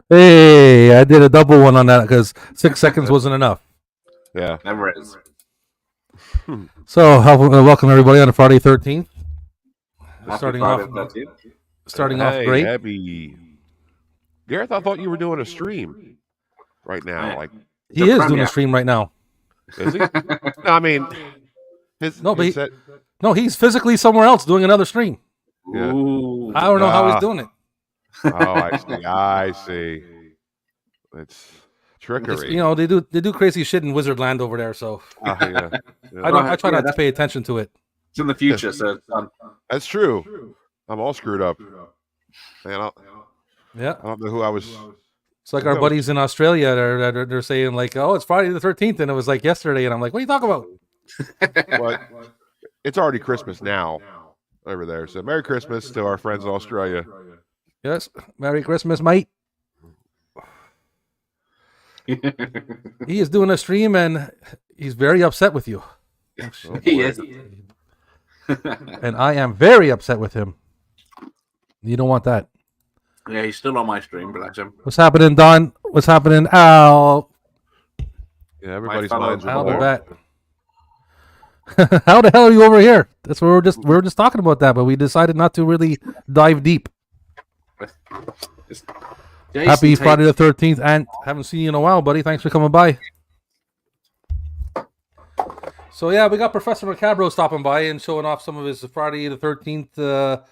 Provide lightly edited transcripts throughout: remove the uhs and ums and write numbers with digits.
Hey, I did a double one on that because 6 seconds wasn't enough. Yeah. Never is. So, welcome everybody on a Friday 13th. Starting off great. Happy. Gareth, I thought you were doing a stream right now. Yeah. Like, He is doing a stream right now. is he? No, I mean, he's physically somewhere else doing another stream. Yeah. Ooh. I don't know how he's doing it. Oh, I see. It's trickery. They do crazy shit in Wizard Land over there. So Yeah. I try not to pay attention to it. It's in the future, so it's fun. That's true. I'm all screwed up. Man, I don't know who I was. It's like our buddies in Australia. They're saying like, "Oh, it's Friday the 13th," and it was like yesterday, and I'm like, "What are you talking about?" What? It's already Christmas now over there. So Merry Christmas to our friends in Australia. Yes, Merry Christmas, mate. He is doing a stream, and he's very upset with you. He is. And I am very upset with him. You don't want that. Yeah, he's still on my stream, bless him. What's happening, Don? What's happening, Al? Yeah, everybody's My fellow minds are Al the blown. bat. How the hell are you over here? That's what we were just talking about that, but we decided not to really dive deep. Happy Friday the 13th, and haven't seen you in a while, buddy. Thanks for coming by. So yeah, we got Professor Macabro stopping by and showing off some of his Friday the 13th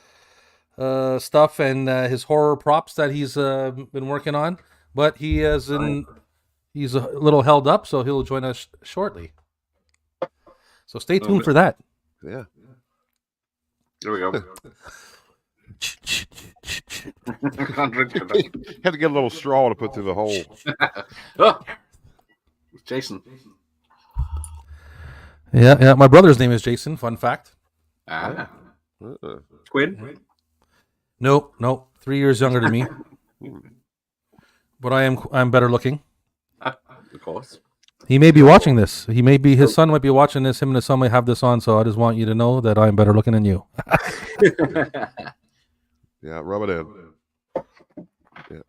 stuff and his horror props that he's been working on. But he's a little held up, so he'll join us shortly. So stay tuned for that. Yeah. There we go. Had to get a little straw to put through the hole. Oh, Jason. Yeah. My brother's name is Jason. Fun fact. Twin. Nope. 3 years younger than me. But I'm better looking. Of course. He may be watching this. His son might be watching this. Him and his son might have this on. So I just want you to know that I'm better looking than you. Yeah, rub it in. Yeah.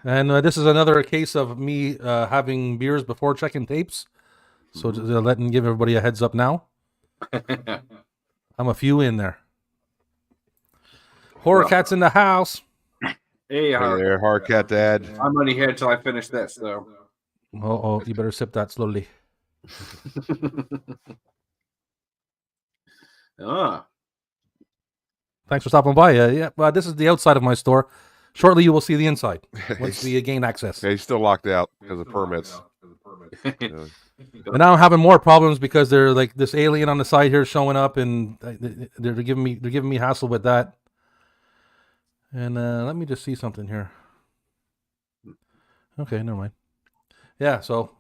And this is another case of me having beers before checking tapes. So just give everybody a heads up now. I'm a few in there. Horror Cat's in the house. Hey, there, Hard Cat Dad. I'm only here until I finish this, so. Oh, you better sip that slowly. Thanks for stopping by. This is the outside of my store. Shortly, you will see the inside once we gain access. Yeah, he's still locked out because of permits. Yeah. And now I'm having more problems because they're like this alien on the side here showing up, and they're giving me hassle with that. And let me just see something here. Okay, never mind. Yeah, so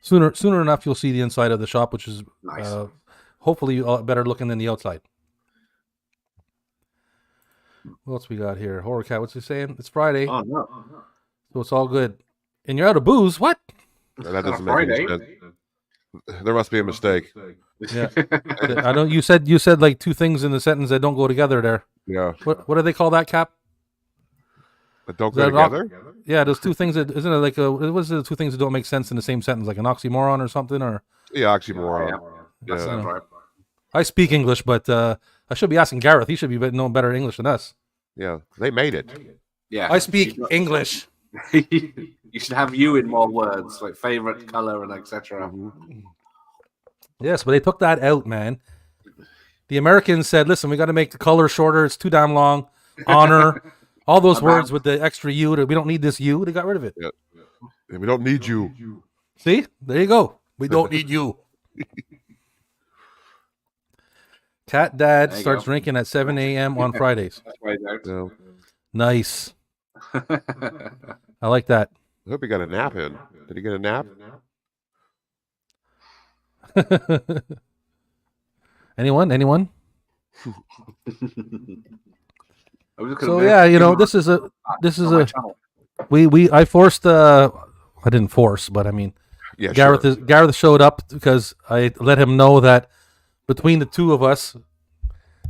sooner enough you'll see the inside of the shop, which is nice. Hopefully better looking than the outside. What else we got here? Horror Cat, what's he saying? It's Friday. Oh no. So it's all good. And you're out of booze? What? That doesn't make any sense. There must be a mistake. Yeah. I don't. You said like two things in the sentence that don't go together there. Yeah. What do they call that, Cap? That don't go together? Yeah, there's two things that isn't it like what's the two things that don't make sense in the same sentence, like an oxymoron or something, or Yeah, oxymoron. Yeah. That sounds right. I speak English, but I should be asking Gareth. He should be knowing better English than us. Yeah, they made it. Yeah. I speak English. You should have you in more words, like favorite color and etc. Yes, but they took that out, man. The Americans said, "Listen, we got to make the color shorter. It's too damn long." Honor, all those words with the extra "u." We don't need this "u." They got rid of it. Yeah. Yeah, we don't need you. See, there you go. We don't need you. Cat Dad starts drinking at 7 a.m. on Fridays. Yeah. Nice. I like that. I hope he got a nap in. Did he get a nap? Anyone? So yeah, this is a I forced I didn't force, but I mean, Yeah, Gareth showed up because I let him know that between the two of us,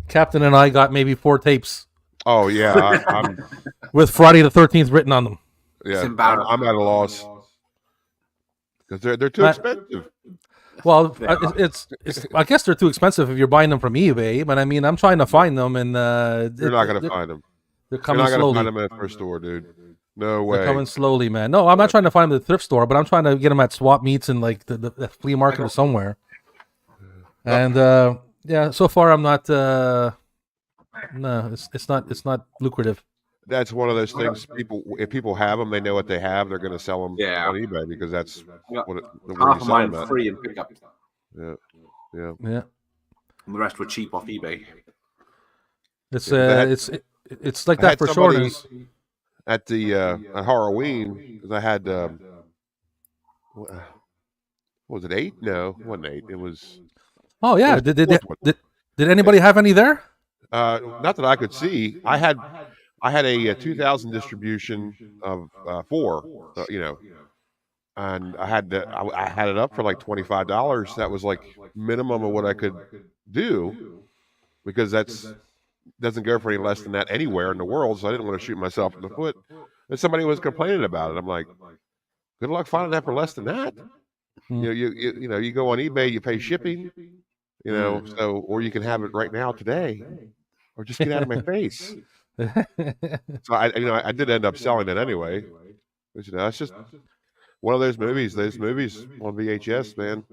Captain and I got maybe 4 tapes Oh yeah, I'm with Friday the 13th written on them. Yeah, embarrassing. I'm at a loss because they're too expensive. Well, it's I guess they're too expensive if you're buying them from eBay. But I mean, I'm trying to find them, and you're not going to find them. They're You're coming not going to slowly. find them at a thrift store, dude. No way. They're coming slowly, man. No, I'm not trying to find them at the thrift store, but I'm trying to get them at swap meets and like the flea market or somewhere. And yeah, so far I'm not. No, it's not lucrative. That's one of those things. If people have them, they know what they have. They're going to sell them on eBay because that's what half of mine free and pick up. Yeah. And the rest were cheap off eBay. It's like that for shorters. At the at Halloween, because I had what was it 8? No, it wasn't 8. It was. Oh yeah, did anybody have any there? Not that I could see. I had a 2000 distribution of 4, and I had it up for like $25. That was like minimum of what I could do, because doesn't go for any less than that anywhere in the world. So I didn't want to shoot myself in the foot. And somebody was complaining about it. I'm like, good luck finding that for less than that. You go on eBay, you pay shipping, so, or you can have it right now today, or just get out of my face. So I did end up selling it anyway. But, it's just one of those movies. Those movies on VHS, man,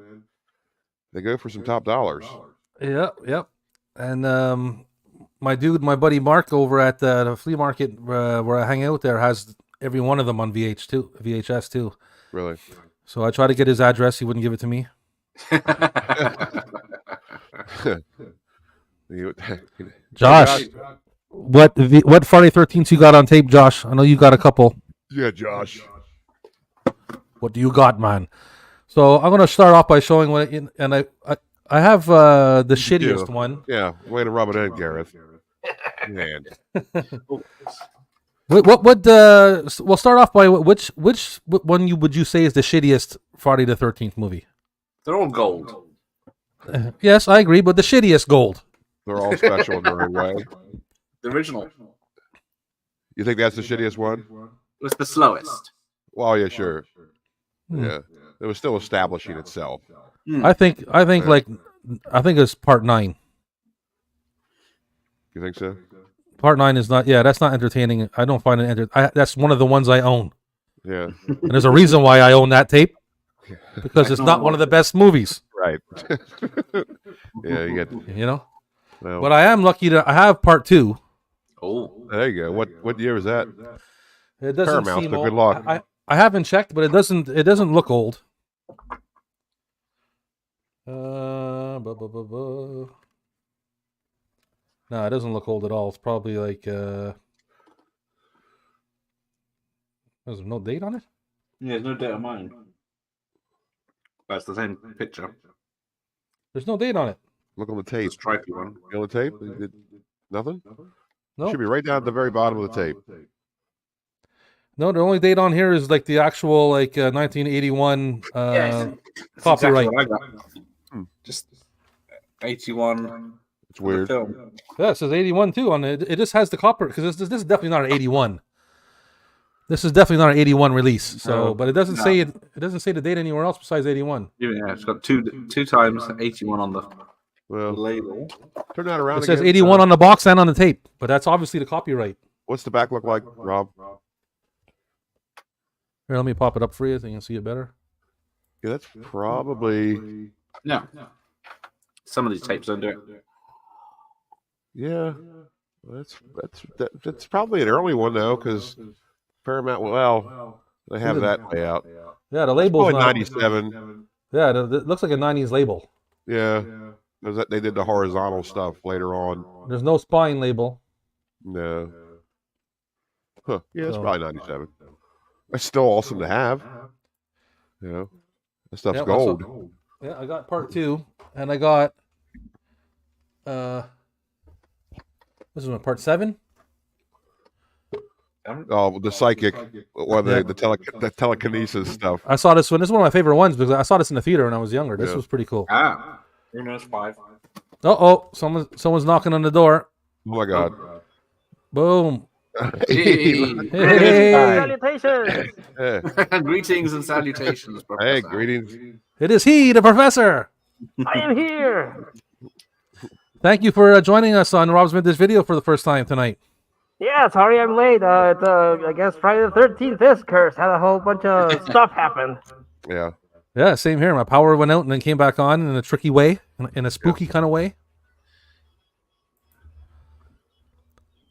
they go for some top dollars. Yep. And my buddy Mark over at the flea market where I hang out there has every one of them on VHS too. Really? So I tried to get his address. He wouldn't give it to me. Josh, what Friday 13th you got on tape, Josh? I know you got a couple. Yeah, Josh. What do you got, man? So I'm gonna start off by showing I have the shittiest one. Yeah, way to rub it in, Gareth. Man. What we'll start off by which one would you say is the shittiest Friday the 13th movie? They're all gold. Yes, I agree, but the shittiest gold. They're all special in their own way. The original. You think that's the shittiest one? It was the slowest. Well, yeah, sure. Yeah, it was still establishing itself. I think it's part 9. You think so? Part 9 is not. Yeah, that's not entertaining. I don't find it that's one of the ones I own. Yeah, and there's a reason why I own that tape, because it's not one of the best movies. Right. Yeah, you get. Well, but I am lucky I have part 2. Oh, there you go. What year was that? It doesn't Paramount. seem So old. good luck. I haven't checked, but it doesn't look old. No, it doesn't look old at all. It's probably like there's no date on it? Yeah, there's no date on mine. That's the same picture. There's no date on it. Look on the tape. It's a stripy one. On the tape? Nothing? No. Should be right down at the very bottom of the tape. No, the only date on here is like the actual 1981 copyright. Exactly just 81. It's weird. Film. Yeah, it says 81 too on it. It just has the copyright because this is definitely not an 81. This is definitely not an 81 release. So, but it doesn't say it. It doesn't say the date anywhere else besides 81. Yeah, it's got two times 81 on the label. Turn that around. It says 81 on the box and on the tape, but that's obviously the copyright. What's the back look like, Rob? Here, let me pop it up for you so you can see it better. Yeah, that's probably. No. Some of these tapes don't do it. Yeah, that's probably an early one though, because Paramount. Well, they have that layout. Yeah, the label's not 97. Yeah, it looks like a 90s label. Yeah, they did the horizontal stuff later on. There's no spine label. No. Huh. Yeah, it's probably 97. It's still awesome to have. That stuff's gold. I got part 2, and I got this is part 7. Oh, the psychic, or the telekinesis stuff. I saw this one. This is one of my favorite ones because I saw this in the theater when I was younger. This was pretty cool. Who knows 5? Someone's knocking on the door. Oh my God! Boom. Hey. Salutations! Yeah. Greetings and salutations, Professor. Hey, greetings. It is he, the professor. I am here. Thank you for joining us on Rob's Vintage Video for the first time tonight. Yeah, sorry I'm late. It's I guess Friday the 13th is cursed. Had a whole bunch of stuff happen. Yeah. Yeah, same here. My power went out and then came back on in a tricky way, in a spooky kind of way.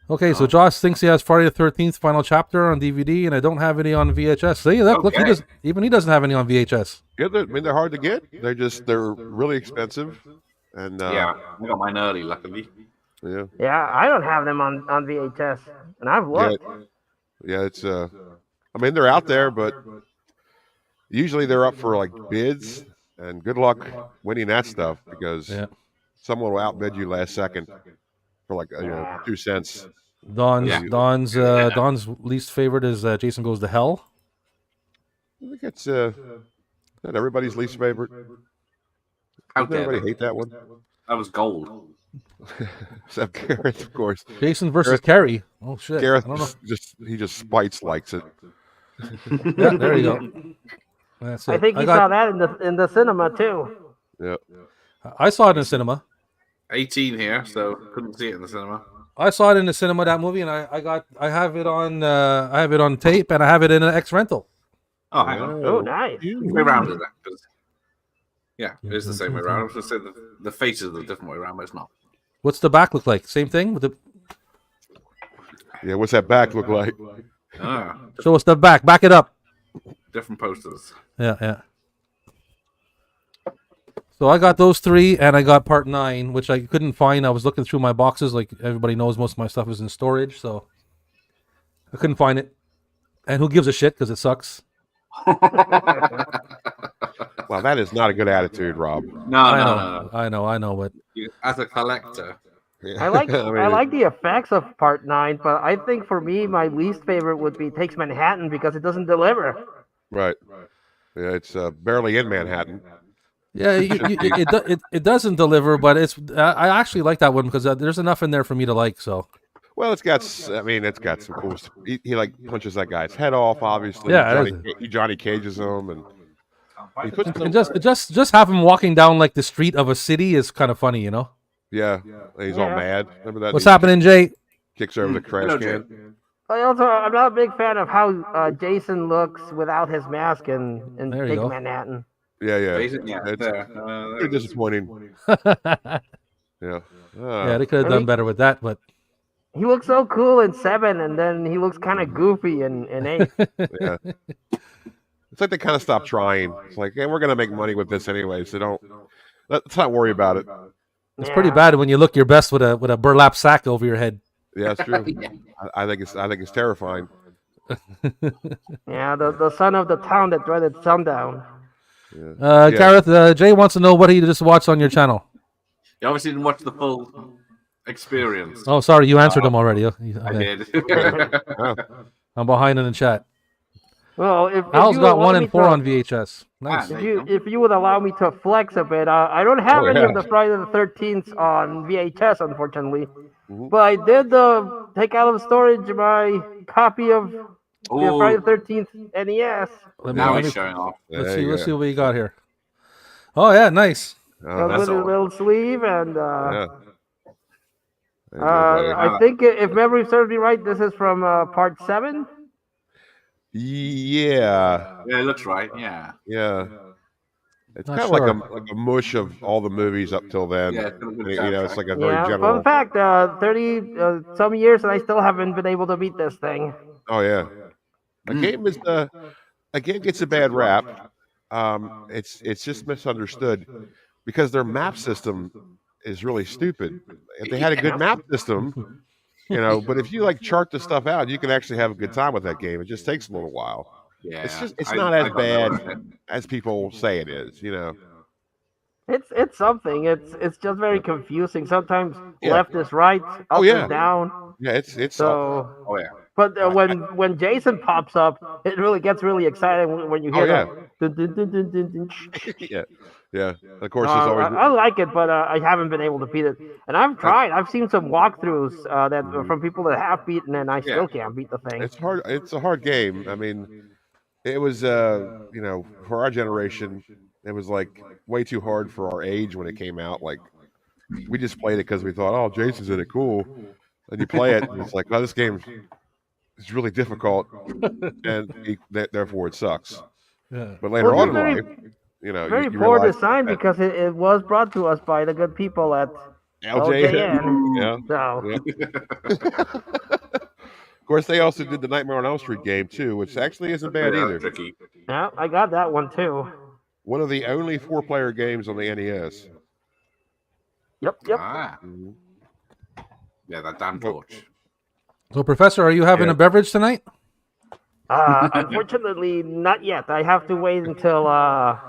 Okay, so Josh thinks he has Friday the 13th final chapter on DVD, and I don't have any on VHS. See, look, he doesn't have any on VHS. Yeah, I mean, they're hard to get. They're really expensive. And Yeah, I got mine early, luckily. yeah. Yeah, I don't have them on VHS, and I've looked. Yeah, it's I mean, they're out there, but usually they're up for like bids, and good luck winning that stuff because someone will outbid you last second for like 2 cents. Don's least favorite is Jason Goes to Hell. I think it's not everybody's least favorite. Doesn't everybody hate that one? That was gold. Except Gareth, of course. Jason versus Carrie. Oh shit! Gareth I don't know. just spites likes it. Yeah, there you go. That's it. I think you saw that in the cinema too. Yeah. I saw it in the cinema. 18 here, so couldn't see it in the cinema. I saw it in the cinema, that movie, and I have it on tape, and I have it in an X rental. Oh, hang on. Oh, nice. Way around is that? 'Cause- yeah, it is the same way around. I was going to say the faces are the different way around, but it's not. What's the back look like? Same thing with the. Yeah, what's that back look like? Show us the back. Back it up. Different posters. Yeah. So I got those 3, and I got part 9, which I couldn't find. I was looking through my boxes, like everybody knows. Most of my stuff is in storage, so I couldn't find it. And who gives a shit? Because it sucks. Well, that is not a good attitude, Rob. No. I know, but As a collector. Yeah. I like mean, I like the effects of Part 9, but I think for me my least favorite would be Takes Manhattan because it doesn't deliver. Right. Yeah, it's barely in Manhattan. yeah, it doesn't deliver. But I actually like that one because there's enough in there for me to like. So. Well, it's got some cool stuff. He like punches that guy's head off, obviously. Yeah, Johnny Cages him, and he puts And just have him walking down like the street of a city is kind of funny, you know. yeah, he's all mad. Remember that? What's happening, Jay? Kicks over the trash can. I'm not a big fan of how Jason looks without his mask in There you Take go. Manhattan. Yeah. Yeah, It's there. pretty disappointing. Yeah. Yeah, they could have done better with that, but He looks so cool in 7, and then he looks kind of goofy in 8. Yeah. It's like they kind of stopped trying. It's like, hey, we're gonna make money with this anyway, so let's not worry about it. it's pretty bad when you look your best with a burlap sack over your head. Yeah, it's true. I think it's terrifying. Yeah, the son of the town that dreaded sundown. Yeah. Gareth, Jay wants to know what he just watched on your channel. You obviously didn't watch the full experience. Oh, sorry, you answered them already. I Okay. did. Yeah. I'm behind in the chat. Well, if Al's you got allow 1 me and 4 to- on VHS. Nice. If you would allow me to flex a bit, I don't have any of the Friday the 13th on VHS, unfortunately. Mhm. But I did take out of storage my copy of the Friday the 13th NES. Now he's showing off. Let's There you see go. what you got here. Oh yeah, nice. With a all. little sleeve, and Yeah. There you go, buddy. I think if memory serves me right, this is from Part 7. Yeah. Yeah, it looks right. Yeah. It's Not kind of like a mush of all the movies up till then. Yeah, it's got a good You know, it's soundtrack. like a very Yeah, general. fun fact, 30 some years, and I still haven't been able to beat this thing. Oh yeah, a game is a game gets a bad rap. It's just misunderstood because their map system is really stupid. If they had a good map system, but if you like chart the stuff out, you can actually have a good time with that game. It just takes a little while. Yeah. It's not as bad as people say it is. It's something. It's just very confusing. Sometimes Yeah. left is right, up yeah. is down. Yeah, it's So, Oh yeah. but when Jason pops up, it really gets really exciting when you Oh hear yeah, that. Dun, dun, dun, dun, dun, dun. Yeah, yeah. Of course, No, there's always. I like it, but I haven't been able to beat it. And I've tried. I've seen some walkthroughs that from people that have beaten, and I still can't beat the thing. It's hard. It's a hard game. I mean, it was, for our generation, it was like way too hard for our age when it came out. Like, we just played it because we thought, oh, Jason's in it, cool. And you play it, and it's like, oh, this game is really difficult, and therefore it sucks. Yeah. But later Well, on in very- life, Very you poor realize design that because it was brought to us by the good people at LJN. LJN. Yeah. So Of course, they also did the Nightmare on Elm Street game too, which actually isn't bad either. Tricky. yeah, I got that one too. One of the only 4-player games on the NES. Yep. Ah. Yeah, that damn torch. So, Professor, are you having Yeah. a beverage tonight? Unfortunately, not yet. I have to wait until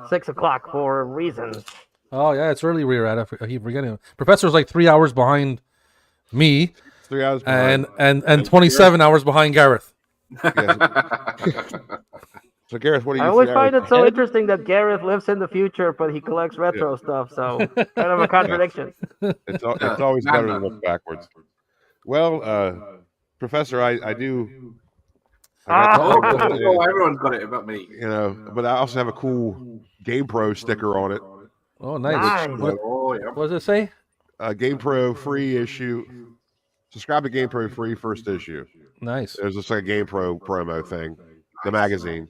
6 o'clock for reasons. Oh yeah, it's early where you're at. I keep forgetting. Professor's like 3 hours behind me, It's 3 hours behind. and 27 hours behind Gareth. So, Gareth, what do you? I always 3 find hours it so ahead? interesting that Gareth lives in the future, but he collects retro stuff. So kind of a contradiction. It's always better to look backwards. Well, Professor, I do. I got the- Oh, everyone's got it about me. but I also have a cool GamePro sticker on it. Oh, nice. Nice. Oh, yeah. What does it say? GamePro free issue. Subscribe to GamePro free first issue. Nice. There's just like a GamePro promo thing, the magazine.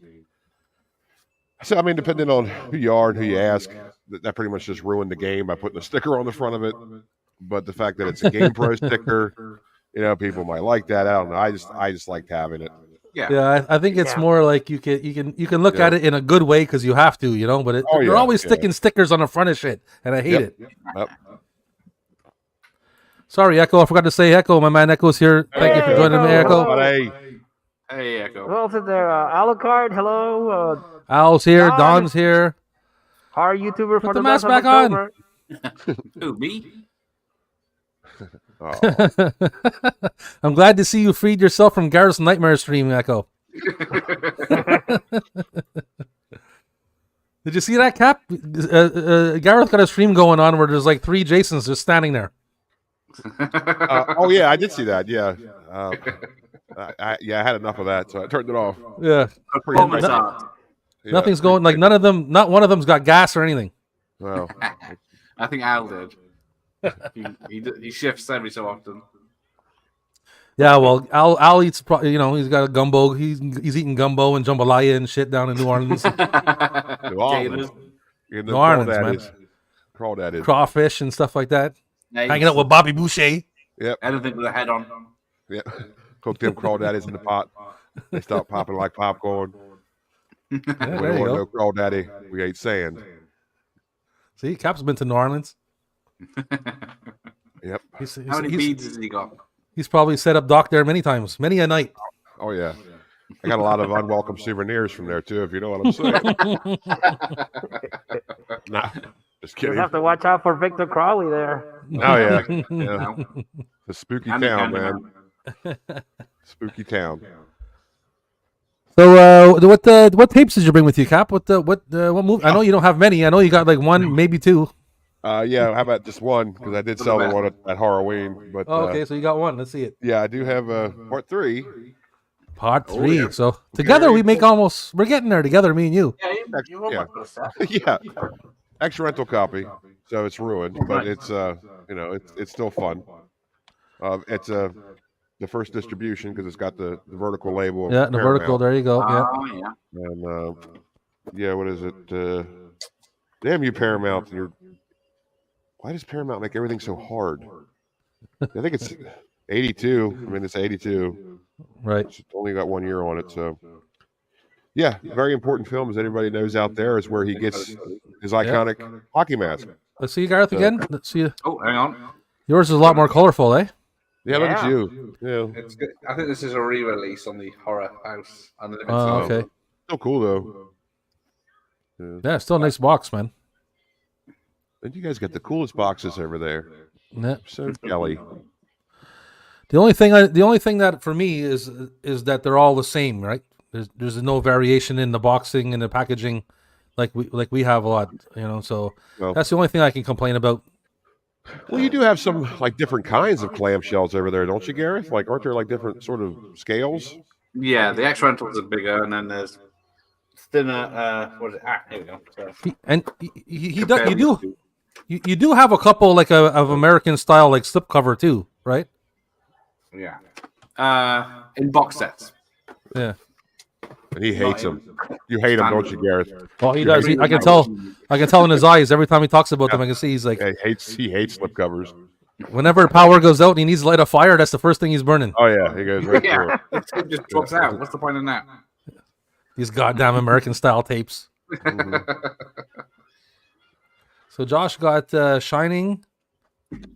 So I mean, depending on who you are and who you ask, that pretty much just ruined the game by putting a sticker on the front of it. But the fact that it's a GamePro sticker, people might like that. I don't know. I just liked having it. Yeah. Yeah, I think it's Yeah. more like you can look Yeah. at it in a good way because you have to, But Oh, they're yeah, always yeah. sticking stickers on the front of shit, and I hate Yep. it. Yep. Sorry, Echo. I forgot to say Echo. My man Echo's here. Thank you for Hey, joining me, Echo. Echo. But hey, Hey, Echo. Who else is there? Alucard, hello. Al's here. Don. Don's here. Our YouTuber for the the mask month of back on. October. Who, me? oh, I'm glad to see you freed yourself from Gareth's nightmare stream, Echo. Did you see that, Cap? Gareth got a stream going on where there's like 3 Jasons just standing there. oh yeah, I did see that. Yeah, I had enough of that, so I turned it off. Yeah. Pretty Promise much. art. Yeah. Nothing's going, like none of them, not one of them's got gas or anything. Well, I think Al did. He shifts every so often. Yeah, well, Al eats, he's got a gumbo. He's eating gumbo and jambalaya and shit down in New Orleans. New Orleans. New Orleans, man. Crawdad is. Crawfish and stuff like that. Nice. Hanging out with Bobby Boucher. Yep. Anything with a head on. Yep. Cook them crawdaddies in the pot. They start popping like popcorn. Yeah, We there don't you want go. no crawdaddy. We ate sand. See, Cap's been to New Orleans. Yep. How many beads has he got? He's probably set up dock there many times, many a night. Oh yeah. I got a lot of unwelcome souvenirs from there too, if you know what I'm saying. Nah, just You kidding. have to watch out for Victor Crowley there. Oh yeah. Yeah. The spooky And the town, Candyman. man. Spooky town. So, what tapes did you bring with you, Cap? What movie? I know you don't have many. I know you got like 1, maybe 2. Yeah, how about just one? Because I did sell the one at Halloween. But Oh, okay, so you got 1. Let's see it. yeah, I do have part 3. Part 3. yeah. So together we make almost. We're getting there together, me and you. Yeah, you Yeah. almost got a set. Yeah, extra rental copy, so it's ruined, but it's it's still fun. It's the first distribution because it's got the vertical label. of Yeah, the vertical. Paramount. There you go. Yeah. Oh, yeah. And yeah, what is it? Damn you, Paramount! Why does Paramount make everything so hard? I think it's 82. I mean, it's 82. Right. It's only got 1 year on it, so yeah, very important film, as anybody knows out there, is where he gets his iconic hockey mask. Let's see you, Gareth, again. Let's see you. Oh, hang on. Yours is a lot more colorful, eh? Yeah, look at Yeah. you. Yeah, It's good. I think this is a re-release on the Horror House. Unlimited Oh, Sound. okay. still cool though. Yeah, still a nice box, man. And you guys got the coolest boxes over there. Yeah. So jelly. The only thing that for me is that they're all the same, right? There's no variation in the boxing and the packaging. like we have a lot, So Well, that's the only thing I can complain about. well, you do have some like different kinds of clamshells over there, don't you, Gareth? Like, aren't there like different sort of scales? Yeah, the X rentals are bigger, and then there's thinner. What is it? Here we go. So, He does. You do have a couple like of American style like slipcover too, right? Yeah. In box sets. Yeah. And he hates them. You hate them, don't you, Gareth? Well, he does. I can tell. I can tell in his eyes every time he talks about them. I can see he's like, Yeah, he hates slipcovers. whenever power goes out and he needs to light a fire, that's the first thing he's burning. Oh yeah, he goes right through Yeah, it. it just drops out. What's the point in that? These goddamn American style tapes. So Josh got Shining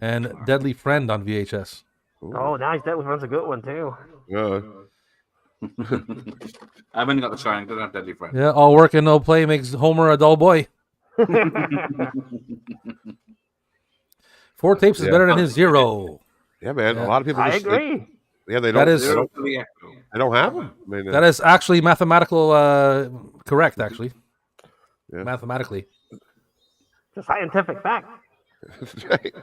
and Deadly Friend on VHS. Oh, nice. Deadly Friend's a good one too. Yeah. I've only got the Shining. Don't have Deadly Friend. Yeah, all work and no play makes Homer a dull boy. 4 tapes is better than his 0. Yeah, man. Yeah. A lot of people. I Just, agree. yeah, they That don't. is- They don't have them. I mean, That is actually mathematical correct, actually. Yeah. Mathematically. It's a scientific fact. the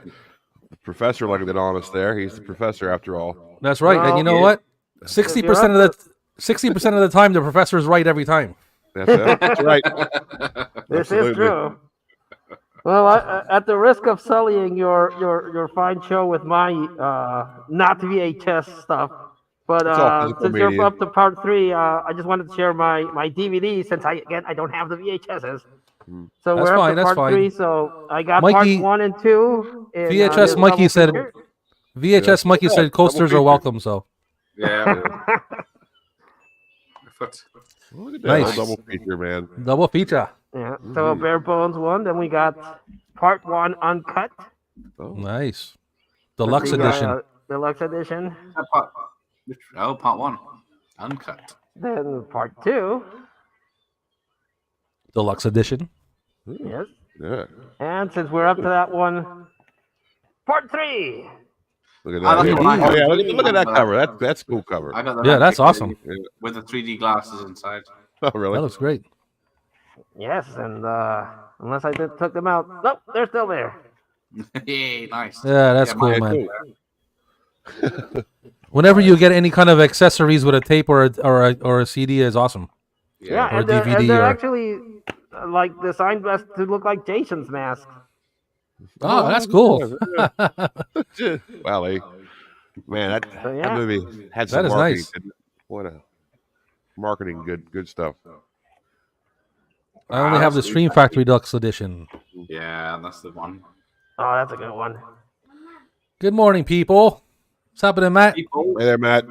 professor looked it on us there. He's the professor after all. That's right. And you know yeah. what? 60% of the time the professor is right every time. That's right. This Absolutely. is true. Well, at the risk of sullying your fine show with my not VHS stuff, but It's all physical since media. you're up to part 3, I just wanted to share my DVD since I don't have the VHSs. So That's we're fine, up to that's part fine. 3. So I got Mikey- part 1 and 2. In, VHS this Mikey double said- feature. VHS Mikey Yeah, said coasters double are welcome, so. Yeah. Foot. Look at that Nice. double feature, man. Double feature. Yeah. So a bare bones one. Then we got part 1 uncut. Nice. Deluxe The, edition. Deluxe edition. Part 1. Uncut. Then part 2. Deluxe edition. Yes. Yeah. And since we're up to that one, part 3. Look at Oh, that. that's what I Oh, have. yeah, look at that cover. That's cool cover. I got the Yeah, that's 19 awesome. with the 3D glasses inside. Oh, That really? looks great. Yes, and unless I took them out, nope, they're still there. Yay, nice. Yeah, that's Yeah, cool, mine- man. Whenever you get any kind of accessories with a tape or a CD is awesome. Yeah, Or and they're, DVD they're or- actually like designed best to look like Jason's mask. Oh, that's cool. Well, man, that yeah. movie had That some is marketing. nice. didn't it? What a marketing, good stuff. I only have the Stream Factory Deluxe edition. Yeah, that's the one. Oh, that's a good one. Good morning, people. What's happening, Matt? People, Hey there, Matt.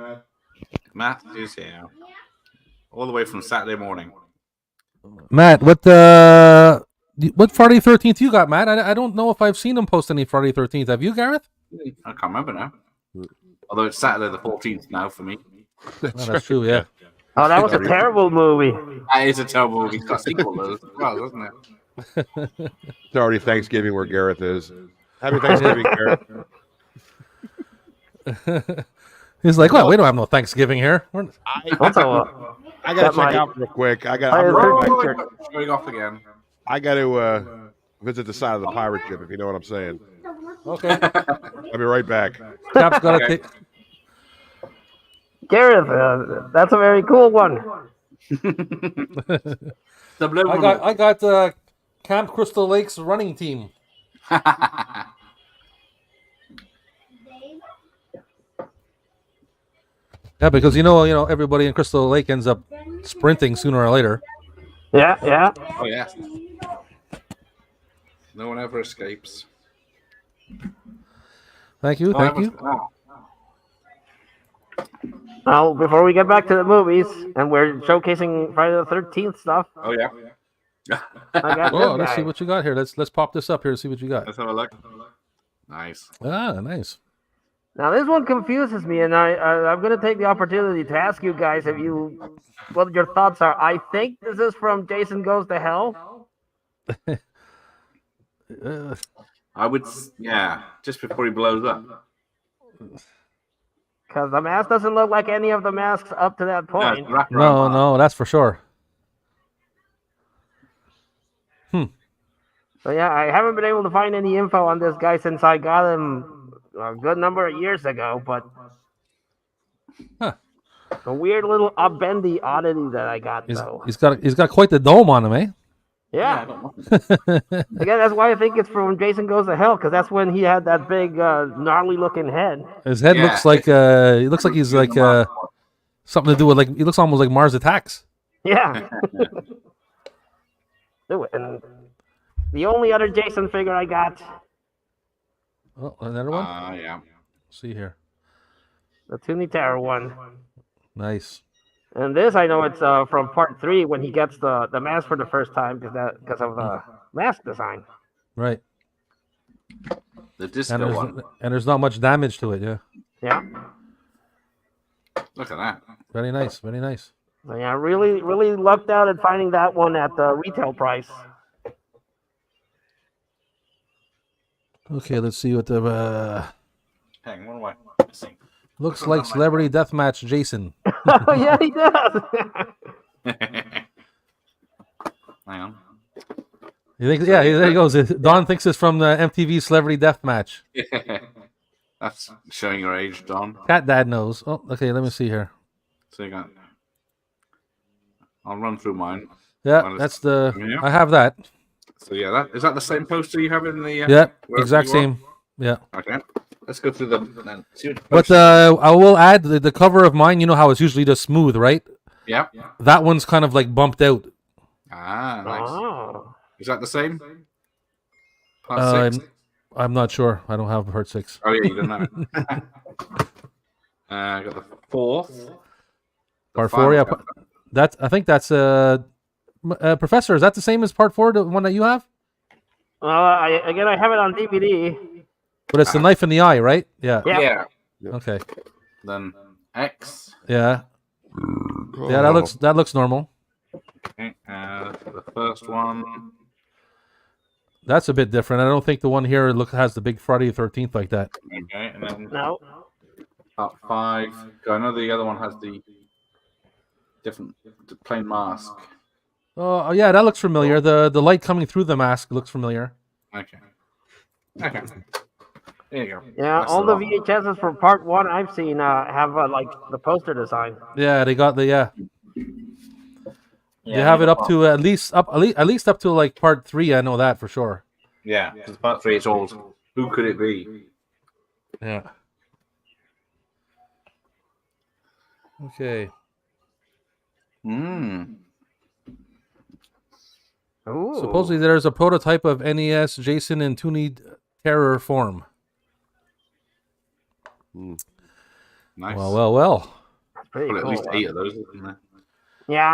Matt is here. All the way from Saturday morning. Matt, what Friday 13th you got, Matt? I don't know if I've seen him post any Friday 13th. Have you, Gareth? I can't remember now. Although it's Saturday the 14th now for me. Oh, that's true, yeah. Oh, that was a terrible movie. That is a terrible movie. It's got a sequel though as well, doesn't it? It's already Thanksgiving where Gareth is. Happy Thanksgiving, Gareth. He's like, well, we don't have no Thanksgiving here. Also, I gotta That check might- out real quick. I I'm agree. right- Going off again. I got to visit the side of the pirate ship, if you know what I'm saying. Okay. I'll be right back. Cap's got to Okay. take. Gareth, that's a very cool one. I got Camp Crystal Lake's running team. Yeah, because you know everybody in Crystal Lake ends up sprinting sooner or later. Yeah, yeah. Oh yeah. No one ever escapes. Thank you, thank you. Now, before we get back to the movies, and we're showcasing Friday the 13th stuff, Oh yeah. I got Oh, this let's guy. see what you got here. Let's pop this up here to see what you got. Let's have a look. Nice. Ah, nice. Now, this one confuses me, and I'm going to take the opportunity to ask you guys what your thoughts are. I think this is from Jason Goes to Hell. I would, yeah, just before he blows up. Because the mask doesn't look like any of the masks up to that Yeah, it's point. wrapped around No, that. no, that's for sure. So yeah, I haven't been able to find any info on this guy since I got him a good number of years ago. But a weird little upbendy oddity that I got though. He's got quite the dome on him, eh? Yeah. I don't know. Again, that's why I think it's from Jason Goes to Hell, because that's when he had that big, gnarly looking head. His head Yeah. looks like he looks like he's like something to do with like he looks almost like Mars Attacks. Yeah. And the only other Jason figure I got, Oh, another one. Yeah. See here. the Toonie Terror one. Nice. And this, I know it's from part 3 when he gets the mask for the first time because of the mask design. Right. The disco one. And there's not much damage to it. Yeah. Yeah. Look at that. Very nice. Very nice. So yeah, really, really lucked out at finding that one at the retail price. Okay, let's see what the Hang on, what am I missing? looks like Celebrity Deathmatch Jason. Oh, yeah, he does. Hang on. You think? Yeah, there he goes. Don thinks it's from the MTV Celebrity Deathmatch. That's showing your age, Don. Cat Dad knows. Oh, okay. Let me see here. So you got. I'll run through mine. Yeah, that's the. Yeah. I have that. So yeah, is that the same poster you have in the? Yeah, wherever exact you are? same. Yeah. Okay. Let's go through them. Then see what the But poster- I will add the cover of mine. You know how it's usually just smooth, right? yeah. That one's kind of like bumped out. Ah, nice. Oh. Is that the same? Part 6? I'm not sure. I don't have part 6. Oh yeah, you don't know. I got the 4th. Part 4, yeah. That's. I think that's Professor. Is that the same as part 4, the one that you have? I have it on DVD. But it's the knife in the eye, right? Yeah. Yeah. Yeah. Okay. Then X. Yeah. Yeah, that looks normal. Okay. The first one. That's a bit different. I don't think the one here has the big Friday the 13th like that. Okay, and then No. part 5. I know the other one has the different the plain mask. Oh yeah, that looks familiar. The light coming through the mask looks familiar. Okay. Okay. There you go. Yeah, That's all the the lot. VHSs for part 1 I've seen have like the poster design. Yeah, they got the Yeah, they have it up to at least up to like part 3. I know that for sure. Yeah, because part 3 is always who could it be? Yeah. Okay. Ooh. Supposedly there's a prototype of NES Jason in Toonie Terror form. Nice. Well. That's pretty Well, at cool. least 8 of those, isn't there? Yeah,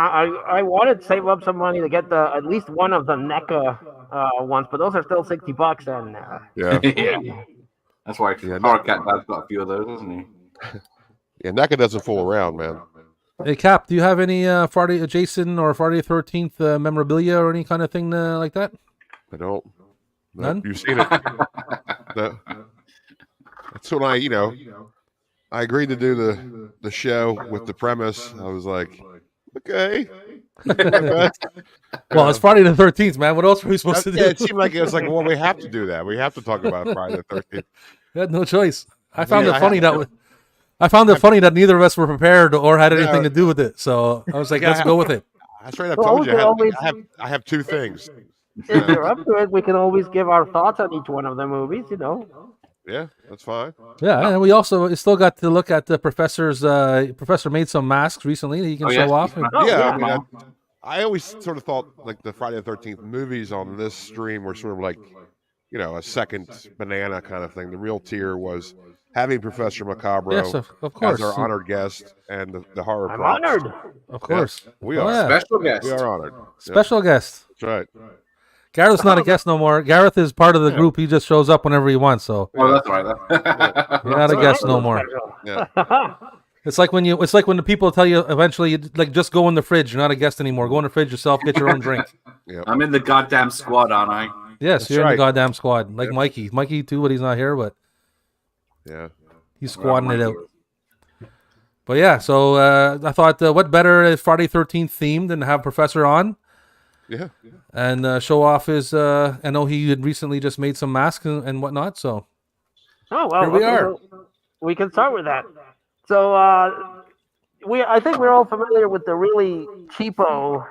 I wanted to save up some money to get at least one of the NECA ones, but those are still $60 and Yeah. Yeah. That's why Hardcat Dad's got a few of those, hasn't he? Yeah, NECA doesn't fool around, man. Hey Cap, do you have any Friday Jason or Friday the 13th memorabilia or any kind of thing like that? I don't. None? You've seen it. No. That's when I agreed to do the show with the premise. I was like, okay. Well, it's Friday the 13th, man. What else are we supposed to do? Yeah, it seemed like well, we have to do that. We have to talk about Friday the 13th. We had no choice. I found Yeah, it funny that neither of us were prepared or had anything Yeah. to do with it. So I was like, Yeah, let's go with it. I straight up Well, told we you can I have two things. if you're up to it, we can always give our thoughts on each one of the movies, you know. Yeah, that's fine. Yeah, and we also still got to look at the Professor's. Professor made some masks recently that you can Oh, show yeah. off. Oh, Yeah, yeah. I mean, I always sort of thought like the Friday the 13th movies on this stream were sort of like, a second banana kind of thing. The real tier was having Professor Macabro Yes, of as course. our honored guest and the horror I'm props. honored. Of course. We Oh, are. yeah. Special guest. We are honored. Special guest. That's right. Gareth's not a guest no more. Gareth is part of the group. He just shows up whenever he wants. So Oh, that's right. you're not a guest no more. Yeah. It's like when the people tell you eventually, like, just go in the fridge. You're not a guest anymore. Go in the fridge yourself. Get your own drink. I'm in the goddamn squad, aren't I? Yes, That's you're in the right. goddamn squad. Like Mikey. Mikey too, but he's not here. But Yeah. he's squadding it out. But yeah, so I thought, what better is Friday 13th themed than to have Professor on? Yeah. and show off his. I know he had recently just made some masks and whatnot. So Oh well, here we okay, are. so we can start with that. So I think we're all familiar with the really cheapo.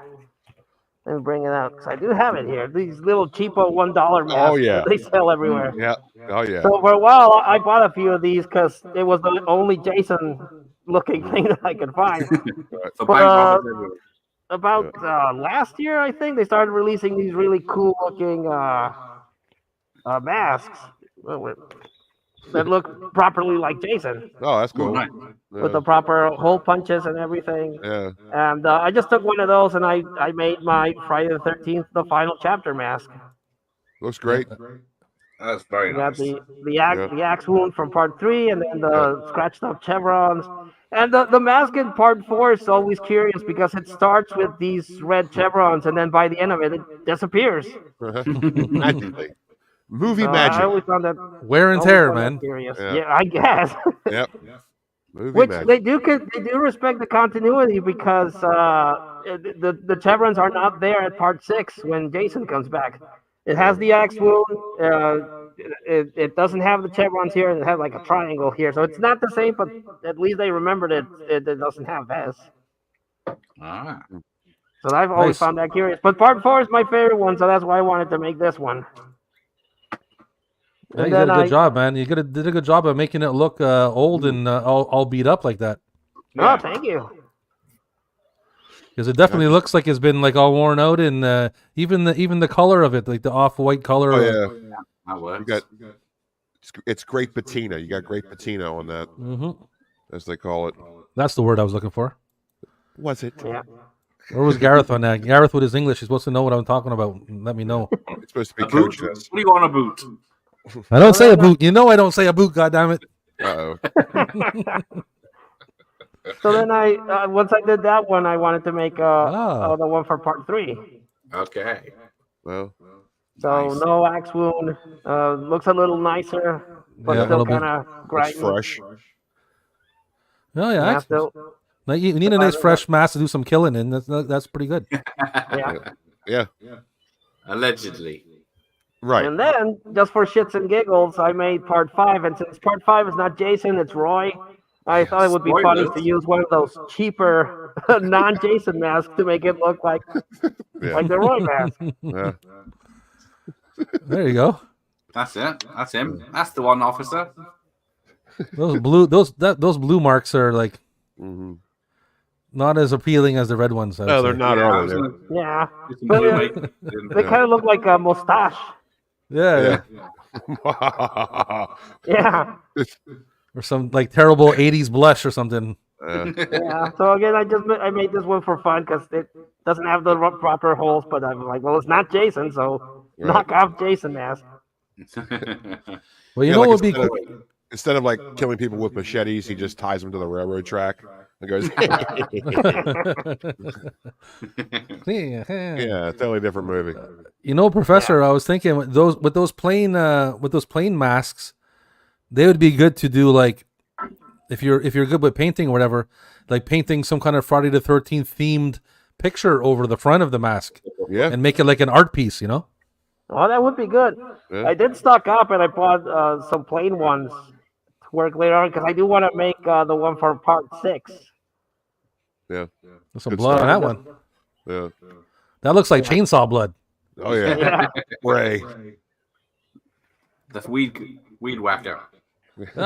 Let me bring it out because I do have it here. These little cheapo $1 masks Oh yeah. that they sell everywhere. Yeah. Oh yeah. So for a while, I bought a few of these because it was the only Jason-looking thing that I could find. For But bank robbers everywhere. about last year, I think they started releasing these really cool-looking masks that look properly like Jason, Oh, that's Oh, cool. nice. with the proper hole punches and everything. Yeah. And I just took one of those and I made my Friday the 13th, the final chapter mask. Looks great. That's very You got nice. the axe wound from part 3, and then the scratched up chevrons. And the mask in part 4 is always curious because it starts with these red chevrons, and then by the end of it, it disappears. Magically. Movie So I magic. always found that Wear and always tear, found that man. curious. Yeah. Yeah, I guess. Yep. Movie Which magic. they do respect the continuity because the chevrons are not there at part 6 when Jason comes back. It has the axe wound. It doesn't have the chevrons here, and it has like a triangle here, so it's not the same. But at least they remembered it doesn't have this. Ah. So I've always Nice. found that curious. But part 4 is my favorite one, so that's why I wanted to make this one. Yeah, And you did then a good job, man. You did a good job of making it look old and all beat up like that. Oh, thank you. Because it definitely looks like it's been like all worn out, and even the color of it, like the off-white color. Oh of- yeah. That works. You got. It's great patina. You got great patina on that, as they call it. That's the word I was looking for. Was it? Yeah. Where was Gareth on that? Gareth with his English, he's supposed to know what I'm talking about. Let me know. It's supposed to be A boot? coach this. What do you want a boot? I don't say a boot. You know I don't say a boot. God damn it. Uh-oh. So then I once I did that one, I wanted to make the one for part 3. Okay. Well, So Nice. no axe wound. Looks a little nicer, but Yeah, a still little bit. kind of it's grimy. fresh. Oh yeah, Yeah, actually, still, like, you need a nice fresh mask to do some killing in. That's pretty good. yeah. Yeah. Allegedly. Right. And then, just for shits and giggles, I made part 5. And since part 5 is not Jason, it's Roy, I thought it would be funny Spoilers. to use one of those cheaper non-Jason masks to make it look like Yeah. the Roy mask. Yeah. There you go. That's it. That's him. That's the one, officer. Those blue marks are like Mhm. not as appealing as the red ones. I would No, they're say. not, I are was they? gonna Yeah, do some But, blue uh, make- they kind of look like a mustache. Yeah, Yeah. Yeah, or some like terrible '80s blush or something. yeah. So again, I made this one for fun because it doesn't have the proper holes. But I'm like, well, it's not Jason, so Right. knock off Jason mask. Well, you Yeah, know like what would be instead, cool? of, instead of like killing people with machetes, he just ties them to the railroad track and goes, yeah, totally different movie. You know, Professor, I was thinking with those plain masks, they would be good to do like if you're good with painting or whatever, like painting some kind of Friday the 13th themed picture over the front of the mask Yeah. and make it like an art piece, you know? Oh, that would be good. Yeah. I did stock up and I bought some plain ones to work later on because I do want to make the one for part 6. Yeah. There's some Good blood on stuff. that one. Yeah. That looks like chainsaw blood. Oh yeah. Yeah. Ray. The weed whacker.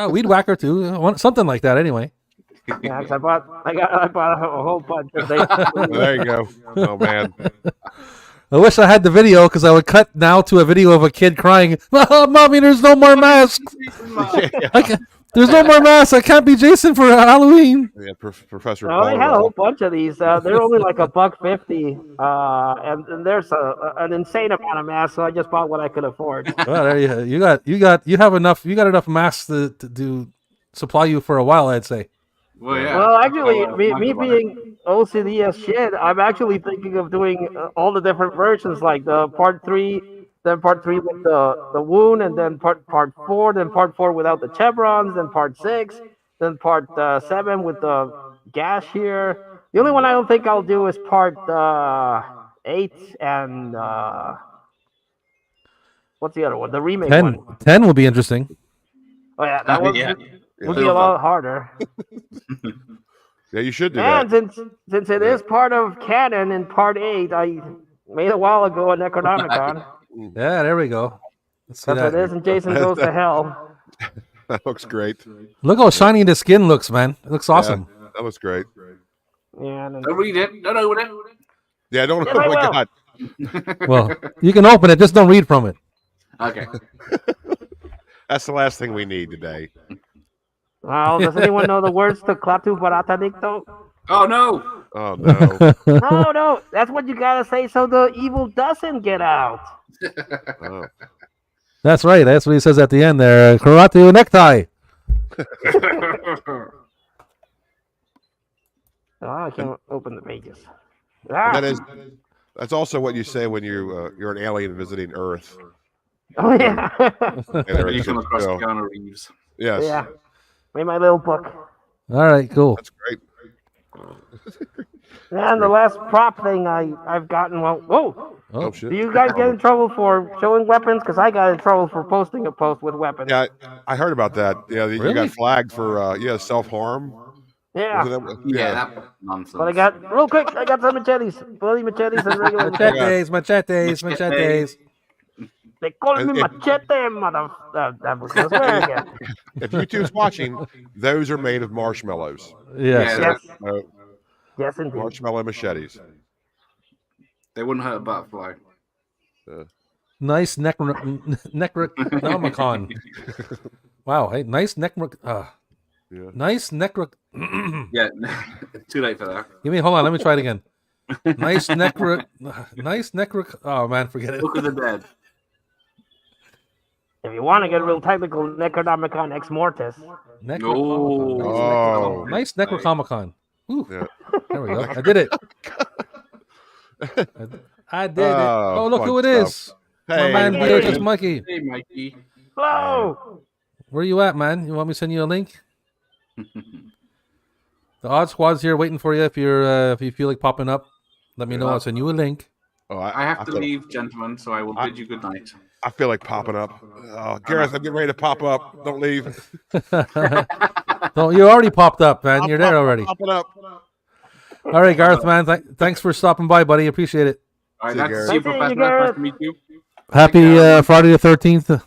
Weed whacker too, something like that. Anyway, Yeah, 'cause I bought a whole bunch. Of There you go. Oh man. I wish I had the video because I would cut now to a video of a kid crying, "Mommy, there's no more masks. There's no more masks. I can't be Jason for Halloween." Yeah, Professor No, they Paul. had a whole bunch of these. They're only like $1.50, and there's an insane amount of masks. So I just bought what I could afford. Well, there you have enough. You got enough masks to do supply you for a while, I'd say. Well, yeah. Well, actually, Oh, me wonder about it. being OCD as shit, I'm actually thinking of doing all the different versions, like the part 3, then part 3 with the wound, and then part 4, then part 4 without the chevrons, then part 6, then part 7 with the gash here. The only one I don't think I'll do is part 8 and what's the other one? The remake 10. one. 10 will be interesting. Oh yeah, that one Yeah. would be a lot harder. Yeah, you should do And that. since it is part of canon in part 8, I made a while ago a Necronomicon. Yeah, there we go. Let's see Because that. it isn't Jason Goes to Hell. That looks great. Look how shiny the skin looks, man. It looks awesome. Yeah, that looks great. Yeah, and Don't read it. Don't open it. Yeah, don't. Yes, Oh I my will. God, Well, you can open it, just don't read from it. Okay. that's the last thing we need today. Well, does anyone know the words to Klaatu Barata Dicto? Oh no. Oh no. No, that's what you gotta say so the evil doesn't get out. Oh. That's right. That's what he says at the end there. Karate necktie. Oh, I can't open the pages. And that's also what you say when you're an alien visiting Earth. Oh yeah. And You Earth come says, across "Oh, Keanu Reeves. yes, Yeah. Made my little book. All right, cool. that's great. And the last prop thing I've gotten. Well, whoa! Oh Do shit. you guys get in trouble for showing weapons? Because I got in trouble for posting a post with weapons. Yeah, I heard about that. Yeah, you Really? got flagged for self-harm. Yeah. Yeah, that nonsense. But I got real quick. I got some machetes, bloody machetes, and regular machetes. Machetes. They call me And- machete, mother. That was gonna swear again. If YouTube's watching, those are made of marshmallows. Yes. Yeah. Yes, yes, indeed. Marshmallow machetes. They wouldn't hurt a butterfly. Nice Necronomicon. Wow. Hey, nice Yeah. nice necro. Yeah, too late for that. Hold on. Let me try it again. Nice necro. Oh man, forget it. Book of the Dead. If you want to get real technical, Necronomicon Ex Mortis. Necronomicon. Oh. Nice Necrocomicon. Ooh. Yeah. There we go. I did it. I did it. Oh, look who it fun is. stuff. My Hey, man, hey. Beatrice Mikey. Hey, Mikey. Whoa! Where you at, man? You want me to send you a link? The Odd Squad's here waiting for you. If you feel like popping up, let me know. I'll send you a link. Oh, I have to feel, leave, gentlemen, so I will bid you good night. I feel like popping up. Oh, Gareth, I'm getting ready to pop up. Don't leave. No, you already popped up, man. You're there already. Popping up. All right, Gareth, man. Thanks for stopping by, buddy. Appreciate it. All right, See you, nice to Gareth. see you, Nice seeing Professor. you, Nice Gareth. to meet you. Happy Friday the 13th.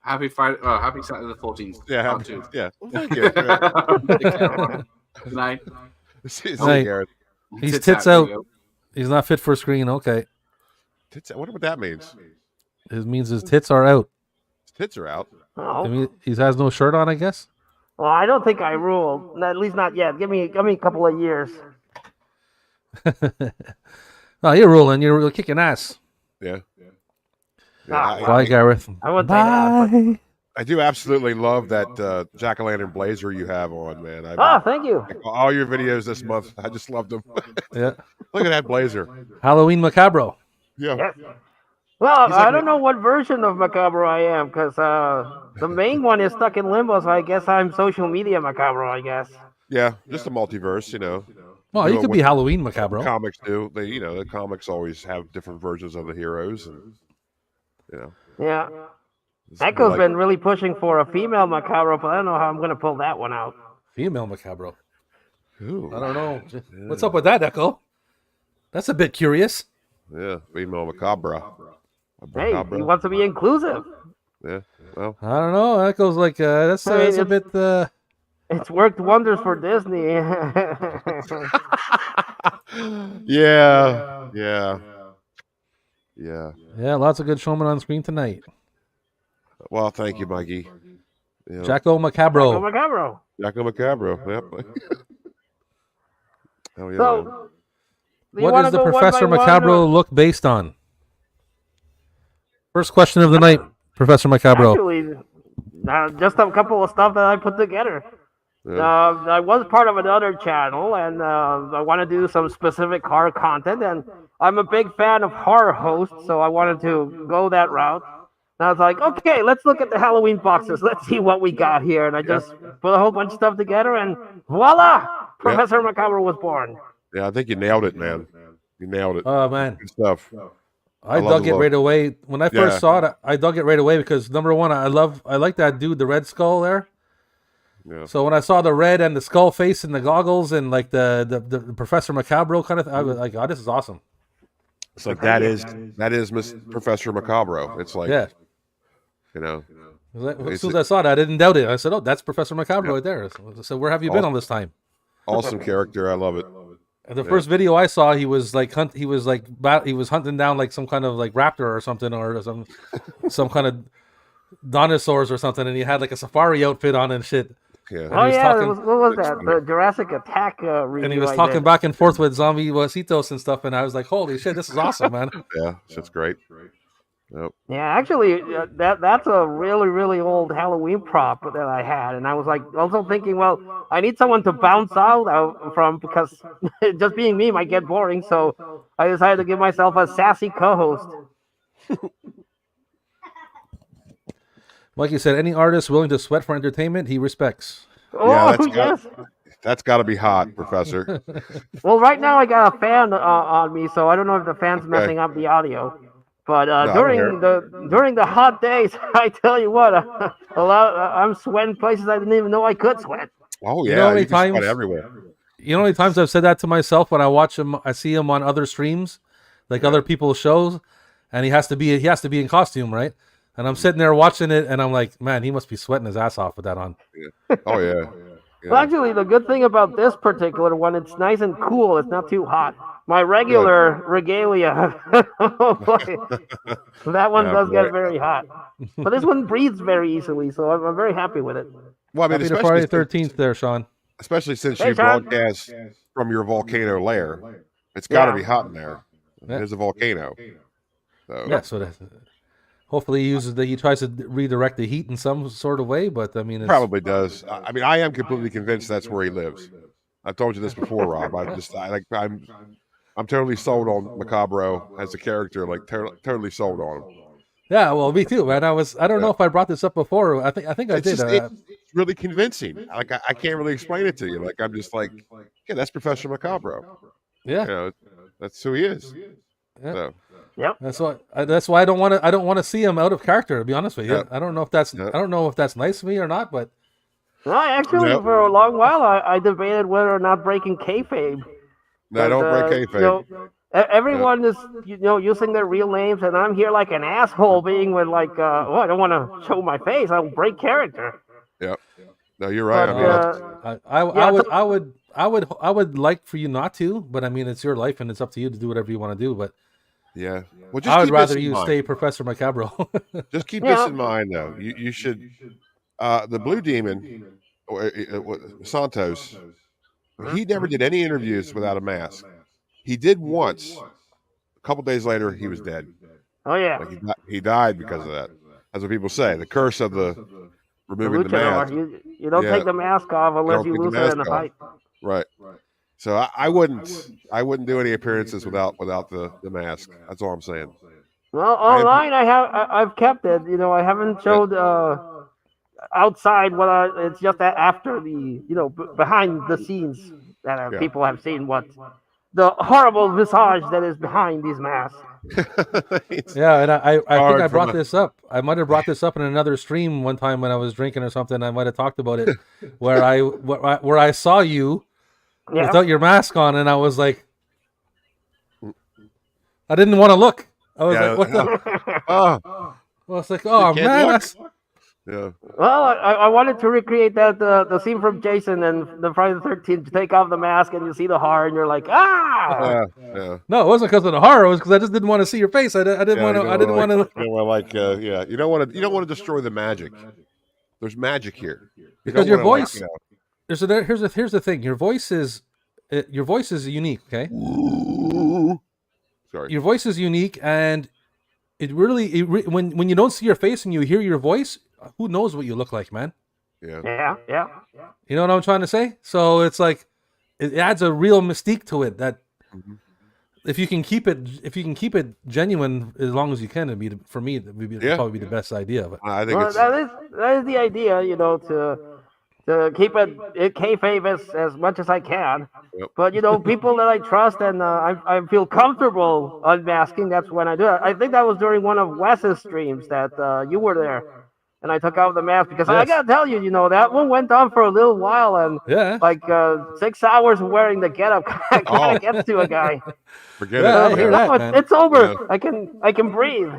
Happy Friday. Oh, happy Saturday the 14th. Yeah, Part two. yeah. Well, thank you. Yeah. Take care, everyone. Good night. See you, Hey. Gareth. He's tits there out. you go. He's not fit for screen. Okay. Tits, I wonder what that means. It means his tits are out. His tits are out. I Oh. mean, he has no shirt on, I guess. Well, I don't think I rule. At least not yet. Give me a couple of years. No, you're ruling. You're kicking ass. Yeah. Ah, Yeah, Bye, Gareth. I wouldn't say that. But... I do absolutely love that jack-o'-lantern blazer you have on, man. Oh, thank you. All your videos this month, I just loved them. Yeah. Look at that blazer. Halloween Macabro. Yeah. Yes. Well, He's like I don't know what version of Macabro I am, because the main one is stuck in limbo, so I guess I'm social media Macabro, I guess. Yeah, just a multiverse, you know. Well, you Doing could what be Halloween Macabro. Comics do. They, the comics always have different versions of the heroes, and Yeah. this would be Echo's like- been really pushing for a female Macabro, but I don't know how I'm going to pull that one out. Female Macabro. Ooh, I don't know. What's up with that, Echo? That's a bit curious. yeah, female Macabra. Hey, Macabra. he wants to be inclusive. Yeah, well, I don't know. Echo's like that's I mean, that's a bit. It's worked wonders for Disney. yeah. Yeah, lots of good showmen on screen tonight. Well, thank you, Mikey. Yeah. Jacko Oh, Macabro. Macabro. Jacko Macabro. Yep. Oh yeah. man. So, do you What wanna is the go one Professor by one, Macabro or- look based on? First question of the night, Professor Macabro. Actually, just a couple of stuff that I put together. Yeah. I was part of another channel, and I want to do some specific horror content. And I'm a big fan of horror hosts, so I wanted to go that route. And I was like, okay, let's look at the Halloween boxes. Let's see what we got here. And I just put a whole bunch of stuff together, and voila, Professor Macabro was born. Yeah, I think you nailed it, man. You nailed it. Oh man, Good stuff. I love dug the it look. right away when I first saw it. I dug it right away because number one, I like that dude, the red skull there. Yeah. So when I saw the red and the skull face and the goggles and like the Professor Macabro kind of, I was like, oh, this is awesome. It's like that is Miss Professor Macabro. It's like, Yeah. you know, As soon as I saw it, I didn't doubt it. I said, oh, that's Professor Macabro right there. So where have you been Awesome. all this time? awesome character. I love it. And the first video I saw, he was hunting down like some kind of like raptor or something, or some kind of dinosaurs or something, and he had like a safari outfit on and shit. Yeah. Oh yeah, what was that? The Jurassic Attack review. And he was talking back and forth with Zombie Wasitos and stuff, and I was like, "Holy shit, this is awesome, man!" Yeah, it's great. Yep. Yeah, actually, that's a really, really old Halloween prop that I had, and I was like also thinking, well, I need someone to bounce out from because just being me might get boring. So I decided to give myself a sassy co-host. Like you said, any artist willing to sweat for entertainment, he respects. Oh Yeah, yes. That's got to be hot, Professor. Well, right now I got a fan on me, so I don't know if the fan's messing up the audio. But during the hot days, I tell you what, I'm sweating places I didn't even know I could sweat. Oh yeah, You know how many you can sweat times- everywhere. You know how many times I've said that to myself when I watch him, I see him on other streams, like other people's shows, and he has to be in costume, right? And I'm sitting there watching it, and I'm like, man, he must be sweating his ass off with that on. Oh yeah. Well, actually, the good thing about this particular one, it's nice and cool. It's not too hot. My regular regalia, oh boy, that one does get very hot. But this one breathes very easily, so I'm very happy with it. Well, I mean, Happy to especially Friday 13th there, Sean. especially since Hey, you Sean. broadcast from your volcano lair, it's got to Yeah. be hot in there. Yeah. There's a volcano. So Yeah, so hopefully he tries to redirect the heat in some sort of way, but I mean, it's, probably does. I mean, I am completely convinced that's where he lives. I've told you this before, Rob. I'm totally sold on Macabro as a character. Like totally sold on him. yeah, well, me too, man. I don't know if I brought this up before. I think I It's did. just, it's really convincing. Like I can't really explain it to you. Like I'm just like, yeah, that's Professor Macabro. yeah. You know, that's who he is. Yeah. So, Yep. That's why I don't want to see him out of character. To be honest with you, Yeah. I don't know if that's nice of me or not, but No, actually, Yep. for a long while, I debated whether or not breaking kayfabe. no, don't break kayfabe. Everyone is using their real names, and I'm here like an asshole, being with like, I don't want to show my face. I'll break character. Yep. No, you're right. But, I mean, that's- I would like for you not to, but I mean, it's your life and it's up to you to do whatever you want to do. But yeah. Well, just I would keep rather this in you mind. stay Professor Macabro. Just keep Yeah. this in mind, though. You should. The Blue Demon, Santos, he never did any interviews without a mask. He did once. A couple days later, he was dead. Oh yeah, Like he died because of that. That's what people say. The curse of the removing the luchador. mask. You don't Yeah. take the mask off unless Don't you take the lose it mask in a off. fight. Right. So I wouldn't do any appearances without the mask. That's all I'm saying. Well, online I've kept it. I haven't showed outside it's just that after the behind the scenes that Yeah. people have seen what the horrible visage that is behind these masks. Yeah, and I think Hard I from brought a- this up. I might have brought this up in another stream one time when I was drinking or something. I might have talked about it where I saw you Yeah. without your mask on, and I was like, I didn't want to look. I was Yeah. like, what the? Oh, I was like, oh can't man, look. that's yeah. Well, I wanted to recreate that the scene from Jason and the Friday the 13th. You take off the mask and you see the horror, and you're like, ah! Yeah. no, it wasn't because of the horror. It was because I just didn't want to see your face. I didn't Yeah, want to. you I didn't want to. yeah. You don't want to destroy the magic. There's magic here. You Because don't your wanna, voice- Here's the thing. Your voice is unique. Okay. Sorry. Your voice is unique, and when you don't see your face and you hear your voice, who knows what you look like, man? Yeah. Yeah. You know what I'm trying to say? So it's like it adds a real mystique to it that Mhm. if you can keep it genuine as long as you can, for me, it'd Yeah. probably be the best idea. But I think Well, it's that is the idea, to to keep it kayfabe as much as I can. Yep. But people that I trust and I feel comfortable unmasking. That's when I do it. I think that was during one of Wes's streams that you were there, and I took out the mask because I Yes. gotta tell you, that one went on for a little while, and Yeah. like 6 hours of wearing the getup kind Oh. of gets to a guy. Forget Yeah, it. I hear man. that, No, man. it's over. Yeah. I can breathe.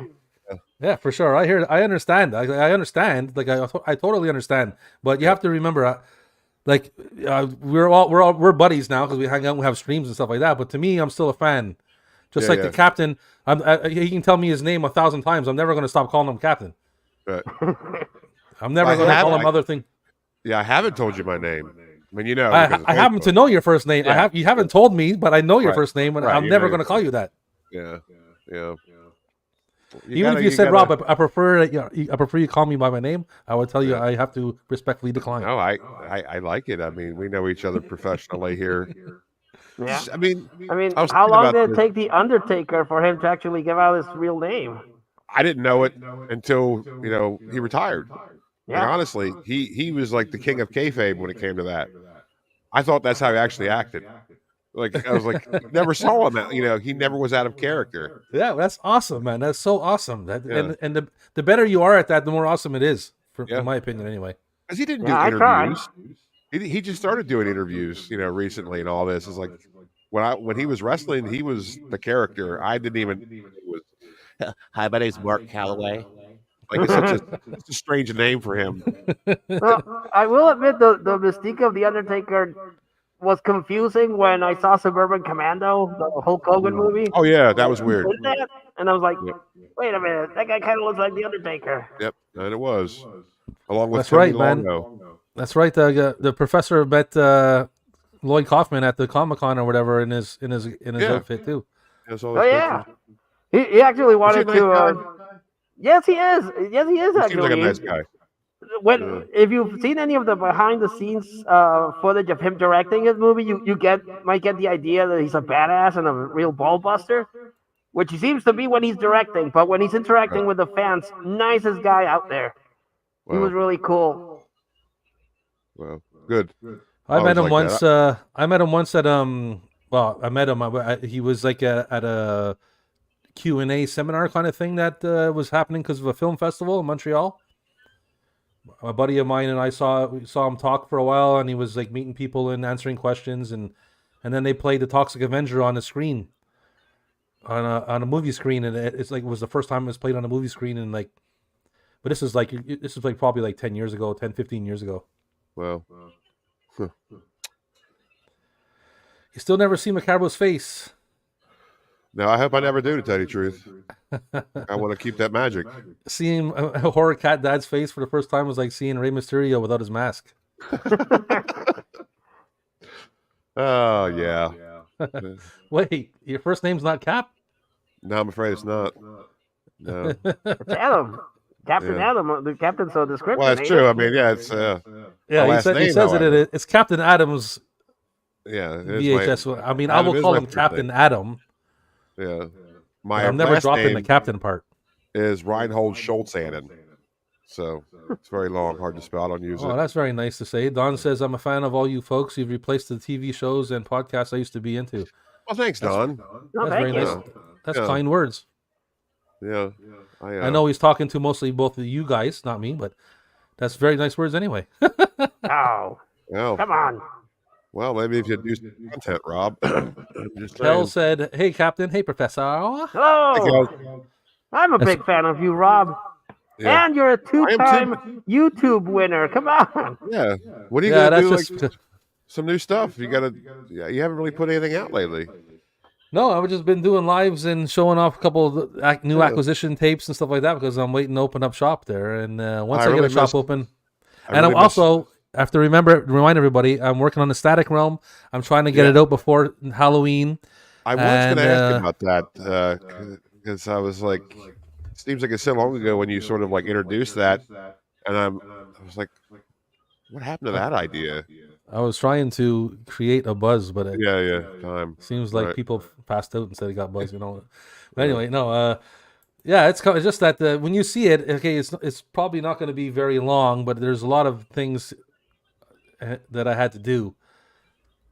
Yeah, for sure. I understand. I understand. Like I totally understand. But you have to remember, we're buddies now because we hang out, and we have streams and stuff like that. But to me, I'm still a fan. Just Yeah, like yeah. the captain, he can tell me his name 1,000 times. I'm never going to stop calling him captain. Right. I'm never I going to have- call him I- other thing. Yeah, I haven't told you my name. I mean, because I happen to know your first name. Yeah. You haven't told me, but I know your Right. first name, and Right, I'm you never know going to your call you that. Yeah. Yeah. Even if you said, Rob, I prefer I prefer you call me by my name, I would tell you I have to respectfully decline. No, I like it. I mean, we know each other professionally here. Yeah. I mean, I mean, I was how thinking long about did it this. take the Undertaker for him to actually give out his real name? I didn't know it until he retired. Yeah. Like, honestly, he was like the king of kayfabe when it came to that. I thought that's how he actually acted. Like I was like, never saw him. He never was out of character. Yeah, that's awesome, man. That's so awesome. Yeah. And the better you are at that, the more awesome it is, Yeah. in my opinion, anyway. Because he didn't Yeah, I do tried. interviews. He just started doing interviews, recently, and all this is like when he was wrestling, he was the character. I didn't even. It was, Hi, my name's Mark Calloway. like it's a strange name for him. Well, I will admit the mystique of the Undertaker was confusing when I saw Suburban Commando, the Hulk Hogan movie. Oh yeah, that was weird. In that, and I was like, Yep. wait a minute, that guy kind of looks like the Undertaker. Yep, and it was along with That's Tony right, man. Longo. That's right. The professor met Lloyd Kaufman at the Comic-Con or whatever in his Yeah. outfit too. That's all Oh his yeah, pictures. he actually Is he a wanted nice to. guy? Yes, he is. Yes, he is He seems actually. like a nice guy. When if you've seen any of the behind the scenes footage of him directing his movie, you might get the idea that he's a badass and a real ball buster, which he seems to be when he's directing. But when he's interacting with the fans, nicest guy out there. He was Wow, really cool. wow, good. I met Always him like once. that. I met him once at Well, I met him. He was like at a Q&A seminar kind of thing that was happening because of a film festival in Montreal. A buddy of mine and I saw him talk for a while, and he was like meeting people and answering questions, and then they played the Toxic Avenger on the screen, on a movie screen, and it was the first time it was played on a movie screen, and like, but this is like probably like 10 years ago, 10, 15 years ago. Well, You still never see Macabro's face. no, I hope I never do, to tell you the truth. I want to keep that magic. Seeing a horror cat dad's face for the first time was like seeing Rey Mysterio without his mask. Oh yeah. Wait, your first name's not Cap? No, I'm afraid it's not. No. It's Adam, Captain Yeah. Adam. The captain's so descriptive. Well, that's ain't true. it? I mean, yeah, it's Yeah, My he, last he name, says however. it's Captain Adams yeah. It is my- VHS. I mean, I Adam will is call my him first Captain name. Adam. Yeah. My I'm never last dropping the name captain part. is Reinhold Schultzanen. So it's very long, hard to spell. I don't use Oh, it. that's very nice to say. Don says, I'm a fan of all you folks. You've replaced the TV shows and podcasts I used to be into. Well, thanks, Don. No, That's thank very you. nice. That's Yeah. kind words. Yeah. I know he's talking to mostly both of you guys, not me, but that's very nice words anyway. Oh, Well, come on. well, maybe if you do some content, Rob. Just Kel saying. said, hey, Captain. Hey, Professor. Hello. Thank you. I'm a big fan of you, Rob. Yeah. And you're a I am two-time YouTube winner. Come on. Yeah. What are you Yeah, gonna that's do? just... Like some new stuff. You gotta. Yeah, you haven't really put anything out lately. No, I've just been doing lives and showing off a couple of new Yeah. acquisition tapes and stuff like that because I'm waiting to open up shop there. And once I, really get a shop missed- open, I and really I'm also have to remind everybody, I'm working on the Static Realm. I'm trying to get Yeah. it out before Halloween. I was and, going to ask you about that because I was like, it seems like it's so long ago when you sort of like introduced that, and I was like, what happened to that idea? I was trying to create a buzz, but it Yeah, time. seems like Right. people passed out instead of got buzz. But anyway, no. Yeah, it's just that when you see it, okay, it's probably not going to be very long, but there's a lot of things that I had to do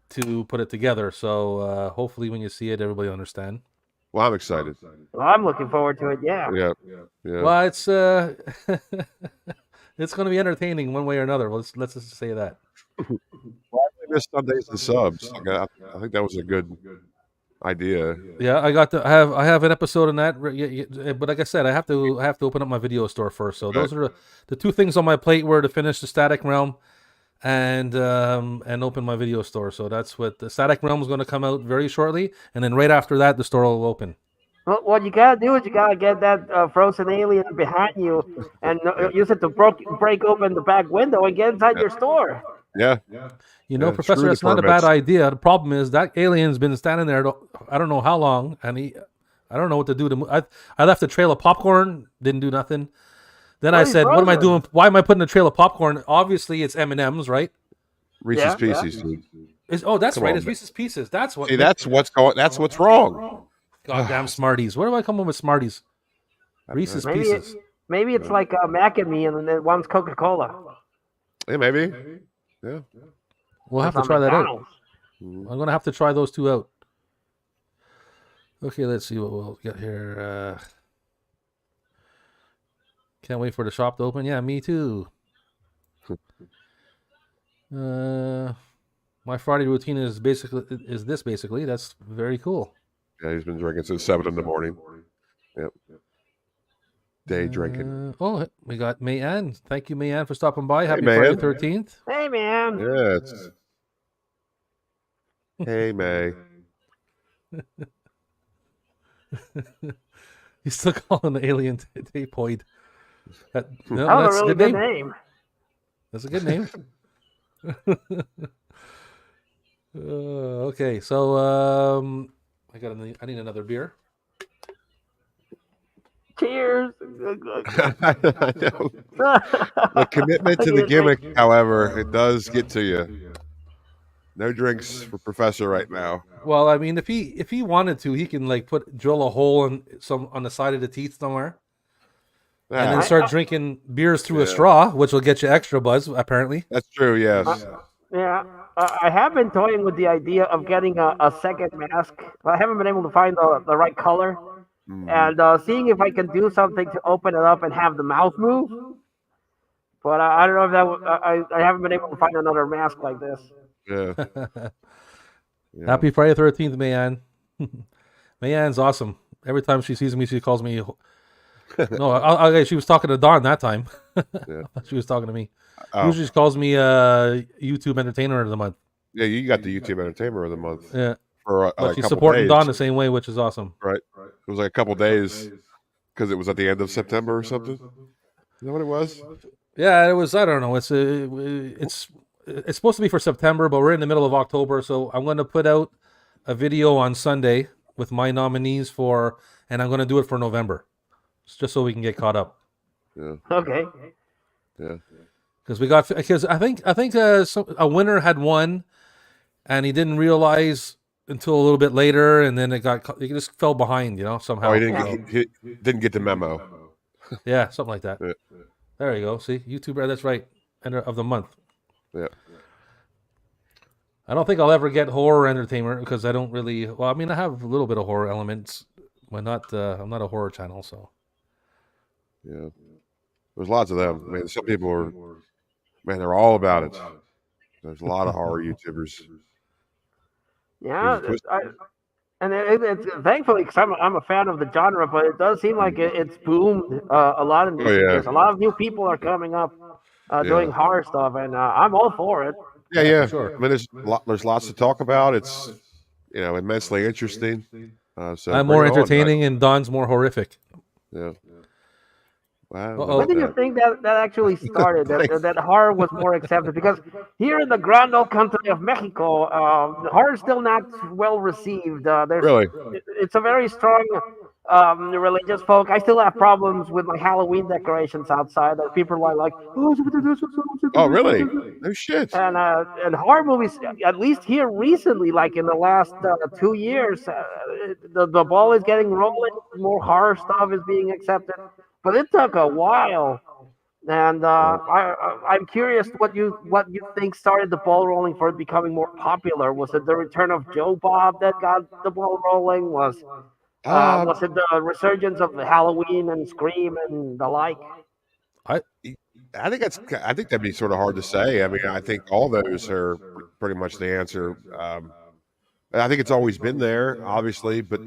to put it together. So hopefully, when you see it, everybody understand. Well, I'm excited. Well, I'm looking forward to it. Yeah. Yeah. Well, it's it's going to be entertaining one way or another. Let's just say that. Well, I missed Sundays and subs. I think that was a good idea. Yeah, I have an episode on that. But like I said, I have to open up my video store first. So those are the two things on my plate were to finish the Static Realm and open my video store. So that's what the Static Realm is going to come out very shortly, and then right after that, the store will open. Well, what you gotta do is you gotta get that frozen alien behind you and use it to break open the back window and get inside your store. Yeah. You know, Yeah, Professor, screw the that's not a bad permits. idea. The problem is that alien's been standing there. I don't know how long, and I don't know what to do to. I left a trail of popcorn, didn't do nothing. Then I said, "What am I doing? Why am I putting a trail of popcorn? Obviously, it's M&Ms, right? Reese's Pieces, dude. That's Come right. on, It's Reese's Pieces. That's what. See, that's what's wrong. Goddamn Smarties. Where do I come up with Smarties? Reese's Pieces. Maybe it's like Mac and Me, and then one's Coca-Cola. Yeah, maybe. Yeah. We'll have to That's try on that out. McDonald's. I'm gonna have to try those two out. Okay, let's see what we'll get here. Can't wait for the shop to open. Yeah, me too. My Friday routine is basically. That's very cool. Yeah, he's been drinking since 7 in the morning. Yep. Day drinking. We got Mayanne. Thank you, Mayanne, for stopping by. Happy Mayanne. Friday 13th. Hey, man. Yeah. Hey, May. He's still calling the alien tapeoid. That was a really good name. That's a good name. Okay, so I need another beer. Cheers. I know. The commitment to the gimmick, however, it does get to you. No drinks for Professor right now. Well, I mean, if he wanted to, he can like drill a hole on the side of the teeth somewhere, and then start drinking beers through a straw, which will get you extra buzz. Apparently, that's true. Yes. Yeah, I have been toying with the idea of getting a second mask. I haven't been able to find the right color, and seeing if I can do something to open it up and have the mouth move. But I don't know if I haven't been able to find another mask like this. Yeah. Happy Friday 13th, Mayanne. Mayanne's awesome. Every time she sees me, she calls me. No, she was talking to Dawn that time. Yeah. She was talking to me. Oh. Usually she calls me YouTube Entertainer of the Month. Yeah, you got the YouTube Entertainer of the Month. Yeah. For But a she's couple supporting days. Dawn the same way, which is awesome. Right. It was like a couple days because it was at the end of September or something. Is that what it was? Yeah, it was. I don't know. It's supposed to be for September, but we're in the middle of October, so I'm going to put out a video on Sunday with my nominees and I'm going to do it for November, just so we can get caught up. Yeah. Okay. Yeah. Because I think a winner had won, and he didn't realize until a little bit later, and then it just fell behind, somehow. Oh, he didn't get the memo. Yeah, something like that. Yeah. There you go. See, YouTuber. That's right. End of the month. Yeah. I don't think I'll ever get horror entertainment because I don't really. Well, I mean, I have a little bit of horror elements, but not. I'm not a horror channel, so. Yeah. There's lots of them. I mean, some people they're all about it. There's a lot of horror YouTubers. Yeah, it's thankfully because I'm a fan of the genre, but it does seem like it's boomed a lot in recent years. A lot of new people are coming up doing horror stuff, and I'm all for it. Yeah, sure. I mean, there's lots to talk about. It's immensely interesting. So I'm more entertaining, and Don's more horrific. Yeah. Uh-oh. When do you think that actually started? that horror was more accepted? Because here in the grand old country of Mexico, horror is still not well received. Really? It's a very strong religious folk. I still have problems with my Halloween decorations outside. That people are like, oh, really? No shit. And horror movies, at least here recently, like in the last 2 years, the ball is getting rolling. More horror stuff is being accepted. But it took a while And I'm curious what you think started the ball rolling for it becoming more popular. Was it the return of Joe Bob that got the ball rolling? Um, Was it the resurgence of Halloween and Scream and the like? I I think that'd be sort of hard to say. I mean, I think all those are pretty much the answer. I think it's always been there, obviously, but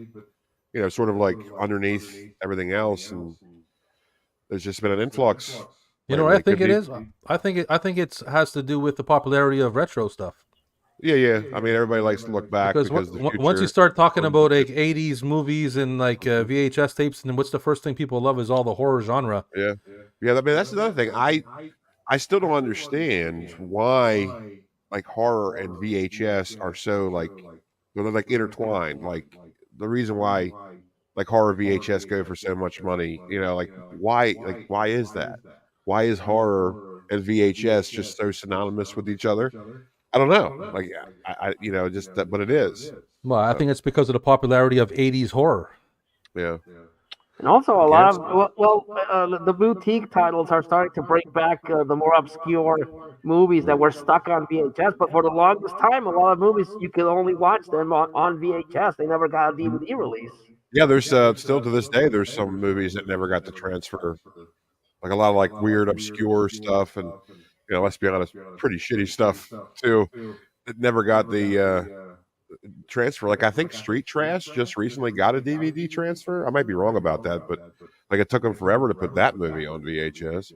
sort of like underneath everything else, and there's just been an influx you know what I lately. think Could it be, is. I think it has to do with the popularity of retro stuff. yeah. I mean, everybody likes to look back Because because the once you future. start talking about like '80s movies and like VHS tapes, and what's the first thing people love is all the horror genre. Yeah, yeah. I mean, that's another thing. I still don't understand why like horror and VHS are so they're like intertwined. Like the reason why like horror VHS go for so much money, why is that? Why is horror and VHS just so synonymous with each other? I don't know. Like just that, but it is. Well, I So think it's because of the popularity of '80s horror. yeah, And also, I a lot guess. of the boutique titles are starting to bring back the more obscure movies that were stuck on VHS. But for the longest time, a lot of movies you could only watch them on VHS. They never got a DVD release. Yeah, there's still to this day there's some movies that never got to transfer. Like a lot of like weird obscure stuff, and let's be honest, pretty shitty stuff too. It never got the transfer. Like I think Street Trash just recently got a DVD transfer. I might be wrong about that, but like it took them forever to put that movie on VHS.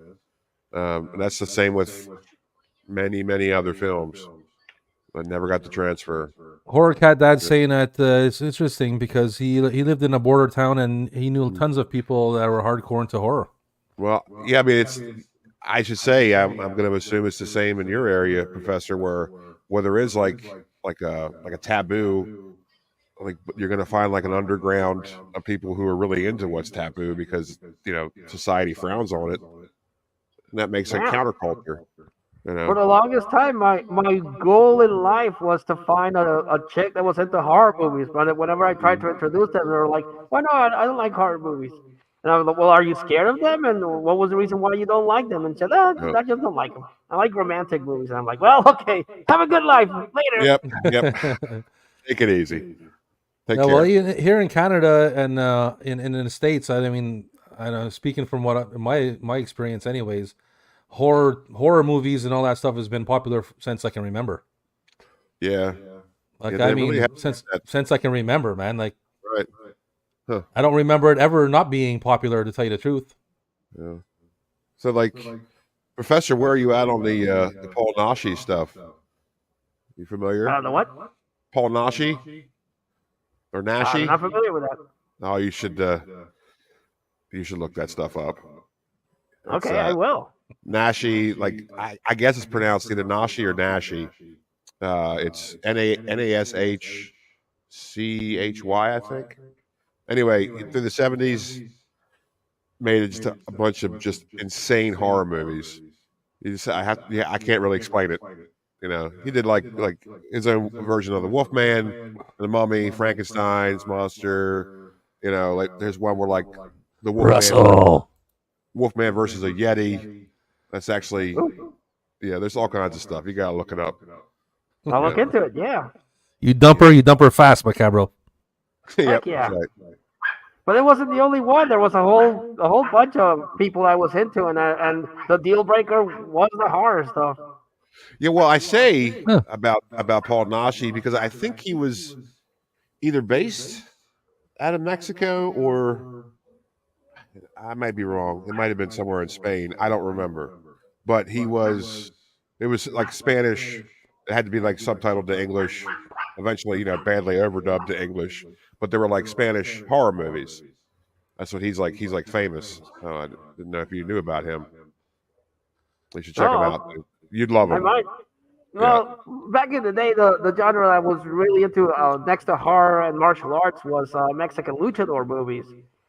And that's the same with many other films. I never got the transfer. Horror Cat Dad saying that it's interesting because he lived in a border town and he knew tons of people that were hardcore into horror. Well, yeah, I mean it's. I should say I'm going to assume it's the same in your area, Professor, where there is like a taboo. Like you're going to find like an underground of people who are really into what's taboo because society frowns on it, and that makes a Yeah. counterculture. For the longest time, my goal in life was to find a chick that was into horror movies. But whenever I tried to introduce them, they were like, "Why no? I don't like horror movies." And I was like, "Well, are you scared of them? And what was the reason why you don't like them?" And she said, Oh, I just don't like them. I like romantic movies." And I'm like, "Well, okay. Have a good life. Later." yep. Take it easy. Take No, well, care. even here in Canada and in the States, I mean, I know speaking from my experience, anyways, horror movies and all that stuff has been popular since I can remember. Yeah. Like Yeah, I they really mean, have that. since I can remember, man. Like Right. Huh. I don't remember it ever not being popular, to tell you the truth. Yeah. So like, Professor, where are you at on the Paul Nashi stuff? You familiar? The what? Paul Nashi or I'm Nashi? not familiar with that. Oh, you should look that stuff up. It's, Okay, I will. Nashi, like I guess it's pronounced either Nashi or Nashi. It's NASHCHY, I think. Anyway, through the 70s, made it just a bunch of just insane horror movies. I can't really explain it. He did like his own version of the Wolfman, the Mummy, Frankenstein's monster. Like there's one where like the Wolfman versus a Yeti. That's actually there's all kinds of stuff. You gotta look it up. I'll look into it. Yeah. You dump her fast, Macabro. Yep, yeah. that's right. But it wasn't the only one. There was a whole bunch of people I was into, and the deal breaker was the horror stuff. Yeah, well, I say Huh. about Paul Nashi because I think he was either based out of Mexico or I might be wrong. It might have been somewhere in Spain. I don't remember. But it was like Spanish. It had to be like subtitled to English. Eventually, badly overdubbed to English. But they were like Spanish horror movies. That's what he's like. He's like famous. I didn't know if you knew about him. You should check him out. You'd love I him. might. Well, back in the day, the genre I was really into next to horror and martial arts was Mexican luchador movies.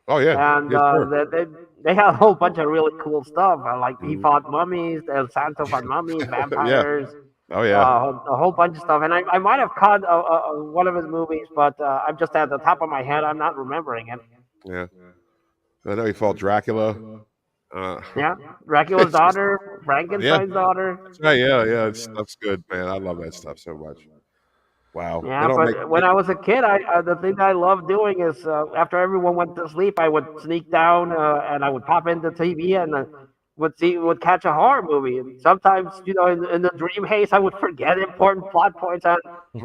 Oh yeah. And Yeah, sure. they had a whole bunch of really cool stuff. Like he fought mummies, El Santo fought mummies, vampires, Oh yeah. a whole bunch of stuff. And I might have caught one of his movies, but I'm just at the top of my head. I'm not remembering it. Yeah. I know he fought Dracula. Yeah, Dracula's daughter, Frankenstein's daughter. Yeah. That's good, man. I love that stuff so much. Wow. They Yeah, don't make. but when I was a kid, the thing I loved doing is after everyone went to sleep, I would sneak down and I would pop into TV and would catch a horror movie. And sometimes, in the dream haze, I would forget important plot points, and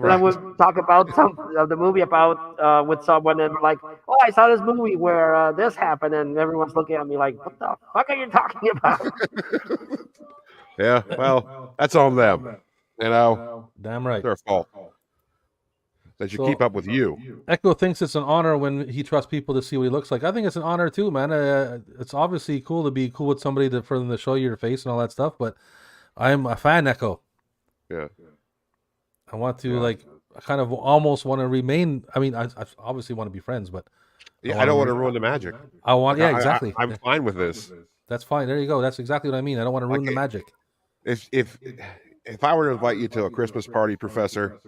I would talk about some of the movie about with someone, and like, oh, I saw this movie where this happened, and everyone's looking at me like, what the fuck are you talking about? Yeah. Well, that's on them. Damn right. Their fault. They should So- keep up with you. Echo thinks it's an honor when he trusts people to see what he looks like. I think it's an honor too, man. It's obviously cool to be cool with somebody for them to show you your face and all that stuff. But I'm a fan, Echo. Yeah. I want to I kind of almost want to remain. I mean, I obviously want to be friends, but Yeah. I don't want to ruin the magic. I want. Yeah, exactly. I'm fine with this. That's fine. There you go. That's exactly what I mean. I don't want to ruin the magic. If I were to invite you to a Christmas party, Professor,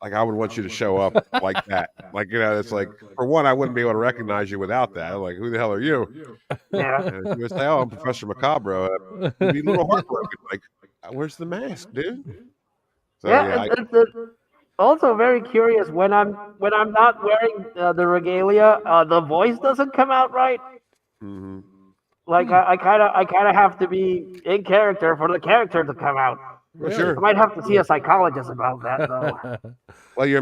like I would want you to show up like that. Like, it's like, for one, I wouldn't be able to recognize you without that. I'm like, who the hell are you? Yeah. And you would say, oh, I'm Professor Macabro. It'd be a little heartbroken. Like, where's the mask, dude? So, Yeah, it's also very curious when I'm not wearing the regalia, the voice doesn't come out right. Mhm. Like I kind of have to be in character for the character to come out. For sure. I might have to see a psychologist about that though. Well, you're a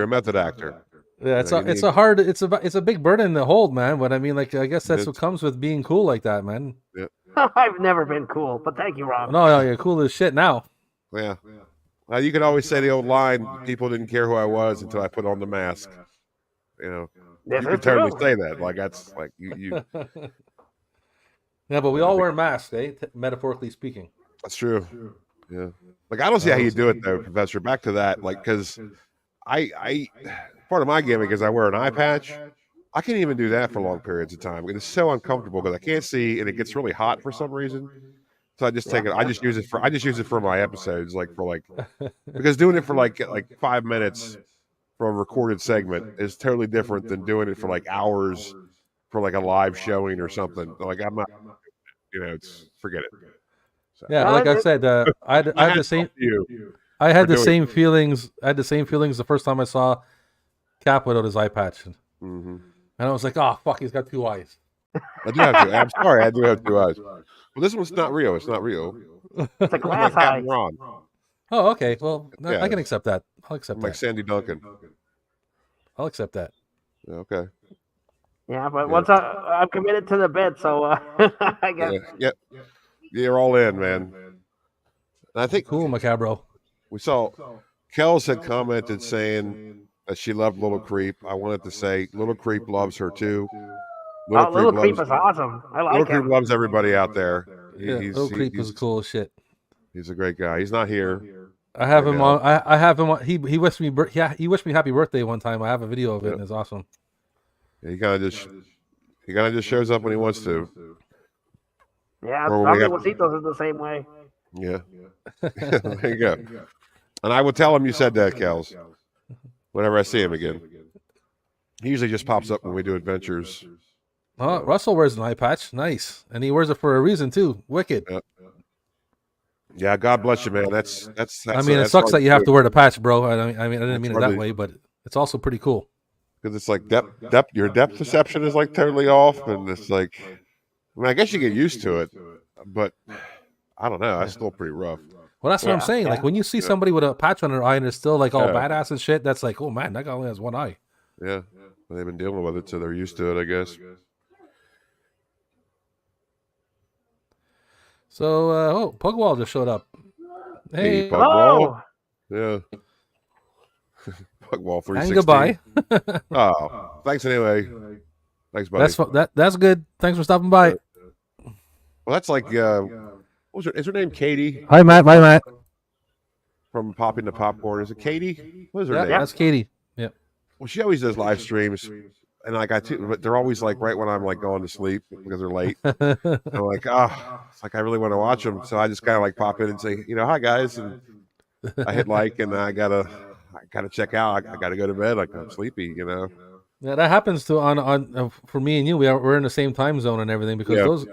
method actor. Yeah, it's a big burden to hold, man. But I mean, like, I guess that's what comes with being cool like that, man. I've never been cool, but thank you, Rob. No, you're cool as shit now. Yeah. Well, you could always say the old line, people didn't care who I was until I put on the mask. You This could is totally true. say that. Like, that's like you Yeah, but we all wear masks, metaphorically speaking. That's true. Yeah. Like, I don't see how you do it though, Professor. Back to that, like, because I part of my gimmick is I wear an eye patch. I can't even do that for long periods of time. It's so uncomfortable because I can't see, and it gets really hot for some reason. So I just take it. I just use it for my episodes, because doing it for like 5 minutes for a recorded segment is totally different than doing it for like hours for like a live showing or something. Like, I'm not, forget it. So, Yeah, like I said, I had the same. I had the same feelings. I had the same feelings the first time I saw Cap without his eye patch, Mm-hmm. and I was like, "Oh fuck, he's got 2 eyes." I do have 2. I'm sorry, I do have 2 eyes. Well, this one's not real. It's not real. It's a I'm glass like eye. Captain Ron. Oh, okay. Well, Yeah. I can accept that. I'll accept I'm like that. Sandy Duncan. I'll accept that. Yeah, okay. Yeah, but once I'm committed to the bed, so I guess. Yeah. You're all in, man. And I think Cool, Macabro. we saw Kels had commented saying that she loved Little Creep. I wanted to say Little Creep loves her too. Little Creep is awesome. I Little like Creep him. loves everybody out there. Yeah, Little Creep is cool as shit. He's a great guy. He's not here. I have Right him now. on. I have him on. He wished me. He wished me happy birthday one time. I have a video of it, and it's awesome. He kind of just shows up when he wants to. Yeah, Or when we Tommy have- Wasitos is the same way. Yeah. There you go. And I will tell him you said that, Kels. Whenever I see him again. He usually just pops up when we do adventures. Oh, Russell wears an eye patch. Nice, and he wears it for a reason too. Wicked. Yeah, God bless you, man. That's I mean, it that's sucks hard that you to have do. to wear the patch, bro. I mean, I didn't mean it hard that to- way, but it's also pretty cool. Because it's like your depth perception is like totally off, and it's like, I mean, I guess you get used to it, but I don't know. That's still pretty rough. Well, that's what I'm Yeah, saying. Like when you see somebody with a patch on their eye and they're still like all Yeah. badass and shit, that's like, oh man, that guy only has one eye. Yeah, they've been dealing with it, so they're used to it, I guess. So, Pugwall just showed up. Hey, Pug- Oh, Yeah. Pugwall 316. and goodbye. Oh, thanks anyway. Thanks, buddy. That's good. Thanks for stopping by. Well, that's like, is her name Katie Hi, Matt. Bye, Matt. from Popping the Popcorn? Is it Katie? What is her Yeah, name? that's Katie. Yeah. Well, she always does live streams, and like but they're always like right when I'm like going to sleep because they're late. I'm like, it's like I really want to watch them, so I just kind of like pop in and say, hi guys, and I hit like, and I gotta check out. I gotta go to bed. Like I'm sleepy, Yeah, that happens to on for me and you. We're in the same time zone and everything because Yeah. those.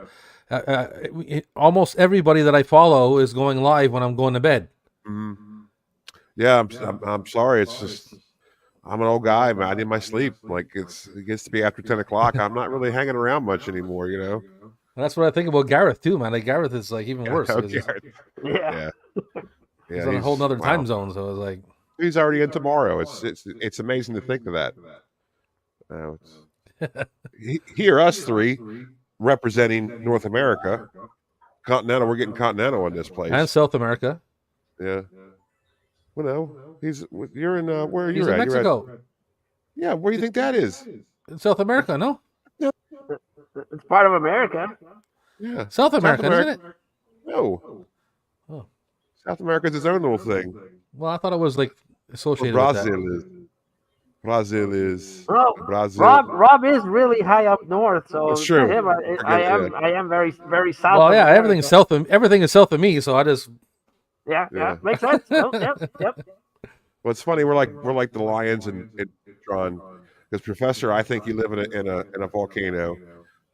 Almost everybody that I follow is going live when I'm going to bed. Mhm. Yeah, I'm sorry. It's just I'm an old guy, man. I need my sleep. Like it gets to be after 10 o'clock. I'm not really hanging around much anymore, you know. And that's what I think about Gareth too, man. Like Gareth is like even worse. Okay. Because Yeah. he's on a whole nother wow. time zone. So it's like He's already in tomorrow. It's amazing to think of that. Here, us three representing North America, Continental. We're getting Continental in this place. and South America. Yeah. Well, no, you're in where are you He's at? in Mexico. Yeah, where do you think that is? In South America, no? It's part of America. Yeah, South America, isn't it? No. Oh. South America's its own little thing. Well, I thought it was like associated Well, with Brazil that. is. Well, Brazil. Rob is really high up north, so That's true. to him, I am very south. Well, of yeah, America. everything is south of me, so I just Yeah, makes sense. Oh, yep. Well, it's funny. We're like the lions in Tron, because Professor, I think you live in a volcano.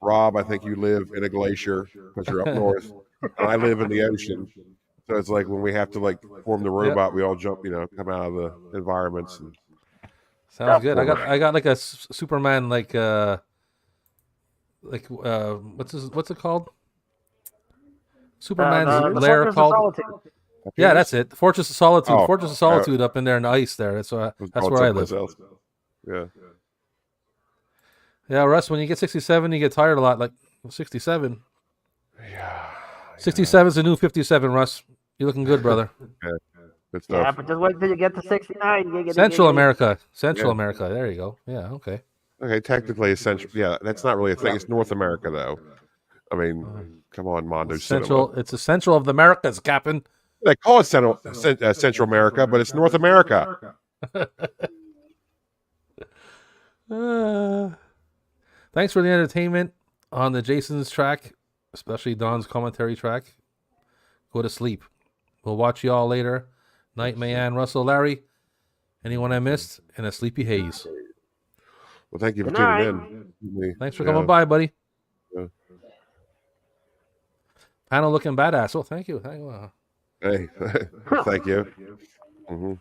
Rob, I think you live in a glacier because you're up north, and I live in the ocean. So it's like when we have to like form the robot, we all jump, come out of the environments. And, sounds good. I got like a Superman what's it called? Superman's the lair Fortress of called. Solitude. Yeah, that's it. Fortress of Solitude. Oh, Fortress of Solitude up in there in the ice there. That's where I live. Yeah. Yeah, Russ, when you get 67, you get tired a lot. Like 67. Yeah. 67 is the new 57, Russ. You're looking good, brother. Good Yeah, stuff. but just wait till you get to 69. Central America. Central America. There you go. Yeah, okay. Okay, technically it's Central. Yeah, that's not really a thing. It's North America, though. I mean, come on, Mondo Central. Cinema. It's the central of the Americas, Captain. They call it Central America, but it's North America. Thanks for the entertainment on the Jason's track, especially Don's commentary track. Go to sleep. We'll watch you all later. Night, Mayan, Russell, Larry. Anyone I missed? And a sleepy haze. Well, thank you for Good tuning in. Thanks for coming by, buddy. Yeah. Panel looking badass. Oh, thank you. Thank you. Hey, thank you. Hmm.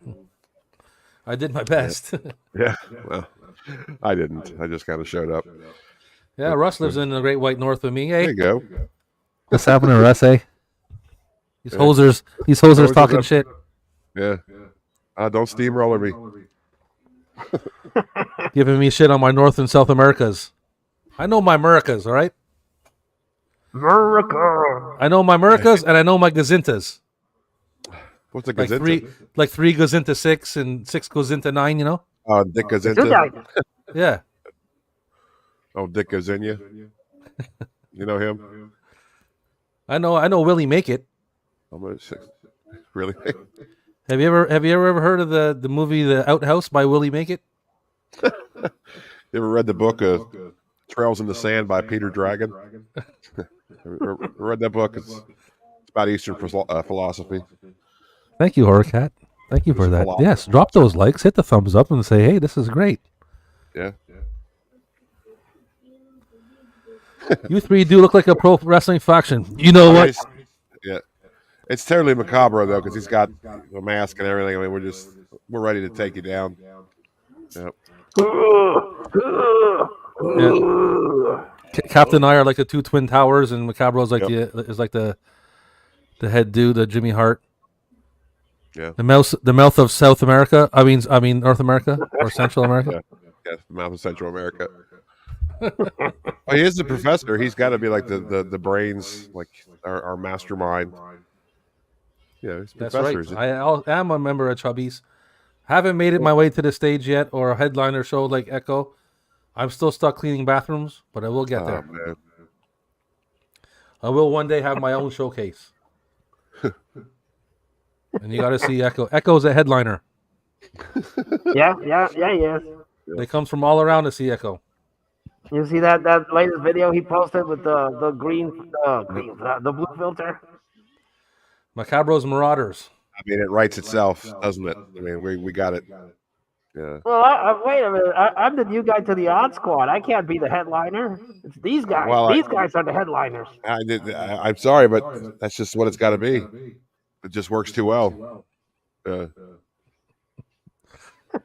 I did my best. Yeah, well, I didn't. I just kind of showed up. Yeah, Russ lives in the Great White North with me. There Hey, you go. what's happening, Russ? Hey, these hosers talking shit. Yeah. Don't steamroller me. Giving me shit on my North and South Americas. I know my Americas, all right? America. I know my Americas and I know my Gazintas. What's the Like Gazinta? three goes into 6 and 6 goes into 9, you know? Dick goes Two into. guys. Yeah. Oh, Dick goes in you. You know him? I know Willie Make It. I'm gonna say, really? Have you ever heard of the movie The Outhouse by Willie Make It? You ever read the book Trails in the Sand by Peter Dragon? Read that book? It's about Eastern philosophy. Thank you, Horrorcat. Thank you for that. Yes, drop those likes, hit the thumbs up, and say, hey, this is great. Yeah. You three do look like a pro wrestling faction. You know what? Yeah. It's totally Macabro, though, because he's got the mask and everything. I mean, we're ready to take you down. Yep. Yeah. Captain and I are like the two twin towers, and Macabro's like the head dude, the Jimmy Hart. Yeah. The mouth of South America. I mean North America or Central America. Yeah, the mouth of Central America. Well, he is the professor. He's got to be like the brains, like our mastermind. Yeah, he's That's professor. right. I am a member of Chubby's. Haven't made it my way to the stage yet, or a headliner show like Echo. I'm still stuck cleaning bathrooms, but I will get there. Man. I will one day have my own showcase. And you got to see Echo. Echo's a headliner. Yeah, he is. They come from all around to see Echo. You see that latest video he posted with the the blue filter? Macabro's Marauders. I mean, it writes itself, doesn't it? I mean, we got it. Yeah. Well, wait a minute. I'm the new guy to the Odd Squad. I can't be the headliner. It's these guys. Well, These guys are the headliners. I'm sorry, but that's just what it's got to be. It just works too well.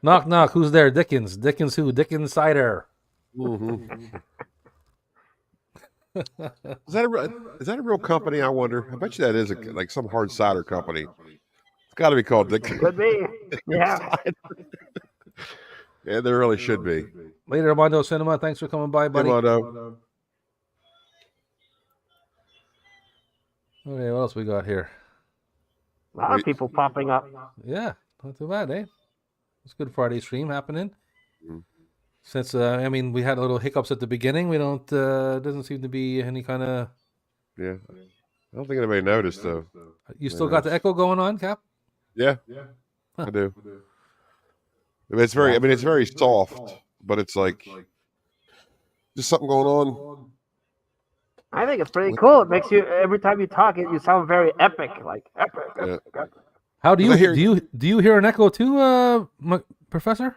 Knock, knock. Who's there? Dickens. Dickens who? Dickens cider. Mm-hmm. Is that a real company? I wonder. I bet you that is like some hard cider company. It's got to be called Dick. Could be. Yeah. Yeah, there really should be. Later, Armando Cinema. Thanks for coming by, buddy. Mondo. Okay, what else we got here? A lot of people popping up. Yeah, not too bad, eh? It's a good Friday stream happening. Mhm. Since I mean, we had a little hiccups at the beginning. We don't. Doesn't seem to be any kind of. Yeah, I don't think anybody noticed though. You still got the echo going on, Cap? Yeah, I do. It's very. I mean, it's very soft, but it's like just something going on. I think it's pretty cool. It makes you every time you talk, you sound very epic, like epic. Yeah. epic. How do Well, you I hear- do you hear an echo too, Professor?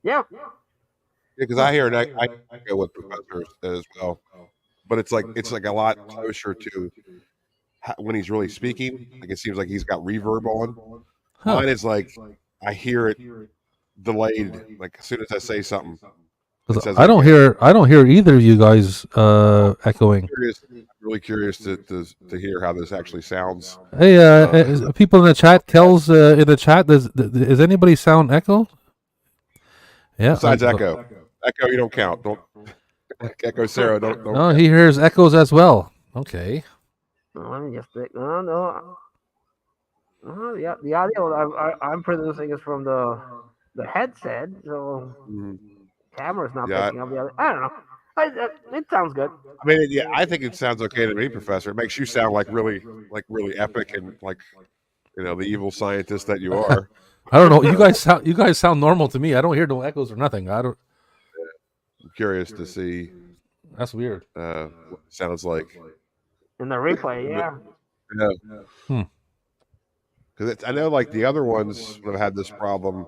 Yeah. Because I hear it. I go with Professor as well, but it's like a lot closer to when he's really speaking. Like it seems like he's got reverb on. Huh. Mine is like I hear it delayed. Like as soon as I say something, 'Cause it says I don't okay. hear either of you guys echoing. I'm really curious to hear how this actually sounds. Hey, people in the chat, Kel's in the chat. Does anybody sound echo? Yeah. Besides Echo, you don't count. Don't Echo Sarah. Don't. Oh, he hears echoes as well. Okay. Let me just think. No. Yeah, the audio I'm producing is from the headset, so Mhm. camera's not Yeah, picking up the other. I don't know. It sounds good. I mean, yeah, I think it sounds okay to me, Professor. It makes you sound like really epic and like the evil scientist that you are. I don't know. You guys sound normal to me. I don't hear no echoes or nothing. I don't. I'm curious to see That's weird. what it sounds like. In the replay, yeah. Yeah. Because I know, like the other ones that have had this problem,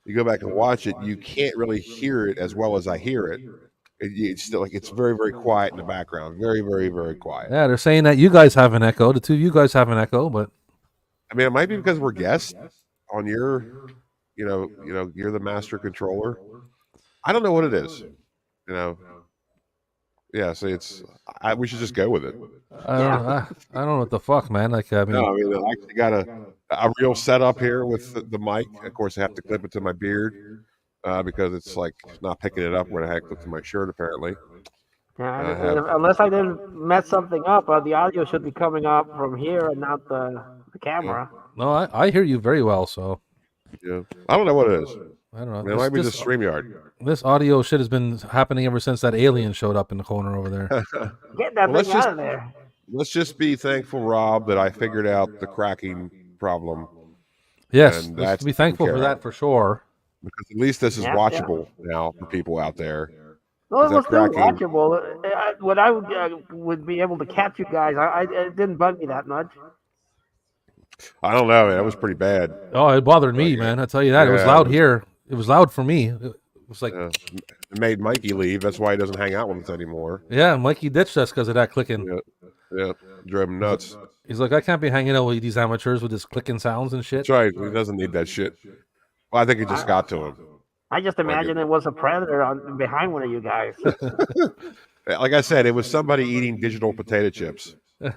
you go back and watch it, you can't really hear it as well as I hear it. It's still like it's very, very quiet in the background, very, very, very quiet. Yeah, they're saying that you guys have an echo. The two of you guys have an echo, but I mean, it might be because we're guests on your, you're the master controller. I don't know what it is. Yeah. So we should just go with it. I don't know what the fuck, man. Like, I mean, No, I mean, I actually got a real setup here with the mic. Of course, I have to clip it to my beard because it's like not picking it up when I had clipped to my shirt, apparently. Yeah, unless I didn't mess something up, the audio should be coming up from here and not the camera. no, I hear you very well. So Yeah, I don't know what it is. I don't know. I mean, it might be just StreamYard. This audio shit has been happening ever since that alien showed up in the corner over there. Get that Well, thing out of there. Let's just be thankful, Rob, that I figured out the cracking problem Yes, And let's that's be thankful taken for care that for sure. because at least this is Yeah, watchable now for people out there. Well, Is it that was still cracking? watchable. When I would be able to catch you guys, it didn't bug me that much. I don't know, man. That was pretty bad. Oh, it bothered me, man. I tell you that. It was Yeah, loud it was- here. It was loud for me. It was like, It made Mikey leave. That's why he doesn't hang out with us anymore. yeah, Mikey ditched us because of that clicking. Yeah, drove him nuts. He's like, I can't be hanging out with these amateurs with this clicking sounds and shit. That's right. He doesn't need that shit. Well, I think it just got to him. I just imagine it was a predator behind one of you guys. Like I said, it was somebody eating digital potato chips. Yeah,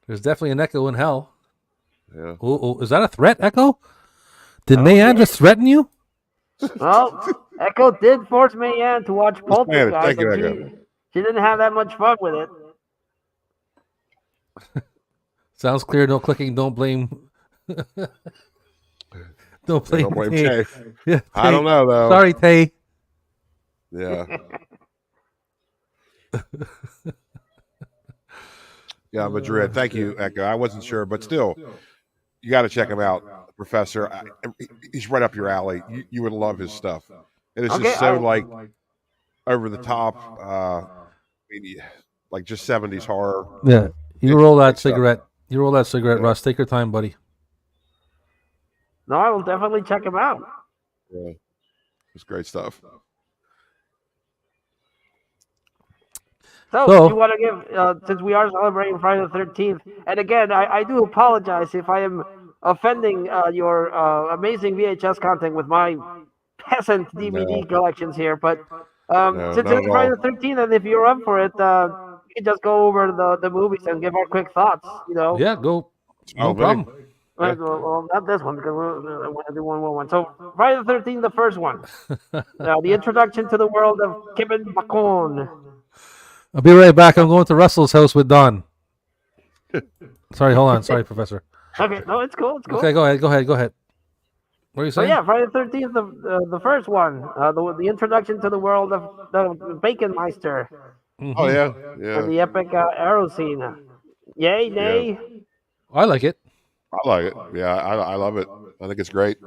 There's definitely an echo in hell. yeah. Oh, is that a threat, Echo? Did Mayan just threaten you? Well, Echo did force Mayan to watch man, Poltergeist. thank you, and Echo. she didn't have that much fun with it. Sounds clear. No clicking. Don't blame. Don't blame, Don't blame Tay. Tay. Yeah, I don't know though. Sorry, Tay. Yeah. Yeah, Madrid. Thank you, Echo. I wasn't sure, but still, you got to check him out, Professor. He's right up your alley. You would love his stuff. It is Okay, just so I'll- like over the top, maybe like just 70s horror. Yeah, you roll that Good stuff. cigarette. Yeah. Russ. Take your time, buddy. No, I will definitely check him out. Yeah, it's great stuff. So, So- you want to give, since we are celebrating Friday the 13th, and again, I do apologize if I am offending your amazing VHS content with my peasant DVD collections here, but No, since not it's at Friday all. the 13th, and if you're up for it, we can just go over the movies and give our quick thoughts, you know? Yeah, go. No Oh, man. problem. Yeah. Well, not this one, because I want to do one more one. So, Friday the 13th, the first one. The introduction to the world of Kevin Bacon. I'll be right back. I'm going to Russell's house with Don. Sorry, hold on. Sorry, Professor. Okay, no, it's cool. It's cool. Okay, go ahead. What are you So saying? yeah, Friday the 13th, the first one, the introduction to the world of the Bacon Meister Oh yeah, and yeah, the epic arrow scene. Yay, nay. I like it. I like it. Yeah, I love it. I think it's great.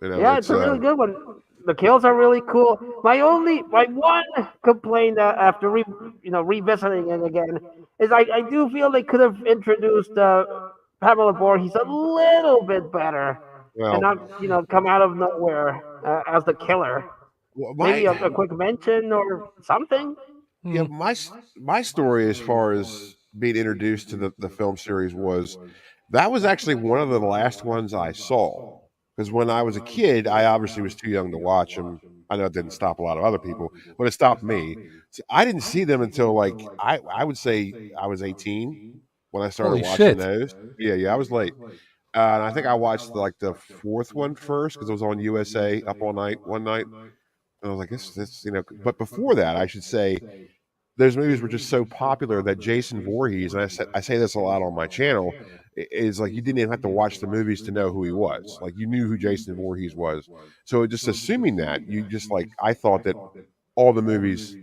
You know, Yeah, it's a really good one. The kills are really cool. My one complaint after revisiting it again is I do feel they could have introduced Pamela Voorhees a little bit better and well, not come out of nowhere as the killer. Maybe a quick mention or something. yeah, my story as far as being introduced to the film series was that was actually one of the last ones I saw. Because when I was a kid, I obviously was too young to watch them. I know it didn't stop a lot of other people, but it stopped me. So I didn't see them until like I would say I was 18 when I started Holy watching shit. those. Yeah, I was late. And I think I watched like the fourth one first because it was on USA up all night one night. And I was like, this, But before that, I should say, those movies were just so popular that Jason Voorhees, and I say this a lot on my channel, is like you didn't even have to watch the movies to know who he was. Like you knew who Jason Voorhees was. So just assuming that, you just like I thought that all the movies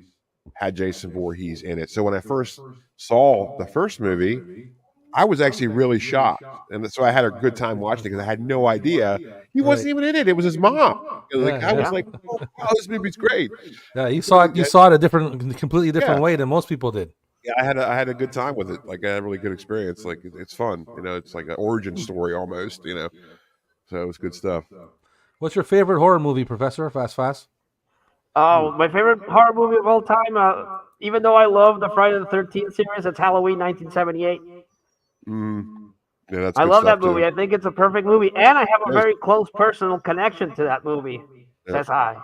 had Jason Voorhees in it. So when I first saw the first movie, I was actually really shocked, and so I had a good time watching it because I had no idea he wasn't even in it. It was his mom. Like I was like, "Oh, wow, this movie's great." Yeah, you saw it. You saw it completely different Yeah. way than most people did. Yeah, I had a good time with it. Like I had a really good experience. Like it's fun. It's like an origin story almost. So it was good stuff. What's your favorite horror movie, Professor? Fast. Oh, my favorite horror movie of all time. Even though I love the Friday the 13th series, it's Halloween 1978. Yeah, that's. I good love stuff, that movie. too. I think it's a perfect movie, and I have a Yes. very close personal connection to that movie. Says I.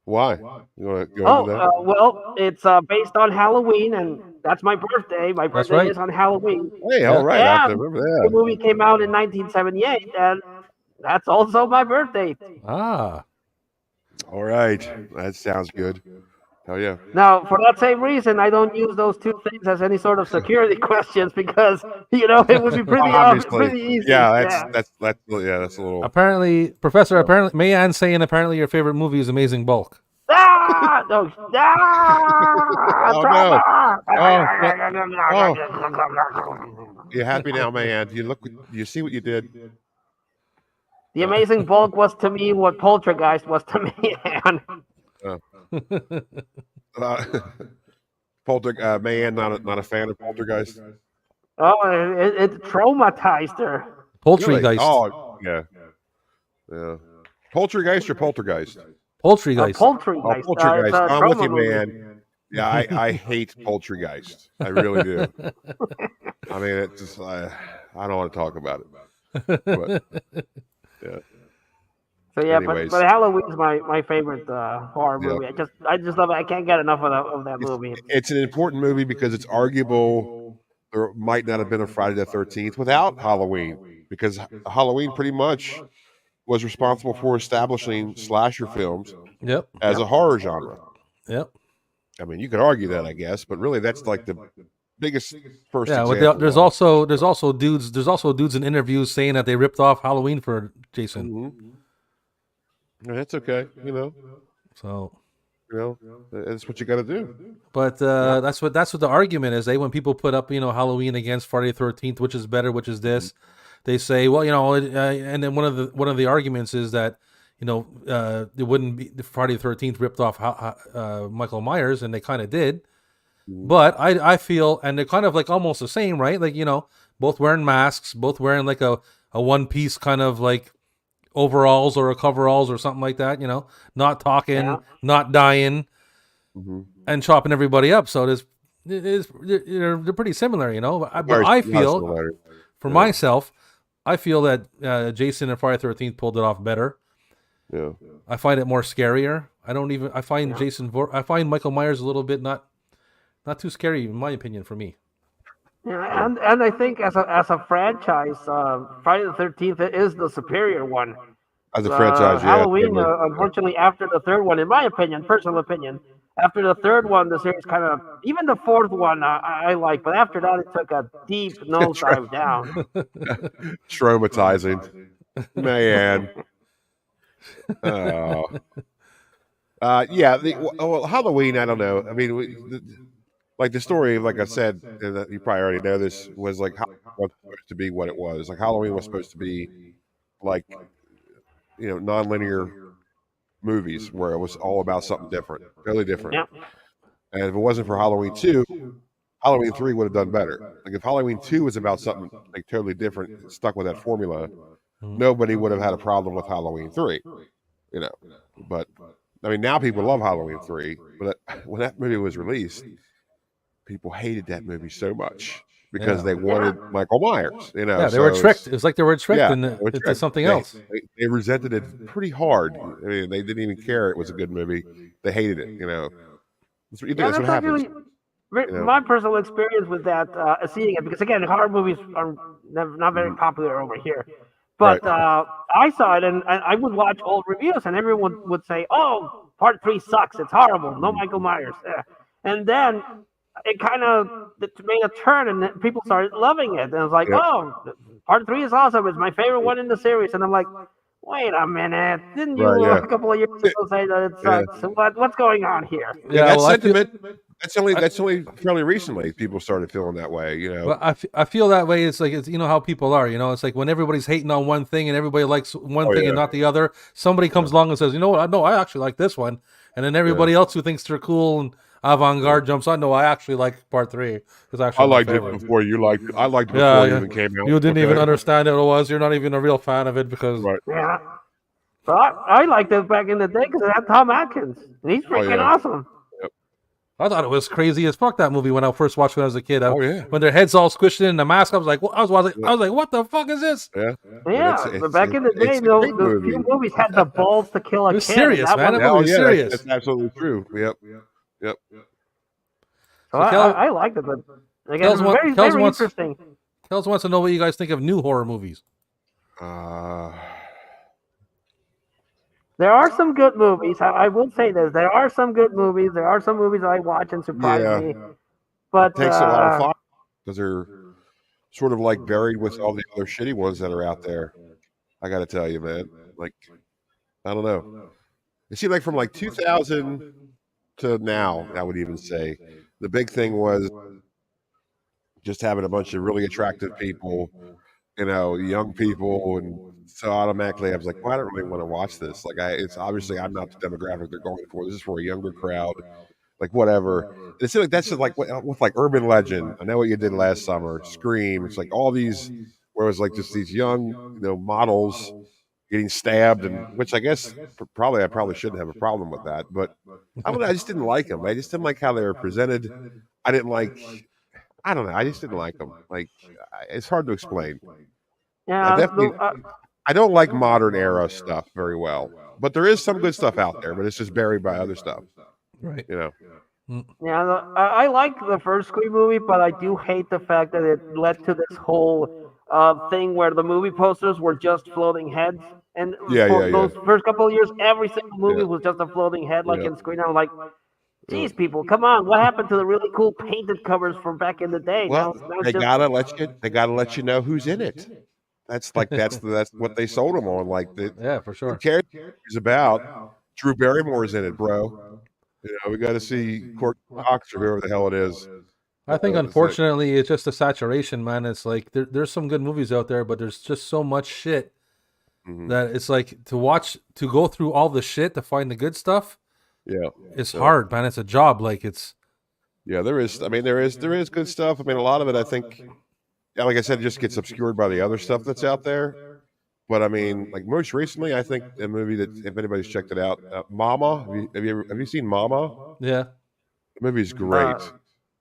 Why? You want to go into that? Well, it's based on Halloween, and that's my birthday. My That's birthday right. is on Halloween. Hey, all right. I have to And remember the that. movie came out in 1978, and that's also my birthday. Ah, All right, that sounds good. Hell yeah. Now, for that same reason, I don't use those two things as any sort of security questions because it would be pretty Obviously, pretty easy. that's a little. apparently, Professor. Apparently, Mayan's saying apparently your favorite movie is Amazing Bulk. Ah! No! Ah! Oh, Trauma! You happy now, man? You see what you did? The Amazing Bulk was to me what Poltergeist was to me. Man, not a fan of Poltergeist. It traumatized her. Poultrygeist. Oh, yeah. Poltergeist or Poltergeist? Poultrygeist. Poltergeist. Poltergeist. It's a I'm with trauma you, movie. man. Yeah, I hate Poltergeist. I really do. I mean, it's just I don't want to talk about it. But, yeah. So yeah, Anyways. but Halloween's my favorite horror Yeah. movie. I just love it. I can't get enough of that movie. It's an important movie because it's arguable there might not have been a Friday the 13th without Halloween, because Halloween pretty much was responsible for establishing slasher films Yep. as a horror genre. Yep. I mean, you could argue that, I guess, but really that's like the biggest first Yeah. example. There's also dudes in interviews saying that they ripped off Halloween for Jason. Mhm. That's okay, So. That's what you got to do. But that's what the argument is. When people put up Halloween against Friday the 13th, which is better, which is this, they say, well, and then one of the arguments is that it wouldn't be the Friday the 13th ripped off Michael Myers, and they kind of did. But I feel, and they're kind of like almost the same, right? Like both wearing masks, both wearing like a one piece kind of like overalls or a coveralls or something like that. Not talking, Yeah. not dying, Mm-hmm. and chopping everybody up. So they're pretty similar. But I feel, for myself, I feel that Jason and Friday the 13th pulled it off better. Yeah. I find it more scarier. I find I find Michael Myers a little bit not too scary, in my opinion, for me. Yeah, and I think as a franchise, Friday the 13th is the superior one. As a franchise, yeah. Halloween, totally. unfortunately, after the third one, in my opinion, personal opinion, after the third one, the series kind of, even the fourth one, I like, but after that, it took a deep nosedive down. Traumatizing, man. Yeah. Well, Halloween. I don't know. I mean, like the story, like I said, and you probably already know this, was like Halloween was supposed to be what it was. Like Halloween was supposed to be like non-linear movies where it was all about something different, totally different. Yep. And if it wasn't for Halloween 2, Halloween 3 would have done better. Like if Halloween 2 was about something like totally different, stuck with that formula, nobody would have had a problem with Halloween 3. But I mean, now people love Halloween 3, but when that movie was released, people hated that movie so much because they wanted Michael Myers. Yeah, they were tricked. It was like they were tricked into tricked. something else. They resented it pretty hard. I mean, they didn't even care it was a good movie. They hated it. That's what happens. My personal experience with that, seeing it, because again, horror movies are not very popular over here. But I saw it, and I would watch old reviews, and everyone would say, "Oh, part 3 sucks. It's horrible. No Michael Myers." And then it kind of made a turn, and people started loving it. And I was like, "Oh, part 3 is awesome. It's my favorite one in the series." And I'm like, "Wait a minute! Didn't you a couple of years ago say that it sucks? So what's going on here?" Yeah, that sentiment. That's only fairly recently people started feeling that way, Well, I feel that way. It's like how people are. It's like when everybody's hating on one thing and everybody likes one thing and not the other. Somebody comes along and says, "You know what? No, I actually like this one," and then everybody else who thinks they're cool and avant-garde jumps on. No, I actually like part 3. It's actually I liked it before you liked it. I liked it before it even came out. You didn't even understand what it was. You're not even a real fan of it because yeah. But I liked it back in the day because it had Tom Atkins, and he's freaking awesome. I thought it was crazy as fuck, that movie, when I first watched it when I was a kid. When their heads all squished in the mask, I was like, I was like, what the fuck is this? But back in the day, those few movies had the balls to kill a kid. It was serious, man. It was serious. That's absolutely true. Yep. So I liked it, but again, it's very interesting. Kels wants to know what you guys think of new horror movies. There are some good movies. I will say this: there are some good movies. There are some movies I watch and surprise me. But it takes a lot of fun because they're sort of like buried with all the other shitty ones that are out there. I got to tell you, man. Like, I don't know. It seemed like from like 2000 to now, I would even say the big thing was just having a bunch of really attractive people, young people, and so automatically I was like, well, I don't really want to watch this. Like, it's obviously I'm not the demographic they're going for. This is for a younger crowd, like whatever. It seems like that's just like with like Urban Legend. I Know What You Did Last Summer, Scream. It's like all these where it was like just these young, models getting stabbed, and which I guess I probably shouldn't have a problem with that, but I don't know. I just didn't like them. I just didn't like how they were presented. I don't know. I just didn't like them. Like, it's hard to explain. Yeah, I don't like modern era stuff very well, but there is some good stuff out there, but it's just buried by other stuff. Right. Yeah, I like the first Scream movie, but I do hate the fact that it led to this whole thing where the movie posters were just floating heads. And those first couple of years, every single movie was just a floating head, like in Scream. I'm like, geez, people, come on! What happened to the really cool painted covers from back in the day? Well, they gotta let you know who's in it. That's what they sold them on. Like, for sure. Who cares what it's about? Drew Barrymore's in it, bro. We got to see Courtney Cox or whoever the hell it is. I think, unfortunately, it's just a saturation, man. It's like there's some good movies out there, but there's just so much shit that it's like to go through all the shit to find the good stuff. Yeah, it's hard, man. It's a job. Like, it's. Yeah, there is. I mean, there is good stuff. I mean, a lot of it, I think, like I said, just gets obscured by the other stuff that's out there. But I mean, like most recently, I think a movie that if anybody's checked it out, Mama. Have you seen Mama? Yeah. The movie's great.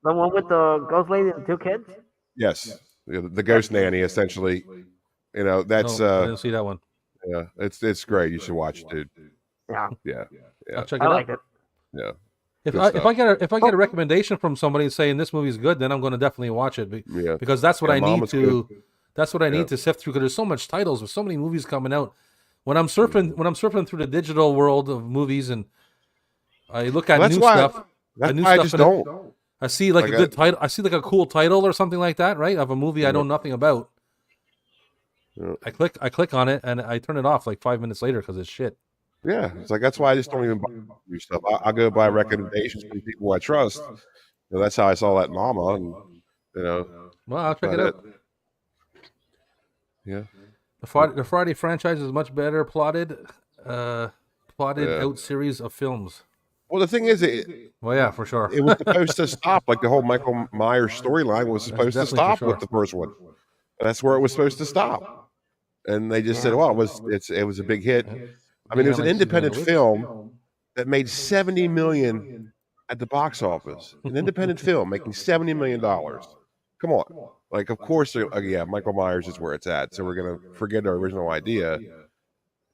The one with the ghost lady and 2 kids. Yes, the ghost nanny essentially. You know, that's No, I didn't see that one. yeah, it's great. You should watch it, dude. Yeah, Yeah, I'll check it I out. liked it. yeah. If Good I stuff. if I get a recommendation from somebody saying this movie's good, then I'm going to definitely watch it Yeah. because that's what Yeah, I need Mama's to. good. That's what I Yeah. need to sift through because there's so much titles with so many movies coming out. When I'm surfing through the digital world of movies and I look at Well, that's new why. stuff, That's new why I stuff just and don't. I see like Like a good title. I see like a cool title or something like that, right? Of a movie I know nothing about. Yeah. I click on it and I turn it off like 5 minutes later because it's shit. Yeah, it's like that's why I just don't even buy new stuff. I go by recommendations from people I trust. You know, that's how I saw that Mama, and you know, Well, I'll check it about out. yeah, The Friday franchise is much better plotted Yeah. out series of films. Well, the thing is, Well, yeah, for sure. it was supposed to stop. Like the whole Michael Myers storyline was supposed to definitely for stop sure. with the first one. That's where it was supposed to stop, and they just said, "Well, it was a big hit." I mean, it was an independent film that made $70 million at the box office. An independent film making $70 million. Come on, like of course, yeah, Michael Myers is where it's at. So we're gonna forget our original idea.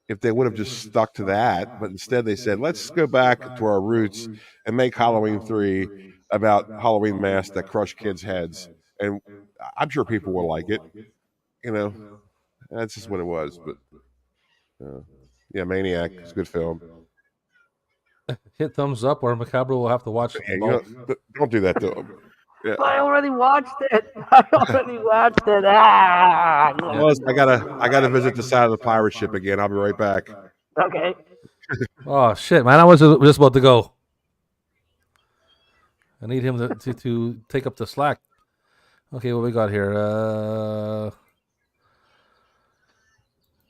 If they would have just stuck to that, but instead they said, let's go back to our roots and make Halloween 3 about Halloween masks that crush kids' heads. And I'm sure people will like it. You know, that's just what it was. But yeah, Maniac is a good film. Hit thumbs up or Macabro will have to watch Yeah, both. don't do that to them. Yeah. I already watched it. I already watched it. Ah. Well, I gotta visit the side of the pirate ship again. I'll be right back. Okay. Oh shit, man! I was just about to go. I need him to take up the slack. Okay, what we got here?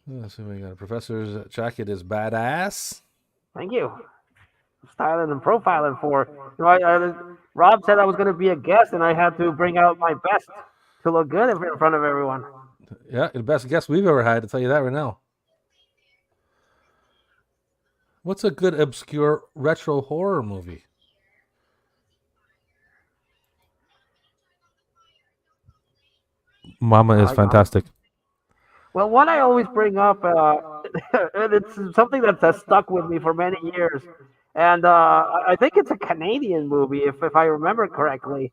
Let's see what we got. Professor's jacket is badass. Thank you. Styling and profiling for. You know, Rob said I was going to be a guest, and I had to bring out my best to look good in front of everyone. Yeah, the best guest we've ever had. To tell you that right now. What's a good obscure retro horror movie? Mama is fantastic. Well, one I always bring up, and it's something that's stuck with me for many years, and I think it's a Canadian movie, if I remember correctly.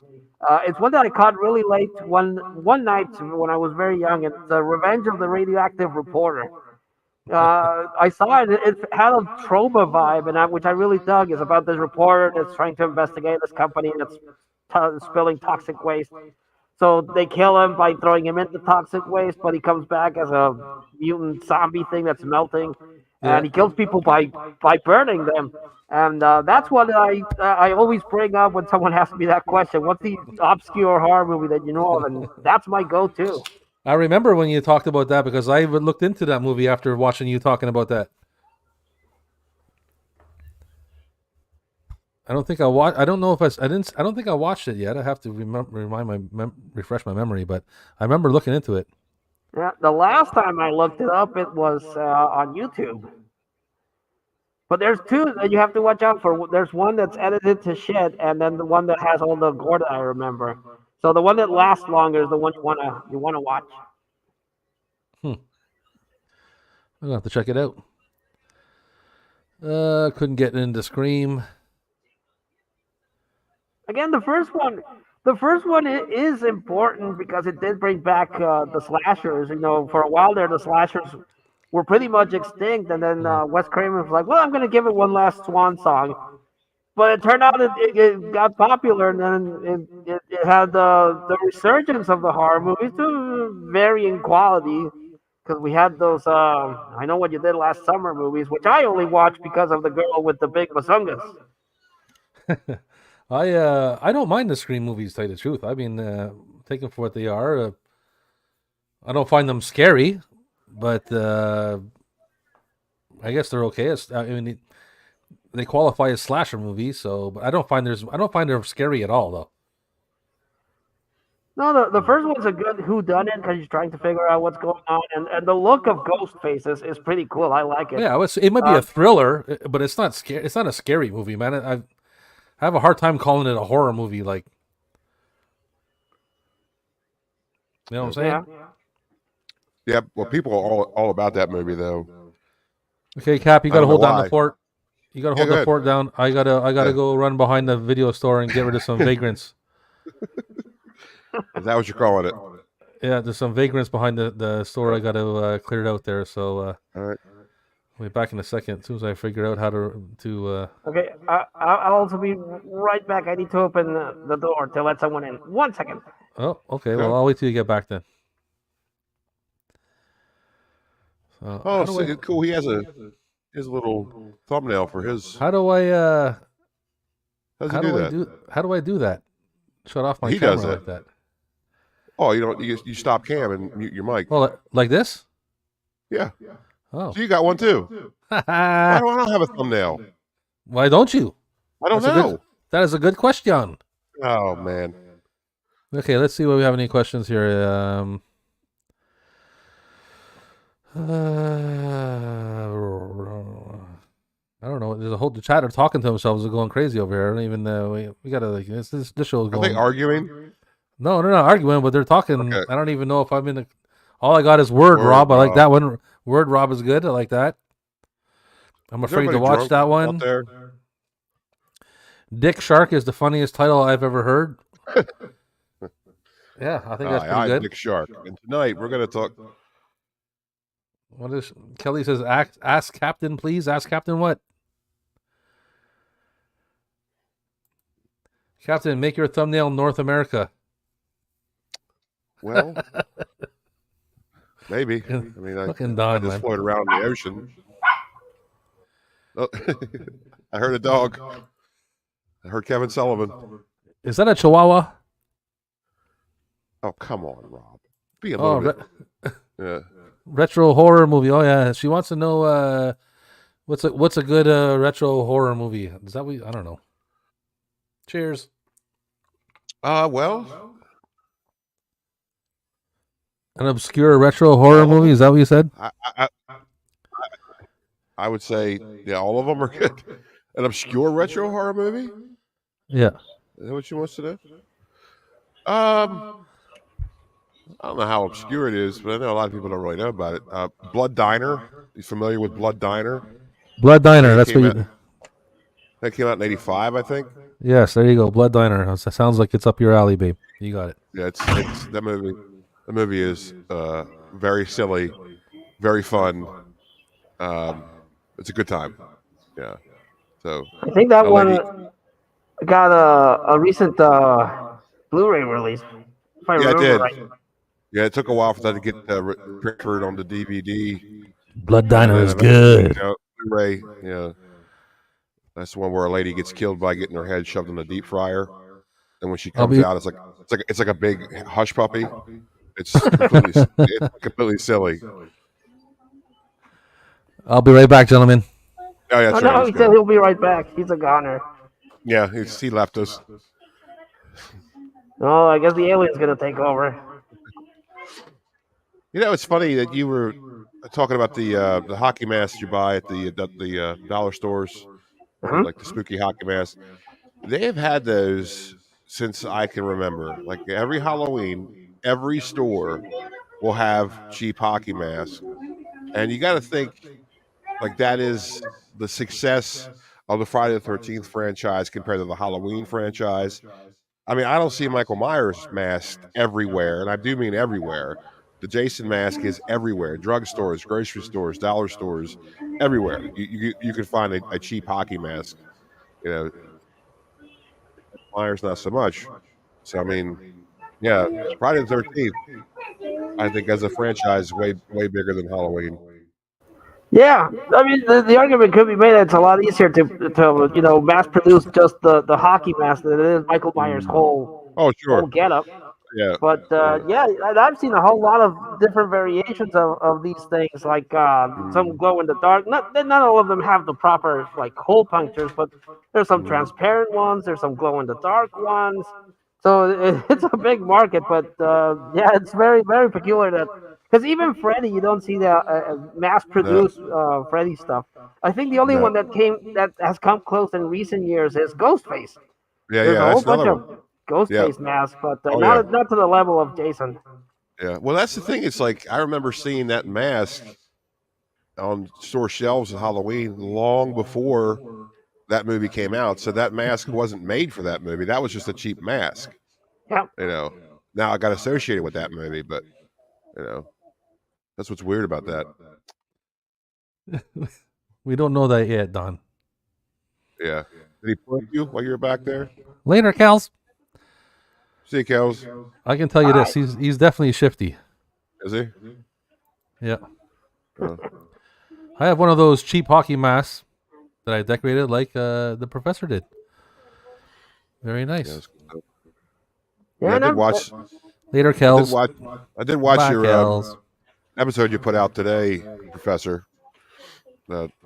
It's one that I caught really late one night when I was very young. It's Revenge of the Radioactive Reporter. I saw it. It had a trauma vibe, and which I really dug. Is about this reporter that's trying to investigate this company that's spilling toxic waste. So they kill him by throwing him into toxic waste, but he comes back as a mutant zombie thing that's melting, and he kills people by burning them. And that's what I always bring up when someone asks me that question. What's the obscure horror movie that you know of? And that's my go-to. I remember when you talked about that because I even looked into that movie after watching you talking about that. I don't think I watched. I don't know if I didn't. I don't think I watched it yet. I have to refresh my memory. But I remember looking into it. Yeah, the last time I looked it up, it was on YouTube. But there's two that you have to watch out for. There's one that's edited to shit, and then the one that has all the gore that I remember. So the one that lasts longer is the one you wanna watch. I'm gonna have to check it out. Couldn't get into Scream. Again, the first one is important because it did bring back the slashers. You know, for a while there, the slashers were pretty much extinct, and then Wes Craven was like, "Well, I'm going to give it one last swan song." But it turned out it got popular, and then it had the resurgence of the horror movies to varying quality. Because we had those I Know What You Did Last Summer movies, which I only watched because of the girl with the big basungas. I don't mind the Scream movies, to tell you the truth. I mean, take them for what they are. I don't find them scary, but I guess they're okay. I mean, they qualify as slasher movies, so but I don't find they're scary at all, though. No, the first one's a good whodunit because he's trying to figure out what's going on, and the look of Ghostface is pretty cool. I like it. Yeah, it might be a thriller, but it's not scary. It's not a scary movie, man. I have a hard time calling it a horror movie. Like, you know what I'm saying? Yeah. Well, people are all about that movie, though. Okay, Cap, you got to don't know hold down why. the fort. You got to Yeah, hold go the ahead. fort down. I gotta Yeah. go run behind the video store and get rid of some vagrants. Is that what you're calling it? Yeah, there's some vagrants behind the store. I got to clear it out there. So All right. I'll be back in a second. As soon as I figure out how to. Okay, I'll also be right back. I need to open the door to let someone in. 1 second. Oh, okay. Okay. Well, I'll wait till you get back then. So, Oh, so cool. He has his little thumbnail for his. how do I How does how he do do I that? do how do I do that? Shut off my He camera does like it. that. Oh, you stop cam and mute your mic. Well, like this? Yeah. Oh. So you got one too. Why don't I have a thumbnail? Why don't you? I don't That's a know. good- That is a good question. Oh man. Okay, let's see what we have any questions here. I don't know. There's a whole chatter talking to themselves and going crazy over here. I don't even know. We gotta like this show is Are going. they arguing? No, they're not arguing, but they're talking. Okay. I don't even know if I'm in the. All I got is Word Word Rob. I like Rob. that one. Word Rob is good. I like that. I'm Is afraid to everybody watch drunk that out one. there? Dick Shark is the funniest title I've ever heard. Yeah, I think that's Hi, pretty I'm good. Dick Shark, and tonight we're going to talk. What is Kelly says? Ask Captain, please. Ask Captain what? Captain, make your thumbnail North America. Well, maybe. I mean, I Fucking Don, just man. float around in the ocean. Oh, I heard a dog. I heard Kevin Sullivan. Is that a Chihuahua? Oh, come on, Rob. Be a little bit. Yeah. Retro horror movie. Oh yeah, she wants to know what's a good retro horror movie. Is that I don't know. Cheers. Well, An obscure retro horror movie. Is that what you said? I would say, yeah, all of them are good. An obscure retro horror movie? Yeah. Is that what she wants to know? I don't know how obscure it is, but I know a lot of people don't really know about it. Blood Diner. You familiar with Blood Diner? Blood Diner. It That's what came you. That came out in '85, I think. Yes, there you go. Blood Diner. That sounds like it's up your alley, babe. You got it. Yeah, it's that movie. The movie is very silly, very fun. It's a good time. Yeah. So I think that a one lady- got a recent Blu-ray release. If I Yeah, it remember did. right. Yeah, it took a while for that to get transferred onto DVD. Blood Diner And is then good. Blu-ray. Yeah. That's the one where a lady gets killed by getting her head shoved in a deep fryer, and when she comes out, it's like a big hush puppy. It's completely silly. I'll be right back, gentlemen. Oh yeah, Oh that's no, right. he said he'll be right back. He's a goner. Yeah, he left us. Oh, I guess the alien's gonna take over. You know, it's funny that you were talking about the hockey masks you buy at the dollar stores, Mhm. like the spooky hockey mask. They have had those since I can remember. Like every Halloween, every store will have cheap hockey masks, and you got to think like that is the success of the Friday the 13th franchise compared to the Halloween franchise. I mean, I don't see Michael Myers masked everywhere, and I do mean everywhere. The Jason mask is everywhere: drugstores, grocery stores, dollar stores, everywhere. You can find a cheap hockey mask. You know, Myers not so much. So I mean, yeah, Friday the 13th, I think as a franchise, is way bigger than Halloween. Yeah, I mean the argument could be made that it's a lot easier to mass produce just the hockey mask than it is Michael Myers' whole Oh sure, getup. yeah. But yeah, and I've seen a whole lot of different variations of these things, like some glow in the dark. Not all of them have the proper like hole punctures, but there's some transparent ones. There's some glow in the dark ones. So it's a big market, but yeah, it's very very peculiar that because even Freddy, you don't see the No, mass-produced Freddy stuff. I think the only no. one that has come close in recent years is Ghostface. Yeah, There's yeah, a whole that's bunch another of one. Yeah. Ghostface masks, but Oh yeah. not to the level of Jason. Yeah. Well, that's the thing. It's like I remember seeing that mask on store shelves at Halloween long before that movie came out. So that mask wasn't made for that movie. That was just a cheap mask. Yeah. You know. Now I got associated with that movie, but that's what's weird about that. We don't know that yet, Don. Yeah. Did he push you while you were back there? Later, Kels. See you, Kels. I can tell you this: he's definitely shifty. Is he? Yeah. Uh, I have one of those cheap hockey masks that I decorated like the professor did. Very yeah, nice. that's cool. Yeah, Yeah, I did no, watch. Later, I did Kels. watch. I did watch Bye, your Kels. episode you put out today, Professor.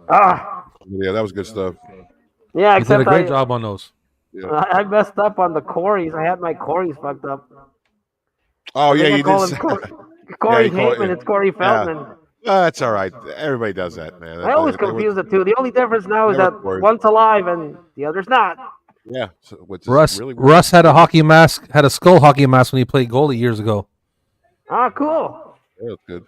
ah, Yeah, that was good stuff. yeah. You did a Except great job on those. Yeah. I messed up on the Corys. I had my Corys fucked up. Oh I yeah, think I you did. call him Corey you call it. Hateman. It's Corey Yeah, Feldman. that's all right. Everybody does that, man. I always confuse the two. The only difference now is they were that Corys. one's alive and the other's not. Yeah, so, which is Russ really weird. Russ had a hockey mask, had a skull hockey mask when he played goalie years ago. Ah, cool. Yeah, that's good.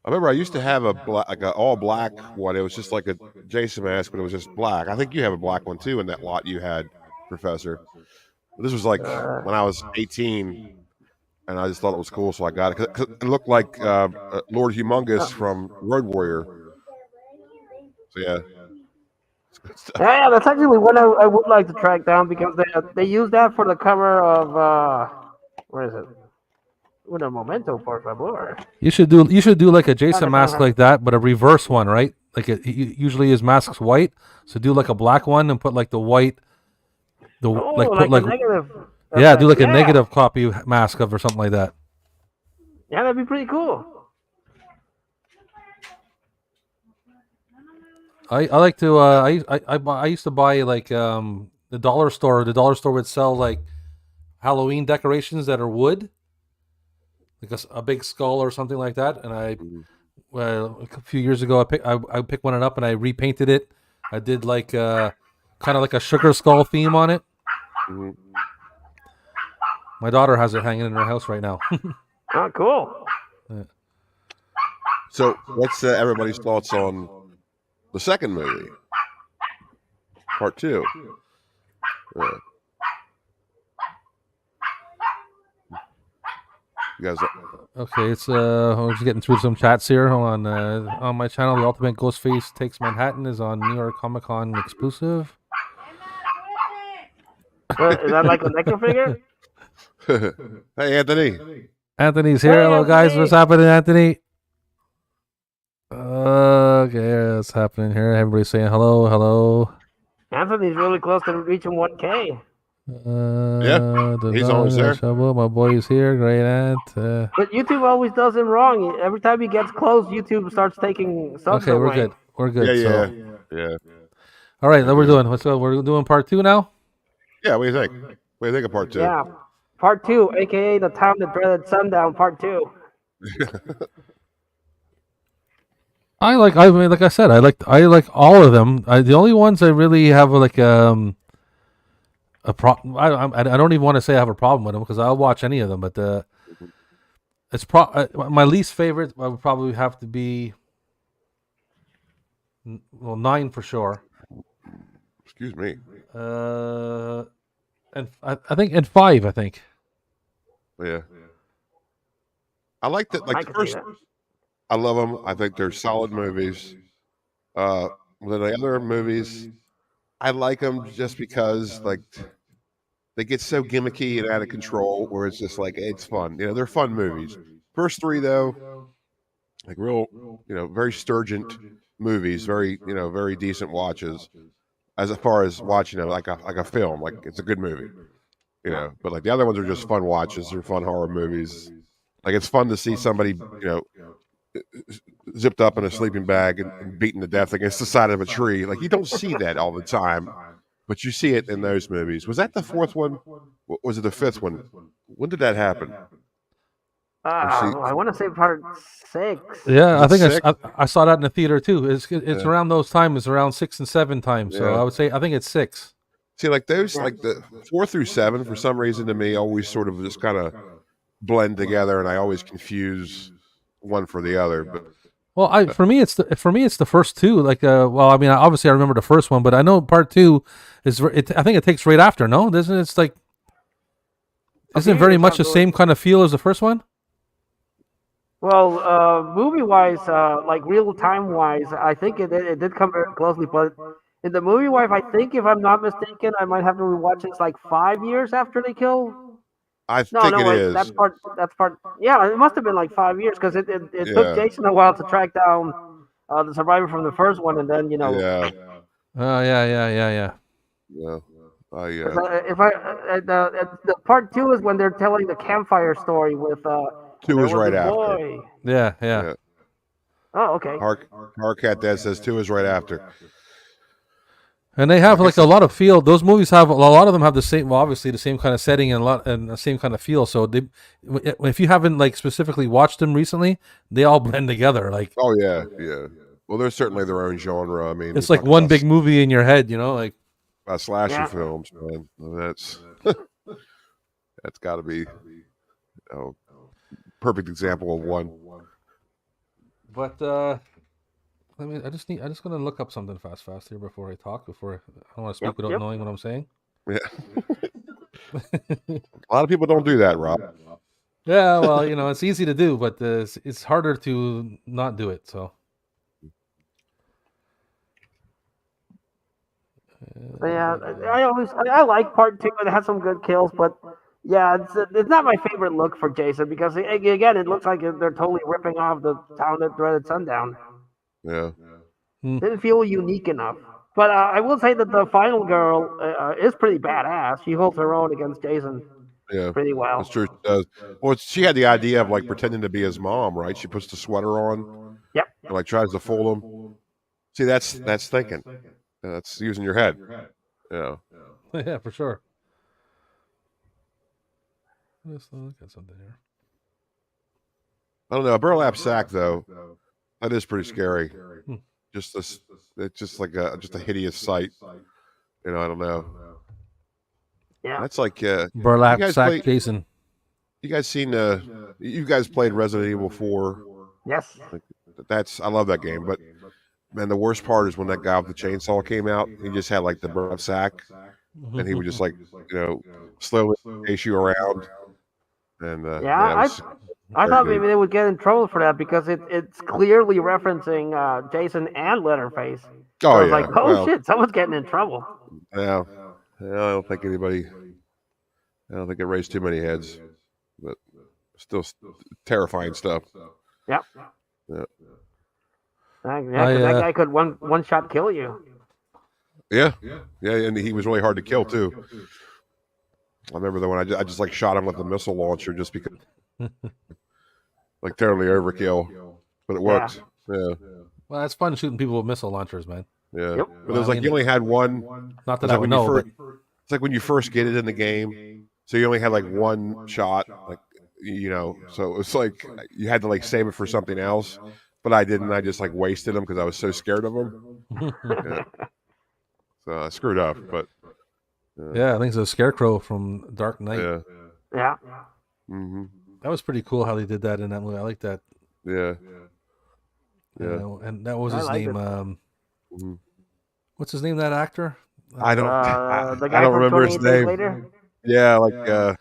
I remember I used to have like a all black one. It was just like a Jason mask, but it was just black. I think you have a black one too in that lot you had, Professor. This was like when I was 18, and I just thought it was cool, so I got it. 'Cause it looked like Lord Humongous from Road Warrior. So yeah, it's good stuff. Yeah, that's actually one I would like to track down because they use that for the cover of where is it? Una momento, por favor. You should do like a Jason mask like that, but a reverse one, right? Like usually his mask's white, so do like a black one and put like the white, Oh, like like put like a negative. yeah, do effect. like a negative copy mask of or something like that. Yeah, that'd be pretty cool. I like to I used to buy like the dollar store. The dollar store would sell like Halloween decorations that are wood, like a big skull or something like that. And a few years ago I picked one up and I repainted it. I did like kind of like a sugar skull theme on it. Mm-hmm. My daughter has it hanging in her house right now. Oh, cool. So what's everybody's thoughts on the second movie, part 2? You guys, Okay, it's we're just getting through some chats here. Hold on my channel, the Ultimate Ghostface Takes Manhattan is on New York Comic Con exclusive. Is that like a nectar figure? hey Anthony. Anthony's here. Hey, Hello guys, Anthony. what's happening, Anthony? Okay, what's happening here? Everybody's saying hello. Anthony's really close to reaching 1K. He's always there. My boy is here. Great aunt. But YouTube always does him wrong. Every time he gets close, YouTube starts taking subs Okay, away. we're good. We're good. Yeah. So. All right, then we're doing. We're doing part 2 now. Yeah, what do you think? What do you think of part 2? Yeah. Part 2, aka the town that dreaded sundown, part 2. I mean, like I said, I like all of them. The only ones I really have like a problem. I don't even want to say I have a problem with them because I'll watch any of them. But it's my least favorite. I would probably have to be 9 for sure. Excuse me. And I think and 5. I think. Yeah. I like that. I Like the can see first, that. I love them. I think they're solid movies. Then the other movies, I like them just because like they get so gimmicky and out of control, where it's just like it's fun. You know, they're fun movies. First 3 though, like real, very sturgent movies, very very decent watches. As far as watching it like a film, like it's a good movie. But like the other ones are just fun watches. They're fun horror movies. Like it's fun to see somebody, zipped up in a sleeping bag and beaten to death against the side of a tree. Like you don't see that all the time, but you see it in those movies. Was that the fourth one? was it the fifth one? When did that happen? I want to say part 6. Yeah, I Was it think six? I saw that in the theater too. It's Yeah. around those times. It's around 6 and 7 times. So Yeah. I would say I think it's 6. See, like those, like the 4 through 7, for some reason to me, always sort of just kind of blend together, and I always confuse one for the other. But Well, for me it's the first two. Like, well, I mean, obviously I remember the first one, but I know part 2 is. I think it takes right after. No, doesn't it's like. Isn't it very much the same kind of feel as the first one? Well, movie-wise, like real-time-wise, I think it did come very closely. But in the movie-wise, I think if I'm not mistaken, I might have to rewatch this like 5 years after they kill. I No, think no, it wait, is. that's part. Yeah, it must have been like 5 years because it Yeah. took Jason a while to track down the survivor from the first one, and then Yeah, Oh yeah. yeah. If the part 2 is when they're telling the campfire story with 2 there is was right a after. boy. Yeah. Yeah. Oh, okay. Harkat Dad says 2 is right after. And they have like a lot of feel. Those movies have a lot of them have the same. Well, obviously the same kind of setting and the same kind of feel. So if you haven't like specifically watched them recently, they all blend together. Like, Oh yeah, yeah. Well, there's certainly their own genre. I mean, it's we like talk one about big movie in your head. Like. slasher Yeah. films, man. That's that's got to be a perfect example of one. But I just gonna look up something fast here before I talk. I don't want to speak without knowing what I'm saying. Yeah. A lot of people don't do that, Rob. Yeah, well, it's easy to do, but it's harder to not do it. So. Yeah, I like part 2. It has some good kills, but yeah, it's not my favorite look for Jason because again, it looks like they're totally ripping off the town that dreaded sundown. Yeah. Didn't feel unique enough. But I will say that the final girl is pretty badass. She holds her own against Jason Yeah. pretty well. That's true. She does. Well, she had the idea of like pretending to be his mom, right? She puts the sweater on. Yep. And like tries to fool him. See, that's thinking. That's using your head. Yeah. Yeah, for sure. Let's look at something here. I don't know. A burlap sack, though, that is pretty scary. Just this, it's just like just a hideous sight. I don't know. Yeah. That's like Burlap you guys sack, played- Jason. you guys seen you guys played Resident Evil 4. Yes. I love that game, but man, the worst part is when that guy with the chainsaw came out. He just had like the burlap sack, and he would just like slowly chase you around. And I thought maybe they would get in trouble for that because it's clearly referencing Jason and Leatherface. So I was like, oh shit, someone's getting in trouble. Yeah, I don't think it raised too many heads, but still terrifying stuff. Yep. Yeah. That guy could one shot kill you. Yeah, and he was really hard to kill too. I remember the one I just like shot him with the missile launcher just because, like totally overkill, but it worked. Yeah. Well, it's fun shooting people with missile launchers, man. Yeah. Yep. But it was like you only had one. Not that I would know, but It's like when you first get it in the game, so you only had like one shot, like so it's like you had to like save it for something else. But I didn't. I just like wasted them because I was so scared of them. Yeah. So I screwed up, but yeah, I think it's a Scarecrow from Dark Knight. yeah. Yeah. Mm-hmm. That was pretty cool how they did that in that movie. I like that. Yeah. Yeah. And that was I his like name. Mhm. What's his name? That actor? I don't. The guy I don't from remember his 28 Days name. Later? Yeah, like what the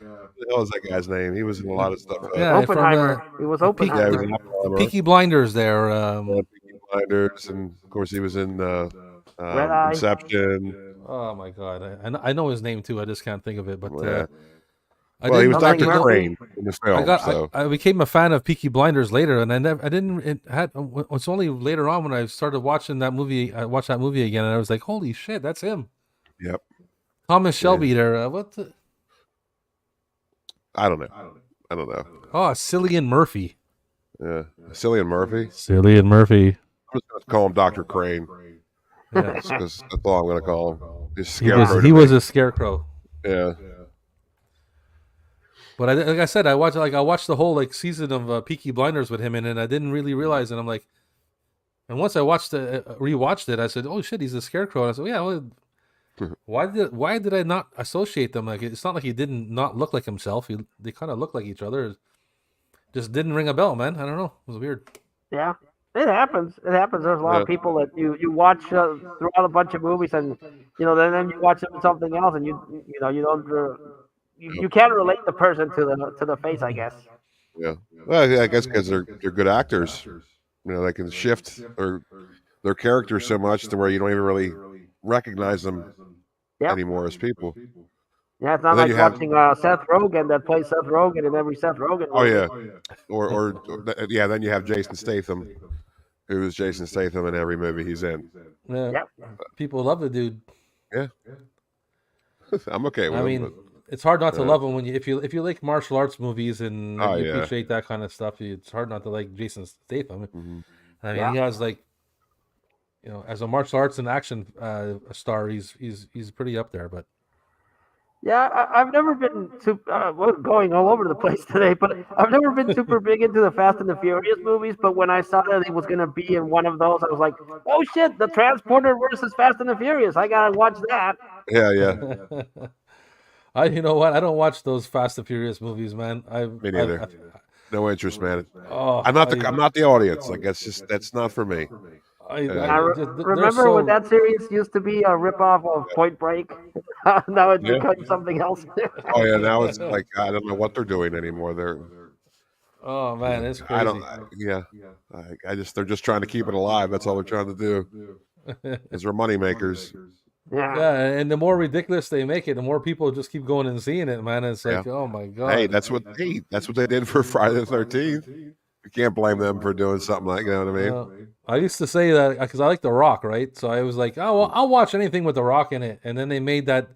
hell is that guy's name? He was in a lot of stuff. Yeah, Oppenheimer. He was Yeah, he Oppenheimer. was in Oppenheimer, Peaky Blinders. There. Peaky Blinders, and of course he was in Red Eye. Inception. Oh my God, I know his name too. I just can't think of it. But Yeah. I Well, he didn't was Something Dr. Murphy. Crane in the film. I became a fan of Peaky Blinders later, and it's only later on when I started watching that movie. I watched that movie again, and I was like, "Holy shit, that's him!" Yep. Thomas Shelby there. I don't know. Oh, Cillian Murphy. Yeah. Cillian Murphy. Cillian Murphy. I'm just going to call him Dr. Crane. Yeah. Because that's all I'm going to call him. He's He was a scarecrow. Yeah. But like I said, I watched the whole like season of Peaky Blinders with him in it, and I didn't really realize it. I'm like, and once I rewatched it, I said, "Oh shit, he's the Scarecrow." And I said, "Yeah, well, why did I not associate them? Like, it's not like he didn't not look like himself. They kind of look like each other. Just didn't ring a bell, man. I don't know. It was weird." Yeah, it happens. It happens. There's a lot of people that you watch throughout a bunch of movies, and then you watch something else, and you don't you can't relate the person to the face, I guess. Yeah. Well, I guess because they're good actors. They can shift their characters so much to where you don't even really recognize them anymore as people. Yeah, it's not like watching Seth Rogen that plays Seth Rogen in every Seth Rogen movie. Oh yeah, or yeah. Then you have Jason Statham, who is Jason Statham in every movie he's in. Yeah, Yep. people love the dude. Yeah, I'm okay with him. It's hard not to love him when if you like martial arts movies and you appreciate that kind of stuff. It's hard not to like Jason Statham. Mm-hmm. I mean, he has like, as a martial arts and action star, he's pretty up there. But yeah, I've never been we're going all over the place today, but I've never been super big into the Fast and the Furious movies. But when I saw that it was going to be in one of those, I was like, oh shit, the Transporter versus Fast and the Furious. I got to watch that. Yeah. You know what? I don't watch those Fast and Furious movies, man. Me neither. No interest, man. Oh, I'm not the audience. Like that's not for me. I remember when that series used to be a ripoff of Point Break. Now it's become something else. Oh yeah, now it's like I don't know what they're doing anymore. Oh man, it's crazy. They're just trying to keep it alive. That's all they're trying to do. Because they're money makers. Yeah, and the more ridiculous they make it, the more people just keep going and seeing it, man. It's like, oh my god. Hey, that's what they did for Friday the 13th. You can't blame them for doing something like, you know what I mean? I used to say that because I like The Rock, right? So I was like, oh, well, I'll watch anything with The Rock in it. And then they made that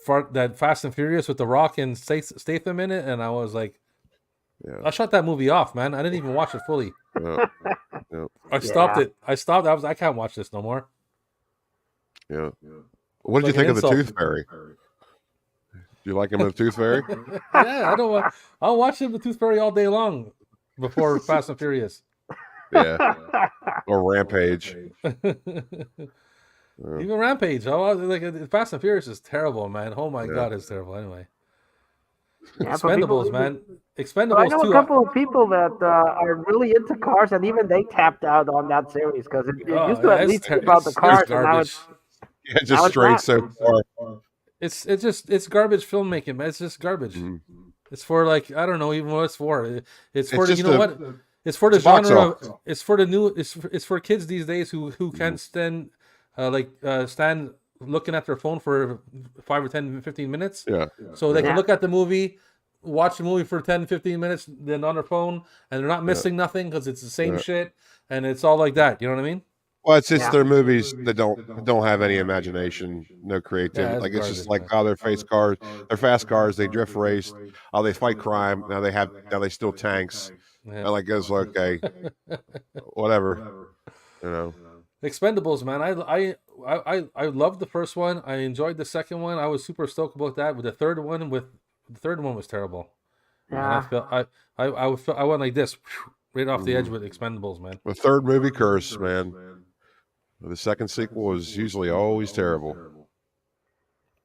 Fast and Furious with The Rock and Statham in it, and I was like, I shut that movie off, man. I didn't even watch it fully. I stopped it. I can't watch this no more. Yeah. What did you think of the Tooth Fairy? Do you like him in the Tooth Fairy? Yeah, I'll watch him the Tooth Fairy all day long before Fast and Furious. Yeah. Or Rampage. Even Rampage. Like Fast and Furious is terrible, man. Oh my god, it's terrible. Anyway. Yeah, Expendables, man. Expendables. I know a couple of people that are really into cars, and even they tapped out on that series because it used to at least be about the cars, and now it's just straight so far. It's garbage filmmaking, man. It's just garbage. Mm-hmm. It's for like I don't know even what it's for. It's for It's for the genre. It's for the new. It's for kids these days who can't stand stand looking at their phone for 5 or 10, 15 minutes. Yeah. So they can look at the movie, watch the movie for 10, 15 minutes, then on their phone, and they're not missing nothing because it's the same shit, and it's all like that. You know what I mean? Well, it's their movies that don't have any imagination, no creativity. Like it's just like they're fast cars, they drift race, they fight crime. Now they steal tanks. Yeah. And like it's okay, whatever, you know. Expendables, man. I loved the first one. I enjoyed the second one. I was super stoked about that. With the third one was terrible. Yeah. I went like this, right off the edge with Expendables, man. The third movie curse, man. The second sequel was usually always terrible.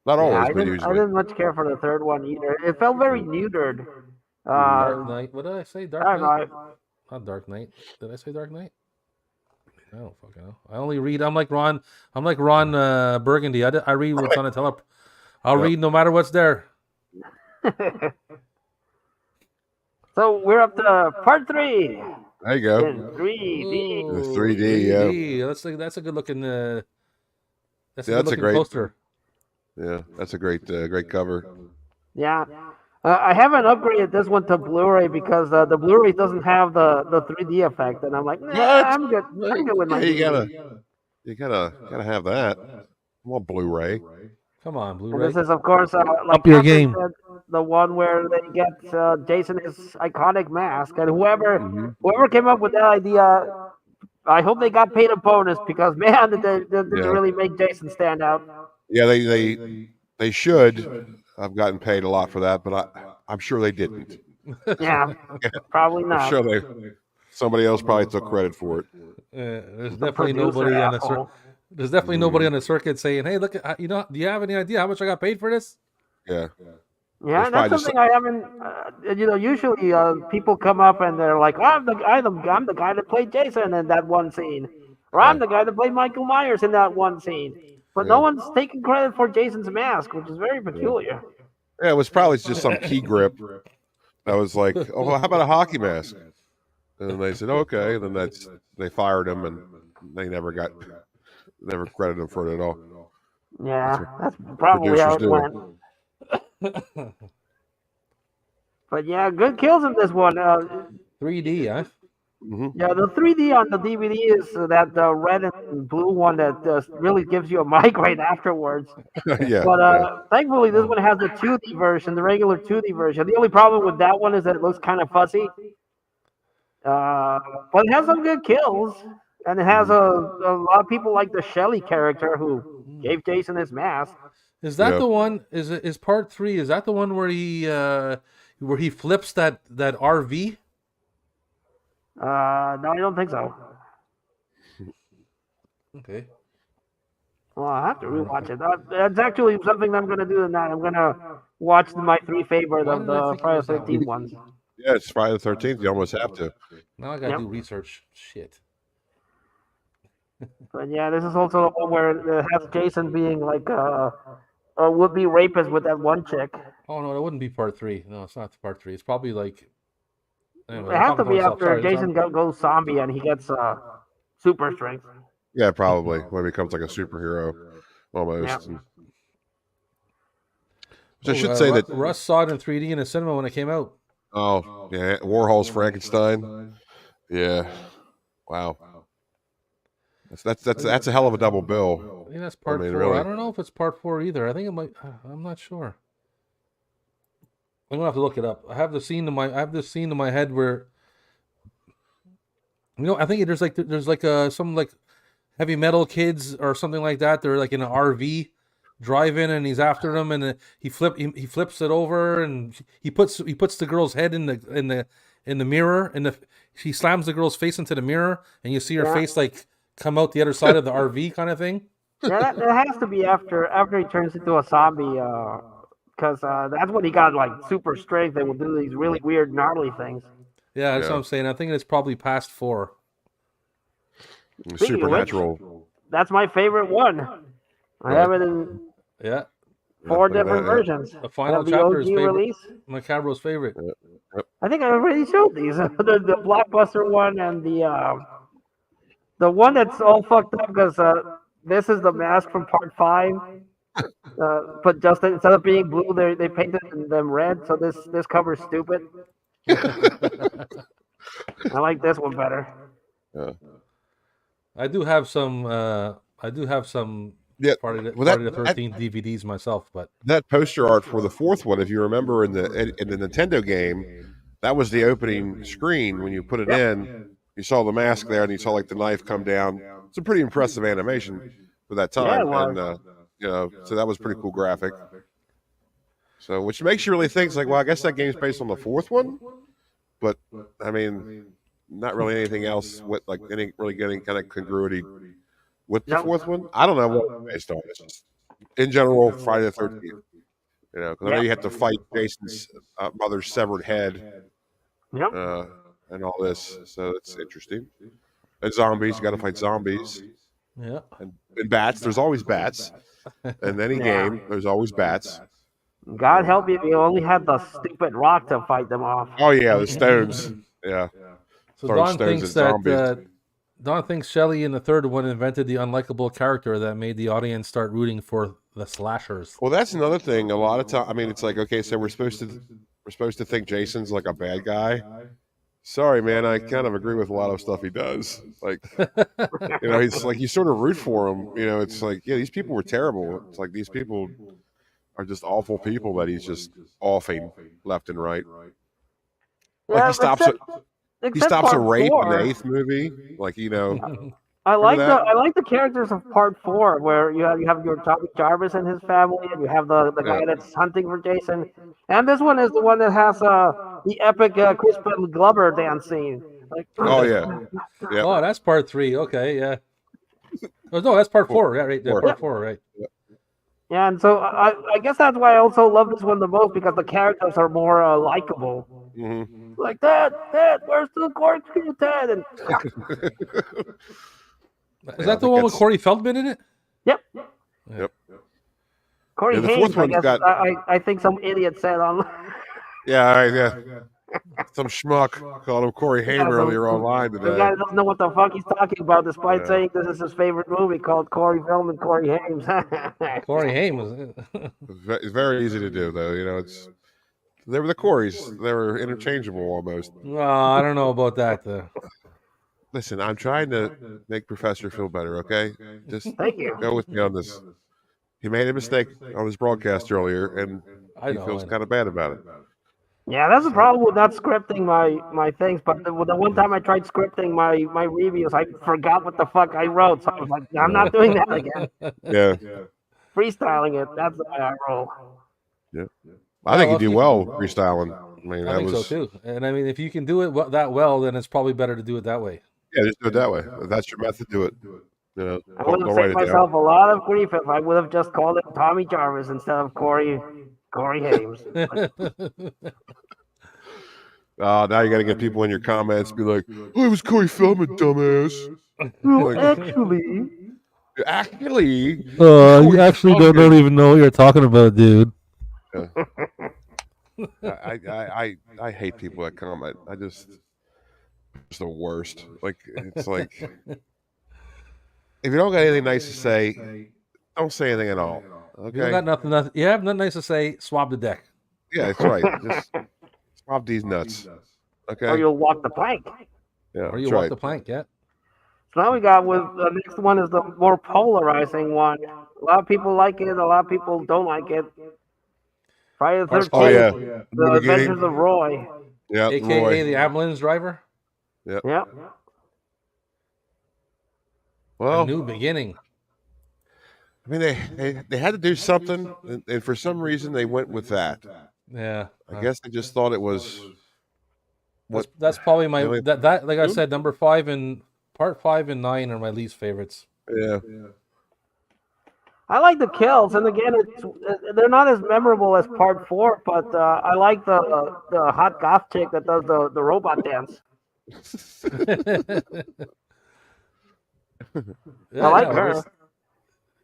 Not always, but usually. I didn't much care for the third one either. It felt very neutered. Dark Knight. What did I say? Dark Knight? Not Dark Knight. Did I say Dark Knight? I don't fucking know. I only read. I'm like Ron Burgundy. I read what's on the tele. I'll read no matter what's there. So we're up to part 3. There you go. In 3D. The 3D, yeah. That's a good looking. That's a great poster. Yeah, that's a great cover. Yeah. I haven't upgraded this one to Blu-ray because the Blu-ray doesn't have the 3D effect, and I'm like, I'm good. I'm good with my. You gotta have that. I want Blu-ray. Come on, Blu-ray. And this is, of course, like up your game. Said, the one where they get Jason his iconic mask, and whoever came up with that idea, I hope they got paid a bonus because man, did they really make Jason stand out. Yeah, they should. I've gotten paid a lot for that, but I'm sure they didn't. Yeah, probably I'm not. sure somebody else probably took credit for it. There's The definitely producer nobody on the asshole. There's definitely nobody on the circuit saying, "Hey, look, do you have any idea how much I got paid for this?" Yeah. Yeah, There's and that's probably just something I haven't. Usually people come up and they're like, I'm the guy that played Jason in that one scene, or I'm the guy that played Michael Myers in that one scene." But no yeah. one's taking credit for Jason's mask, which is very peculiar. Yeah, it was probably just some key grip that was like, oh, well, how about a hockey mask? And then they said, okay. And then they fired him, and they never credited him for it at all. Yeah, what that's probably how producers it do. went. But yeah, good kills in this one. 3D, huh? Yeah, the 3D on the DVD is that red and blue one that really gives you a migraine afterwards. Yeah. But Yeah. thankfully, this one has the 2D version, the regular 2D version. The only problem with that one is that it looks kind of fuzzy. But it has some good kills, and it has a lot of people like the Shelly character who gave Jason his mask. Is that Yeah. the one? Is part 3? Is that the one where he flips that RV? No, I don't think so. Okay. Well, I have to rewatch it. That's actually something that I'm going to do tonight. I'm going to watch my 3 favorite Why of did I the think it Friday was the that 13th one? ones. Yeah, it's Friday the 13th. You almost have to. Now I gotta Yep. do research. Shit. But yeah, this is also the one where it has Jason being like a would-be rapist with that one chick. Oh no, that wouldn't be part 3. No, it's not part 3. It's probably like. Anyway, It I'm has talking to be myself. after Sorry, Jason goes zombie and he gets super strength. Yeah, probably. When he becomes like a superhero almost. Yeah. Which I should say that. Russ saw it in 3D in the cinema when it came out. Oh, yeah. Warhol's Frankenstein. Yeah. Wow. That's a hell of a double bill. I think that's part 4. Really. I don't know if it's part 4 either. I think it might. I'm not sure. I'm gonna have to look it up. I have this scene in my head where, I think there's some like heavy metal kids or something like that. They're like in an RV driving, and he's after them, and he flips it over, and he puts the girl's head in the mirror, and he slams the girl's face into the mirror, and you see her face like come out the other side of the RV kind of thing. Yeah, that has to be after he turns into a zombie, because that's when he got like super strength and will do these really weird, gnarly things. Yeah, that's what I'm saying. I think it's probably past 4. Speaking of which, Supernatural. that's my favorite one. I have it in Yeah, 4 different versions. the final the chapter is OG favorite. release. Macabro's favorite. I think I already showed these. the blockbuster one and the one that's all fucked up because this is the mask from part 5. But just instead of being blue, they painted them red. So this cover's stupid. I like this one better. Yeah. I do have some. Yeah. Friday the 13th DVDs myself, but that poster art for the 4th one, if you remember in the Nintendo game, that was the opening screen when you put it in. You saw the mask there, and you saw like the knife come down. It's a pretty impressive animation for that time, and so that was pretty cool graphic. So, which makes you really think, like, well, I guess that game's based on the 4th one, but I mean, not really anything else with like any kind of congruity with the 4th one. I don't know what it's based on. It's just, in general, Friday the 13th. Because I know you have to fight Jason's mother's severed head. Yep. And all this, so it's interesting. And zombies, you got to fight zombies. yeah. And bats, there's always bats. In any game, there's always bats. God help you if you only had the stupid rock to fight them off. Oh yeah, the stones. Yeah. So Throwing Don stones thinks at that Don thinks Shelley in the 3rd one invented the unlikable character that made the audience start rooting for the slashers. Well, that's another thing. A lot of time, I mean, it's like, okay, so we're supposed to think Jason's like a bad guy. Sorry, man, I kind of agree with a lot of stuff he does. Like, he's like, you sort of root for him. It's like, yeah, these people were terrible. It's like these people are just awful people that he's just offing left and right. Like he stops a rape in the 8th movie. Like, I like Remember that? I like the characters of part 4 where you have your Tommy Jarvis and his family, and you have the Yeah. guy that's hunting for Jason, and this one is the one that has the epic Crispin Glover dance scene. Like, Oh yeah. Yep. Oh, that's part 3. Okay, yeah. Oh, no, that's part 4. Yeah, right there, 4. part 4, right. yeah, and so I guess that's why I also love this one the most because the characters are more likable. Mm-hmm. Like Dad, where's the corkscrew, Dad? And Is that the one with Corey Feldman in it? yep, Yep. Corey Yeah, the Hames. fourth I one's guess got- I think some idiot said on. Yeah. All right. Yeah. Some schmuck called him Corey Haim earlier online The today. guy doesn't know what the fuck he's talking about, despite Yeah. saying this is his favorite movie called Corey Feldman, Corey Hames. Corey Haim was. It's very easy to do, though. You know, they were the Coreys. They were interchangeable almost. Oh, I don't know about that. Listen, I'm trying to make Professor feel better. Okay, just Thank you. go with me on this. He made a mistake on his broadcast earlier, and I he know. feels kind of bad about it. Yeah, that's the problem with not scripting my things. But the one time I tried scripting my reviews, I forgot what the fuck I wrote. So I was like, I'm not doing that again. Yeah, Freestyling it, that's the way I roll. I think well, you do well freestyling. I mean, I that think was so too. And I mean, if you can do it that well, then it's probably better to do it that way. yeah. Just do it that way. If that's your method, do it. You know, I don't would have write saved it down. myself a lot of grief if I would have just called it Tommy Jarvis instead of Corey Hames. Now you got to get people in your comments be like, "Oh, it was Corey Feldman, dumbass." Well, Like- actually, you actually don't even know what you're talking about, dude. I hate people that comment. It's the worst. Like it's like if you don't got anything nice to say, don't say anything at all. If you Okay. got nothing. You have nothing nice to say. Swab the deck. Yeah, that's right. Just swap these nuts. Okay. or you'll walk the plank. Yeah, Or you that's walk right. the plank. Yeah. So now we got with the next one is the more polarizing one. A lot of people like it, a lot of people don't like it. Friday the 13th, Oh yeah. The The beginning. Adventures of Roy. Yeah, AKA Roy. the ambulance driver. Yeah. A Well, new beginning. I mean, they had to do something, and for some reason they went with that. Yeah. I guess they just thought it was. That's probably my Really? that like I said, number 5 and part 5 and 9 are my least favorites. Yeah. I like the kills, and again, they're not as memorable as part 4, but I like the hot goth chick that does the robot dance. Yeah, I like yeah, her. there's-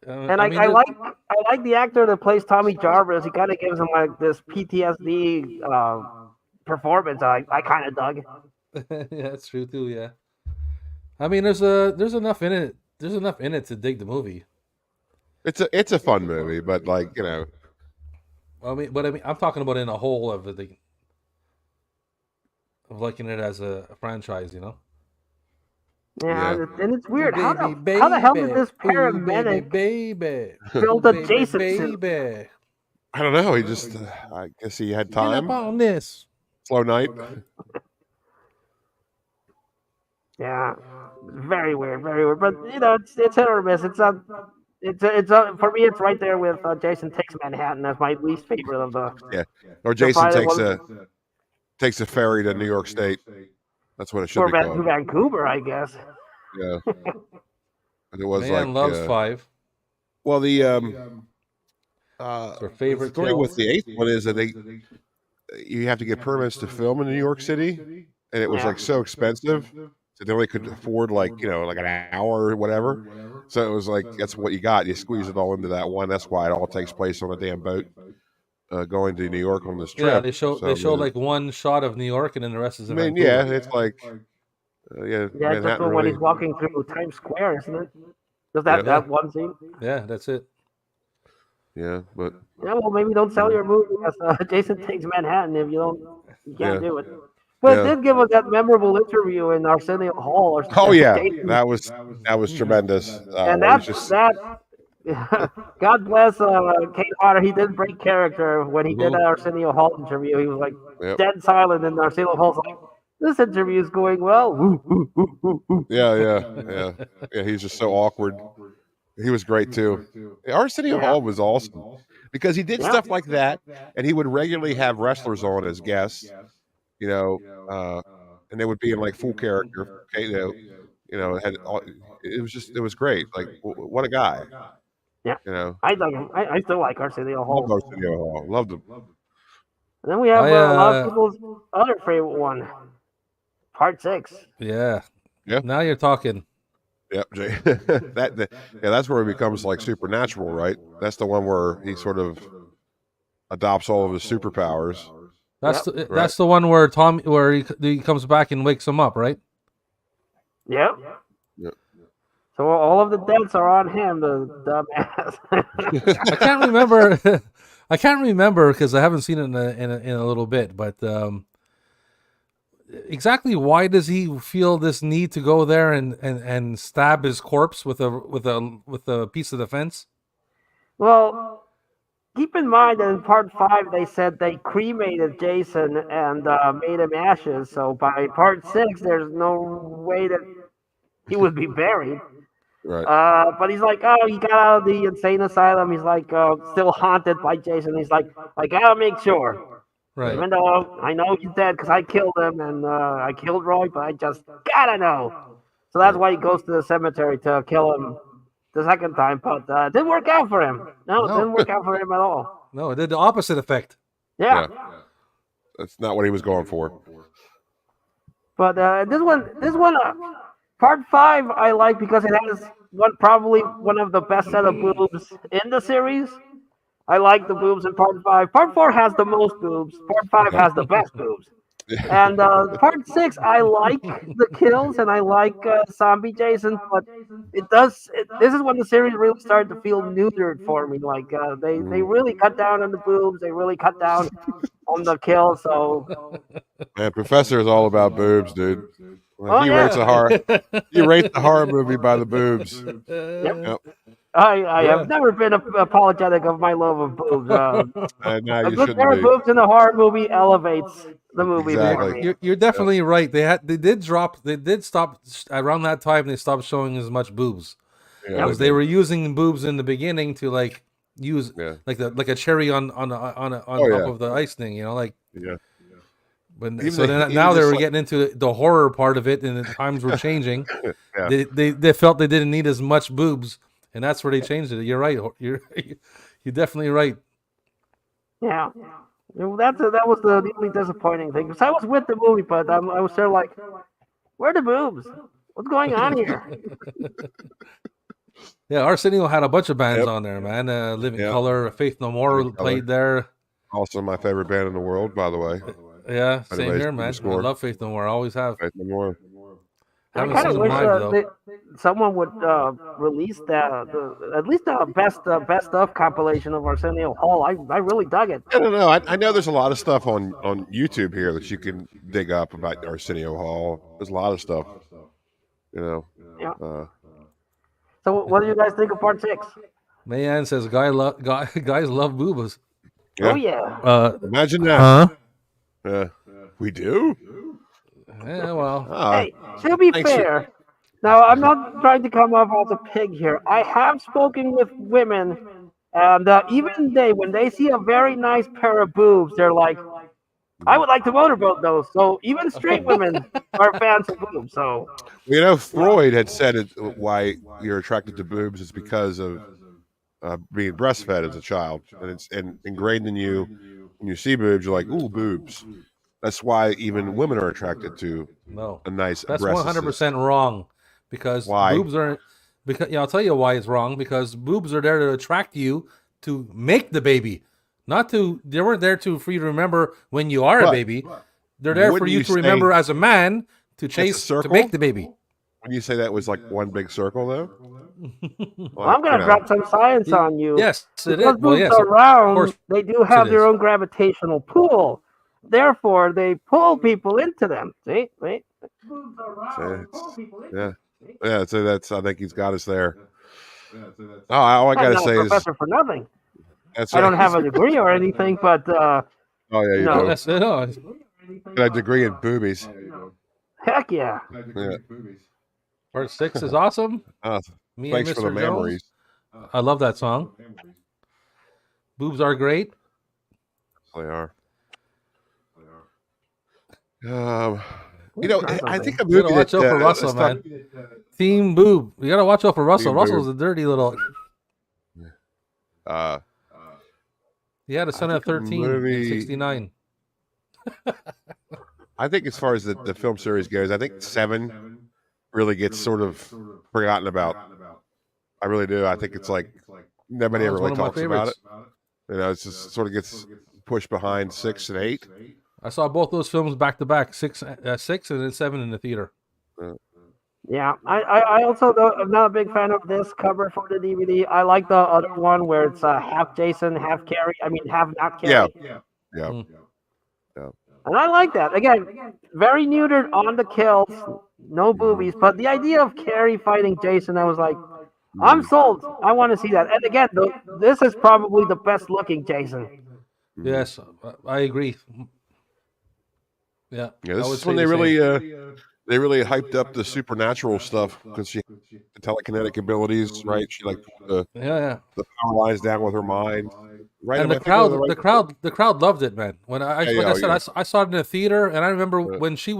And I mean, I like the actor that plays Tommy Jarvis. He kind of gives him like this PTSD performance. I kind of dug. yeah, that's true too. Yeah, I mean, there's enough in it. There's enough in it to dig the movie. It's a fun movie, but like you know, I mean, I'm talking about in a whole of the of liking it as a franchise. You know. Yeah, and it's weird. How the Baby, hell did this ooh, paramedic baby, build a Jason suit? baby, I don't know. He just I guess he had get up time. on this. Slow night. Yeah, very weird, very weird. But you know, it's hit or miss. It's for me. It's right there with Jason Takes Manhattan as my least favorite of the. Or Jason Friday takes a ferry to New York State. That's what it should Or be called. Vancouver, I guess. Yeah. And it was Man like loves 5. well the It's our favorite story kill. with the 8th one is that you have to get permits to film in New York City, and it was Yeah. like so expensive, so they only could afford like like an hour or whatever. So it was like that's what you got. You squeeze it all into that one. That's why it all takes place on a damn boat going to New York on this trip. Yeah, they show So, like one shot of New York and then the rest is I in mean, Vancouver. yeah, it's like Yeah, Manhattan just when really. he's walking through Times Square, isn't it? Just Yeah. that one scene. Yeah, that's it. Yeah, but Yeah, well, maybe don't sell your movie as Jason Takes Manhattan if you can't Yeah. do it. But Yeah. it did give us that memorable interview in Arsenio Hall. Or oh yeah, Jason- that was tremendous. and where he's that's that. God bless Kate Hodder. He did break character when he did that Arsenio Hall interview. He was like Yep. dead silent, and Arsenio Hall's like, this interview is going well. Yeah. He's just so awkward. He was great too. Arsenio Hall was awesome because he did stuff like that, and he would regularly have wrestlers on as guests. You know, and they would be in like full character. Okay, it was great. Like, what a guy. Yeah, You know, I like him. I still like Arsenio loved Hall. Arsenio Hall. Loved him. And then we have a lot of people's other favorite one, Part 6. Yeah. Yeah. Now you're talking. Yep, Jay. That's where it becomes like supernatural, right? That's the one where he sort of adopts all of his superpowers. That's the one where he comes back and wakes him up, right? Yep. So all of the debts are on him, the dumbass. I can't remember. I can't remember because I haven't seen it in a little bit. But exactly why does he feel this need to go there and stab his corpse with a piece of the fence? Well, keep in mind that in Part 5 they said they cremated Jason and made him ashes. So by Part 6, there's no way that he would be buried. Right. But he's like, oh, he got out of the insane asylum. He's like, still haunted by Jason. He's like, I gotta make sure. Right. Even though I know he's dead because I killed him and I killed Roy, but I just gotta know. So that's why he goes to the cemetery to kill him the second time. But it didn't work out for him. No, it didn't work out for him at all. No, it did the opposite effect. Yeah. That's not what he was going for. But this one, Part 5, I like because it has probably one of the best set of boobs in the series. I like the boobs in Part 5. Part 4 has the most boobs. Part 5 has the best boobs. And Part 6, I like the kills and I like Zombie Jason, but this is when the series really started to feel neutered for me. Like they really cut down on the boobs. They really cut down on the kills. So, man, Professor is all about boobs, dude. Oh, he rates the horror movie by the boobs. Yep. I have never been apologetic of my love of boobs. A good pair of boobs in a horror movie elevates the movie. Exactly. You're definitely right. They did stop around that time. They stopped showing as much boobs because they were using boobs in the beginning to like use like a cherry on top of the ice thing. You know, like But now they were getting into the horror part of it, and the times were changing. They felt they didn't need as much boobs, and that's where they changed it. You're right. You're definitely right. Yeah, that was the only disappointing thing. Because I was with the movie, but I was sort of like, where are the boobs? What's going on here? Yeah, Arsenio had a bunch of bands on there, man. Living Color, Faith No More played there. Also, my favorite band in the world, by the way. Yeah, same here, man. I love Faith No More. I always have. Faith No More. I kind of wish someone would release at least the best of compilation of Arsenio Hall. I really dug it. I don't know. I know there's a lot of stuff on YouTube here that you can dig up about Arsenio Hall. There's a lot of stuff. You know. Yeah. So what do you guys think of Part 6? Mayan says guys love boobas. Yeah. Oh yeah. Imagine that. We do. Yeah, well. Hey, to be fair, now I'm not trying to come off as a pig here. I have spoken with women, and even when they see a very nice pair of boobs, they're like, I would like to motorboat those. So even straight women are fans of boobs. So Freud had said why you're attracted to boobs is because of being breastfed as a child, and it's ingrained in you. When you see boobs, you're like, ooh, boobs. That's why even women are attracted to a nice. That's 100% wrong. Because boobs are. Because I'll tell you why it's wrong. Because boobs are there to attract you to make the baby, not to. They weren't there for you to remember when you are a baby. They're there for you to remember as a man to make the baby. When you say that was like one big circle, though. Well, I'm going to drop some science on you. Yes, it is. Because boobs are round, they do have their own gravitational pull. Therefore, they pull people into them. See? Wait. Yeah. So that's. I think he's got us there. All I gotta say is Professor for nothing. That's I don't have a degree or anything, but oh yeah, you do. Got a degree in boobies. Heck yeah. Yeah. Part 6 is awesome. Me Thanks and for the Mr. Jones. memories. I love that song. Boobs are great. They are. You know, I think a You gotta movie watch out for that Russell, man. Theme boob. You gotta watch out for Russell. Theme Russell's boob. a dirty little. Uh, He had a son at think a 13 in movie- 69. I think as far as the film series goes, I think 7 really gets sort of forgotten about. I really do. I think it's like nobody ever It's one really of my talks about it. favorites. You know, it's just sort of gets pushed behind 6 and 8. I saw both those films back to back, 6 and then 7 in the theater. Yeah, I also though I'm not a big fan of this cover for the DVD. I like the other one where it's half Jason, half Carrie. I mean, half not Carrie. Yeah. And I like that. Again, very neutered on the kills, no boobies. But the idea of Carrie fighting Jason, I was like, I'm sold. I want to see that. And again, this is probably the best looking Jason. Yes, I agree. Yeah. Yeah, I this would is say when the they same. really hyped up the supernatural stuff because she had the telekinetic abilities, right? She like put Yeah. the power lines down with her mind. Right, And am I the thinking of crowd, the crowd loved it, man. When I Yeah, like I yeah, said, I saw it in the theater, and I remember Yeah. when she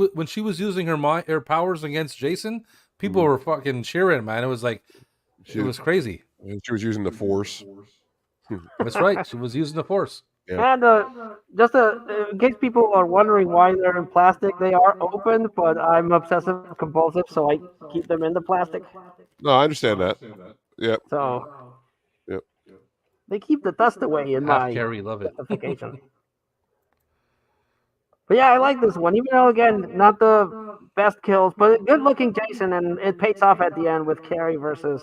was using her powers against Jason, people Mhm. were fucking cheering, man. It was like She, it was crazy. she was using the force. That's right. She was using the Force. Yeah. And just in case people are wondering why they're in plastic, they are open, but I'm obsessive compulsive, so I keep them in the plastic. No, I understand that. Yeah. So Yep. they keep the dust away in Half my Carrie, love it. justification. But yeah, I like this one, even though again not the best kills, but good looking Jason, and it pays off at the end with Carrie versus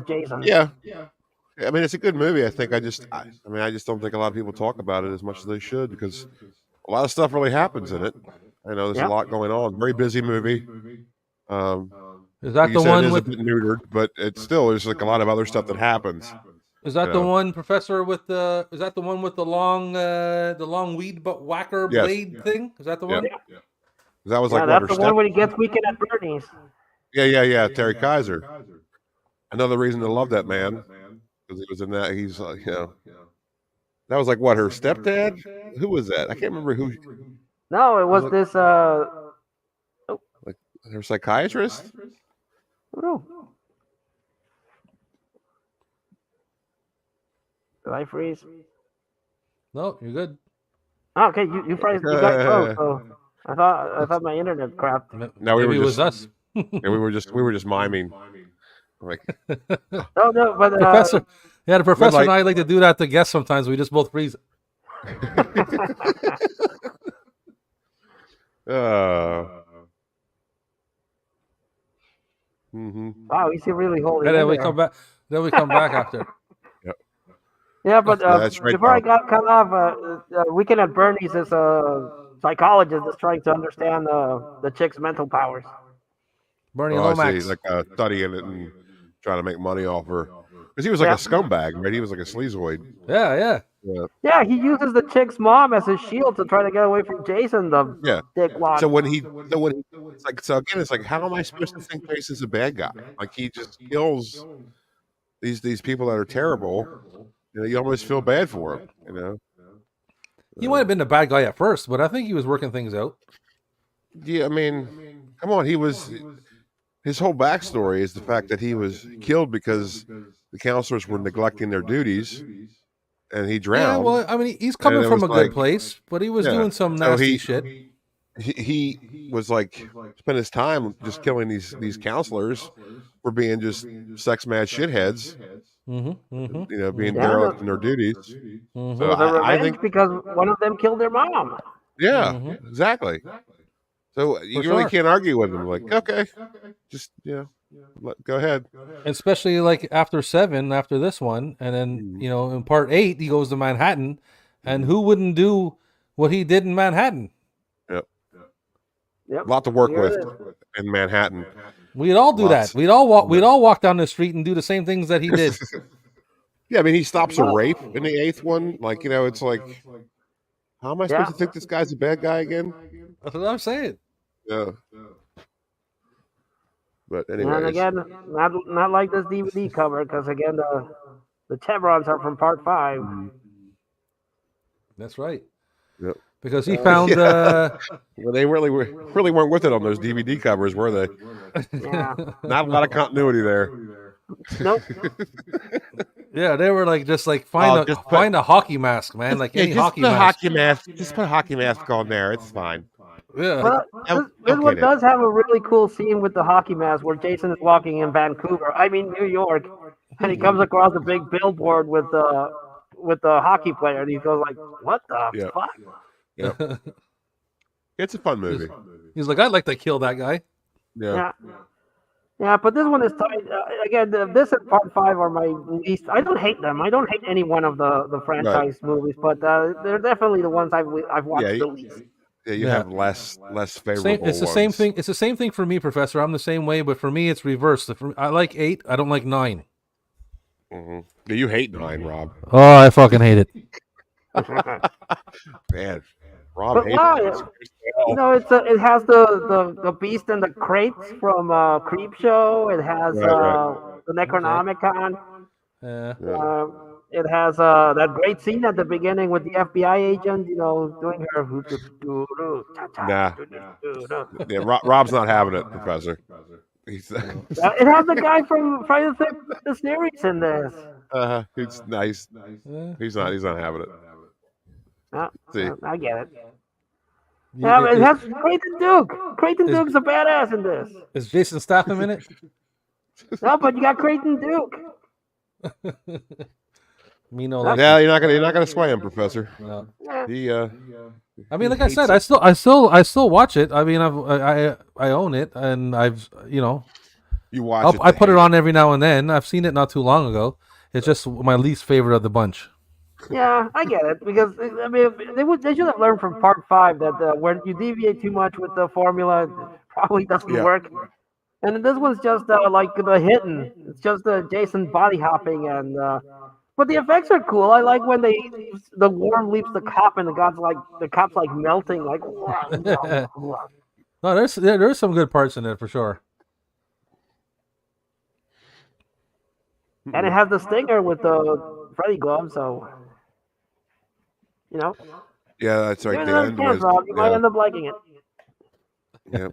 Jason. Yeah. I mean, it's a good movie. I think I just don't think a lot of people talk about it as much as they should because a lot of stuff really happens in it. I know there's Yep. a lot going on. Very busy movie. Is that You the said one it is with? a bit neutered, but it's still there's like a lot of other stuff that happens. Is that you the know. one, Professor? With the? Is that the one with the long weed whacker Yes. blade thing? Is that the Yeah. one? That was Yeah, like what her that's the step. one when he gets weekend at Bernie's. Yeah. Terry Kaiser. Another reason to love that man because he was in that. He's like, that was like what her stepdad. Who was that? I can't remember who. No, it was this. Her psychiatrist. Oh. Did I freeze? No, you're good. Oh, okay, you froze. You got close. So I thought my internet crapped. No, we Maybe were it was just- us. Yeah, we were just miming. Like, No, but Professor. Yeah, the professor light. and I like to do that to guests sometimes. We just both freeze. wow, he's really holding. And then in we there. come back. Then we come back after. Yeah, but That's right, before I Tom. got cut off, Weekend at Bernie's is a psychologist that's trying to understand the chick's mental powers. Bernie I see, Lomax. like studying it and trying to make money off her because he was like Yeah. a scumbag, right? He was like a sleazoid. Yeah. Yeah, he uses the chick's mom as his shield to try to get away from Jason, the Yeah. dickwad. So when it's like, so again, it's like, how am I supposed to think Jason's a bad guy? Like he just kills these people that are terrible. You know, you almost feel bad for him. You know. He might have been the bad guy at first, but I think he was working things out. Yeah, I mean, come on. His whole backstory is the fact that he was killed because the counselors were neglecting their duties, and he Yeah, drowned. well, I mean, he's coming And it from was a good like- place, but he was Yeah. doing some So nasty he- shit. He was like spent his time just killing these counselors for being just sex mad shitheads, Mm-hmm. you know, being Yeah. derelict in their duties. Mm-hmm. So It was a I revenge think, because one of them killed their mom. yeah, Mhm. exactly. So you For really sure. can't argue with him. Like, okay, just go ahead. Especially like after 7, after this one, and then in part 8 he goes to Manhattan, and who wouldn't do what he did in Manhattan? Yep. A lot to work Here with it is. in Manhattan. We'd all do Lots. that. We'd all walk. We'd all walk down the street and do the same things that he did. Yeah, I mean, he stops a rape in the 8th one. Like, it's like How am I supposed to think this guy's a bad guy again? That's what I'm saying. Yeah. But And anyways, again, not like this DVD cover, because again, the chevrons are from part 5. That's right. Yep. Because he found well, they really weren't with it on those DVD covers, were they? Yeah. Not a lot of continuity there. Nope. Yeah, they were like just like find a hockey mask, man. Like any just hockey put a mask. hockey mask. Just put a hockey mask on there. It's fine. Yeah. But this one does have a really cool scene with the hockey mask where Jason is walking in Vancouver. I mean New York, and he comes across a big billboard with the hockey player, and he goes like, "What the fuck?" Yep. It's a fun movie. He's like, I'd like to kill that guy. Yeah. Yeah, but this one is tight. Again, this and part 5 are my least. I don't hate them. I don't hate any one of the franchise movies, but they're definitely the ones I've watched the least. Yeah, you have less favorable It's the ones. same thing. It's the same thing for me, Professor. I'm the same way, but for me, it's reversed. I like 8. I don't like 9. Mm-hmm. You hate 9, Rob. Oh, I fucking hate it. Man, Rob hates it. You know, it has the beast and the crates from Creepshow. It has the Necronomicon. It has that great scene at the beginning with the FBI agent, you know, doing her. Yeah, Rob's not having it, Professor. It has the guy from Friday the series in this. He's nice. He's not having it. I get it. Yeah, but it has Creighton Duke. Creighton Duke's a badass in this. Is Jason Statham in it? No, but you got Creighton Duke. Yeah, you're not gonna sway him, Professor. No. I mean, like I said, I still watch it. I mean, I own it, and I've you watch it. I put it on every now and then. I've seen it not too long ago. It's just my least favorite of the bunch. Yeah, I get it, because I mean they should have learned from part 5 that when you deviate too much with the formula, it probably doesn't work. And this one's just like the hitting. It's just Jason body hopping, and but the effects are cool. I like when the worm leaps the cop, and the cop's like melting, like. No, there's some good parts in it for sure. And it has the stinger with the Freddy glove, so you know. Yeah, that's right. You might end up liking it. Yeah.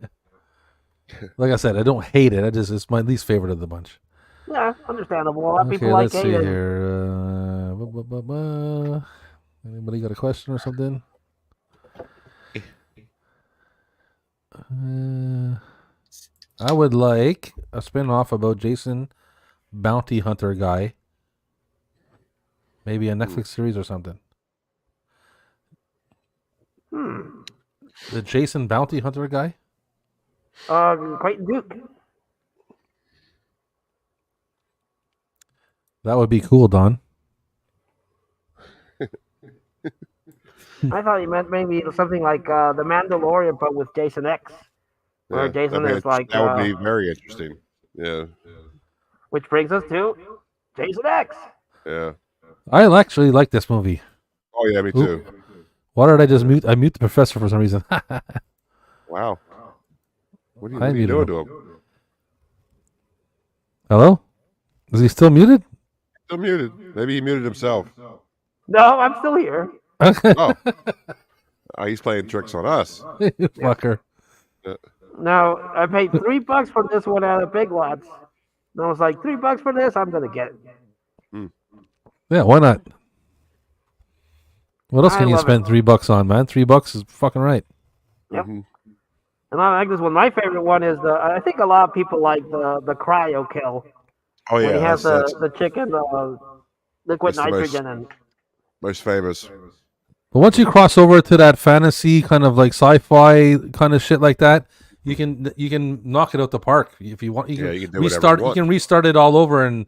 Like I said, I don't hate it. It's my least favorite of the bunch. Yeah, understandable. A lot of people let's like see it. here. Anybody got a question or something? I would like a spin-off about Jason Bounty Hunter guy. Maybe a Netflix series or something. The Jason Bounty Hunter guy? Creighton Duke. That would be cool, Don. I thought you meant maybe something like The Mandalorian, but with Jason X. Where Jason is like... That would be very interesting. Yeah. Which brings us to Jason X. Yeah. I actually like this movie. Oh, yeah, me too. Why did I just mute? I mute the Professor for some reason. Wow. What are you doing to him? Hello? Is he still muted? Still muted. Maybe he muted himself. No, I'm still here. Oh, he's playing tricks on us. Fucker. No, I paid $3 for this one out of Big Lots. And I was like, $3 for this? I'm going to get it. Yeah, why not? What else can you spend $3 on, man? $3 is fucking right. Yep. And I like this one. My favorite one is I think a lot of people like the cryo kill. Oh yeah, when he has the chicken, liquid nitrogen, most famous. But once you cross over to that fantasy kind of like sci-fi kind of shit like that, you can knock it out the park if you want. You can restart. You can restart it all over and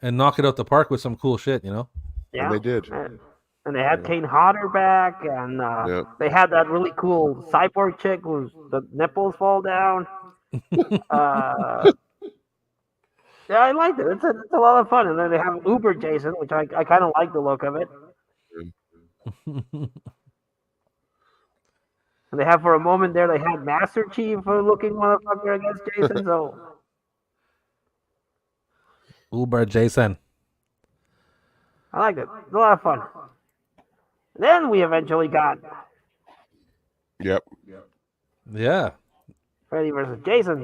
knock it out the park with some cool shit. You know. Yeah, and they did. And they had Kane Hodder back, and they had that really cool cyborg chick whose the nipples fall down. Yeah, I liked it. It's a lot of fun. And then they have Uber Jason, which I kind of like the look of it. And they have for a moment there, they had Master Chief looking motherfucker against Jason. So Uber Jason. I liked it. It was a lot of fun. Then we eventually got Yep. Yeah. Freddy versus Jason.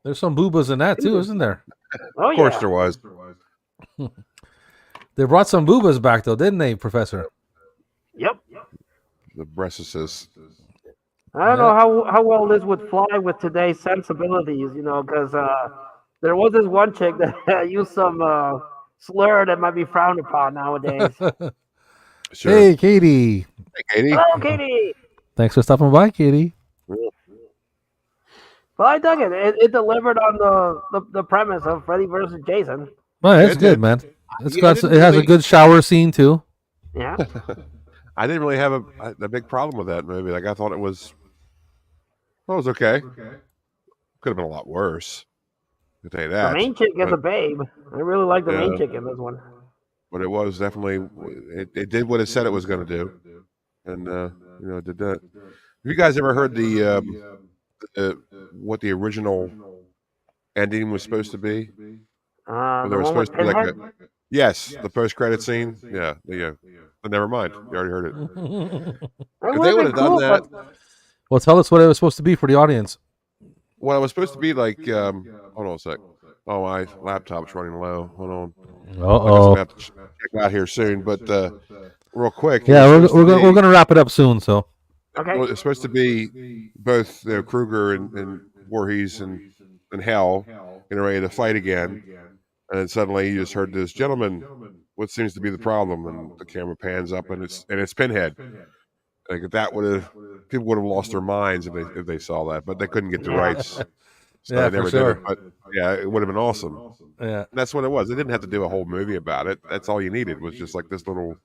There's some boobas in that too, isn't there? Oh Of course yeah. there was. They brought some boobas back though, didn't they, Professor? Yep. The breastises. I don't know how well this would fly with today's sensibilities, because there was this one chick that used some slur that might be frowned upon nowadays. Sure. Hey, Katie. Hey, Katie. Hello, Katie. Thanks for stopping by, Katie. Well, I dug it. It delivered on the premise of Freddy versus Jason. Well, that's It good, did. man. It didn't has a really- good shower scene too. Yeah. I didn't really have a big problem with that movie. Like I thought it was okay. Could have been a lot worse. I can tell you The that. main chick is but, a babe. I really like the main Yeah. chick in this one. but it was definitely it did what it said it was going to do, and it did that. Have you guys ever heard the what the original ending was supposed to be? The There was one with supposed to be like Pinhead? yes, the post-credit scene. Yeah. But never mind. You already heard it. It If would've they been would have done cool, that, but Well, tell us what it was supposed to be for the audience. well, it was supposed to be like. Hold on a sec. Oh, my laptop's running low. Hold on. I guess I'm Uh-oh. gonna have to check out here soon. But real quick. Yeah, it was we're supposed to gonna wrap it up soon. So okay. Well, it's supposed to be both Kruger and Voorhees and Hell getting ready to fight again, and then suddenly you just heard this gentleman. What seems to be the problem? And the camera pans up, and it's Pinhead. Like if that people would have lost their minds if they saw that, but they couldn't get the Yeah. rights, so Yeah, they for never sure. did it. But yeah, it would have been awesome. yeah, And that's what it was. They didn't have to do a whole movie about it. That's all you needed was just like this little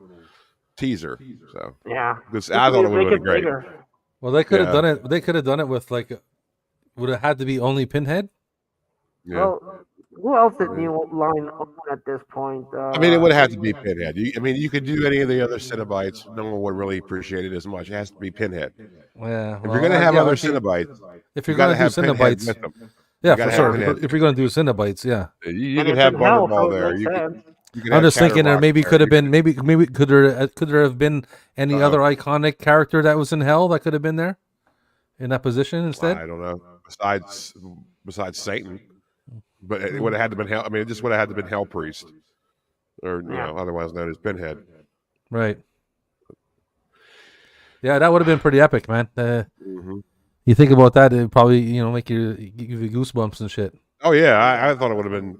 teaser. So Yeah. because I thought it would Make have it been great. bigger. well, they could have Yeah. done it. They could have done it with would it had to be only Pinhead? Yeah. Well, who else did New Line own at this point? I mean, it would have to be Pinhead. You could do any of the other Cenobites. No one would really appreciate it as much. It has to be Pinhead. Yeah. If you're going to have other Cenobites, if you you're got to gonna do have Pinhead Cenobites, with them. yeah, You for gotta have sure. Pinhead. If you're gonna do Cenobites, yeah. You And can it's have in hell, Butterball so it there. makes sense. You can I'm have just thinking there Catterbox maybe there. could have You been maybe could there have been any Uh-oh. other iconic character that was in hell that could have been there in that position instead? I don't know. Besides Satan, but it would have had to been Hell. I mean, it just would have had to been Hell Priest, or Yeah. otherwise known as Pinhead. Right. Yeah, that would have been pretty epic, man. Hmm You think about that, it probably make you give you goosebumps and shit. Oh yeah, I thought it would have been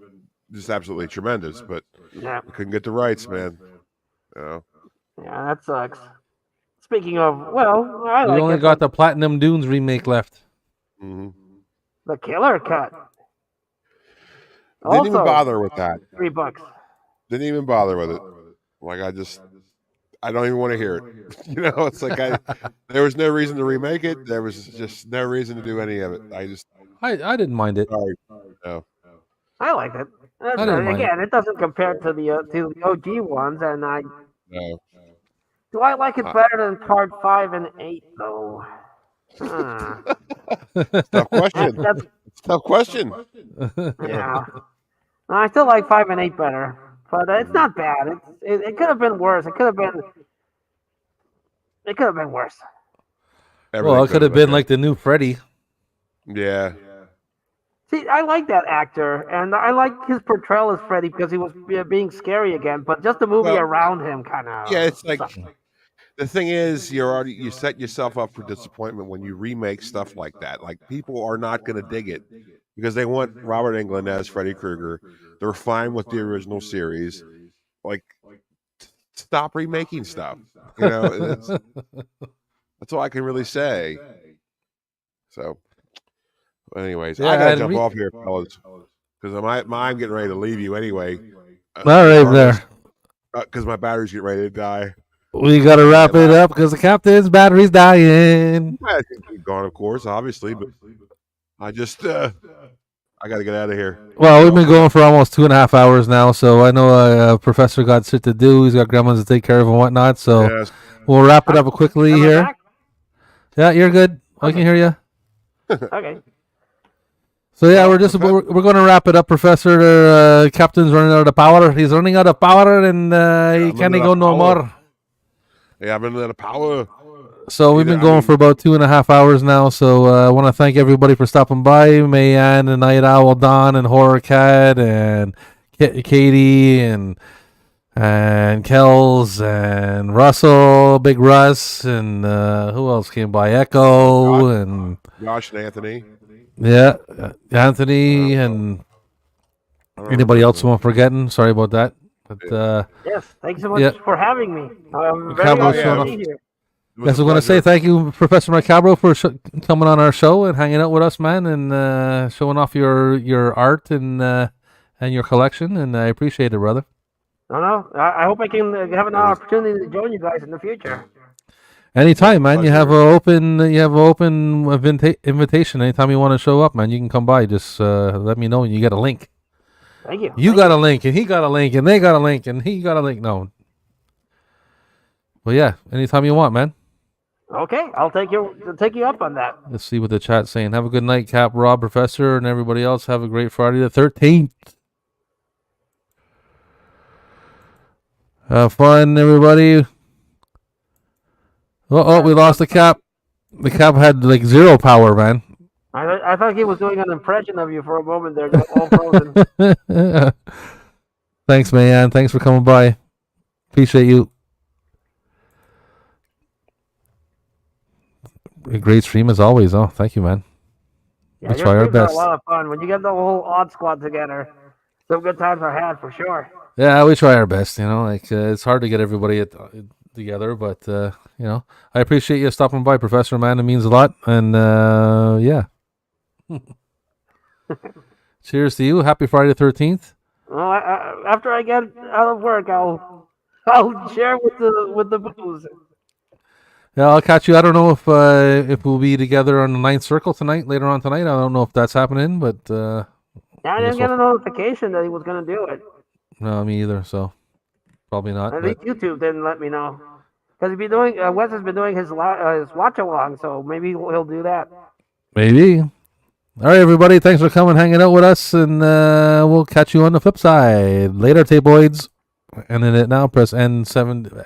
just absolutely tremendous, but Yeah. we couldn't get the rights, man. Yeah, that sucks. Speaking of, well, I We like only it. got the Platinum Dunes remake left. hmm The killer cut. Didn't even Also, bother with that. $3. Didn't even bother with it. Like I don't even want to hear it. It's like there was no reason to remake it. There was just no reason to do any of it. I didn't mind it. Sorry. No. I liked it. didn't mind Again, it doesn't compare to the OG ones, and No. do I like it better than part 5 and 8 though? Tough question. That's Tough question. yeah. I still like 5 and 8 better, but it's not bad. It could have been worse. It could have been worse. Well, it could have been like the new Freddy. Yeah. See, I like that actor, and I like his portrayal as Freddy because he was being scary again. But just the movie Well, around him, kind of. Yeah, it's like the thing is, you set yourself up for disappointment when you remake stuff like that. Like people are not going to dig it because they want Robert Englund as Freddy Krueger. They're fine with the original series. Like, stop remaking stuff. That's all I can really say. So, anyways, Yeah, I gotta and jump off here, fellas, because I'm getting ready to leave you anyway. All right, there. Because my battery's getting ready to die. We gotta wrap it up because the captain's battery's dying. I can keep going, of course, obviously, but I just I got to get out of here. Well, we've been going for almost 2.5 hours now, so I know Professor got shit to do. He's got grandmas to take care of and whatnot, so Yes. we'll wrap it up quickly Am I here. back? Yeah, you're good. I can hear you. Okay. So yeah, we're going to wrap it up, Professor. Captain's running out of power. He's running out of power, and he can't go no more. Yeah, I'm running out of power. So we've been going for about 2.5 hours now. So I want to thank everybody for stopping by. Mayan and Night Owl, Don and Horror Cat and Katie and Kells and Russell, Big Russ, and who else came by? Echo and Josh and Anthony. Yeah, Anthony and anybody else I'm forgetting. Sorry about that. But Yes, thank you so much for having me. I'm very Macabro's honored to be here. Yes, we're going to say thank you, Professor Macabro, for coming on our show and hanging out with us, man, and showing off your art and your collection. And I appreciate it, brother. No, I hope I can have an opportunity to join you guys in the future. Anytime, man. You have an open invitation. Anytime you want to show up, man, you can come by. Just let me know, and you get a link. Thank you. You got a link, and he got a link, and they got a link, and he got a link. No. Well, yeah. Anytime you want, man. Okay, I'll take you up on that. Let's see what the chat's saying. Have a good night, Cap, Rob, Professor, and everybody else. Have a great Friday the 13th. Have fun, everybody. Oh, we lost the Cap. The Cap had like 0 power, man. I thought he was doing an impression of you for a moment there, all frozen. Thanks, man. Thanks for coming by. Appreciate you. A great stream as always. Oh, thank you, man. Yeah, We'll try our best. A lot of fun when you get the whole odd squad together. Some good times are had for sure. Yeah, we try our best. It's hard to get everybody together, but I appreciate you stopping by, Professor. Man, it means a lot. And yeah. Cheers to you. Happy Friday the 13th. Well, after I get out of work, I'll share with the booze. Yeah, I'll catch you. I don't know if we'll be together on the 9th Circle tonight, later on tonight. I don't know if that's happening, but yeah, I didn't get a notification that he was going to do it. No, me either. So probably not. I think YouTube didn't let me know because Wes has been doing his watch along, so maybe he'll do that. Maybe. All right, everybody. Thanks for coming, hanging out with us, and we'll catch you on the flip side later, tapeoids. And then it now press N7.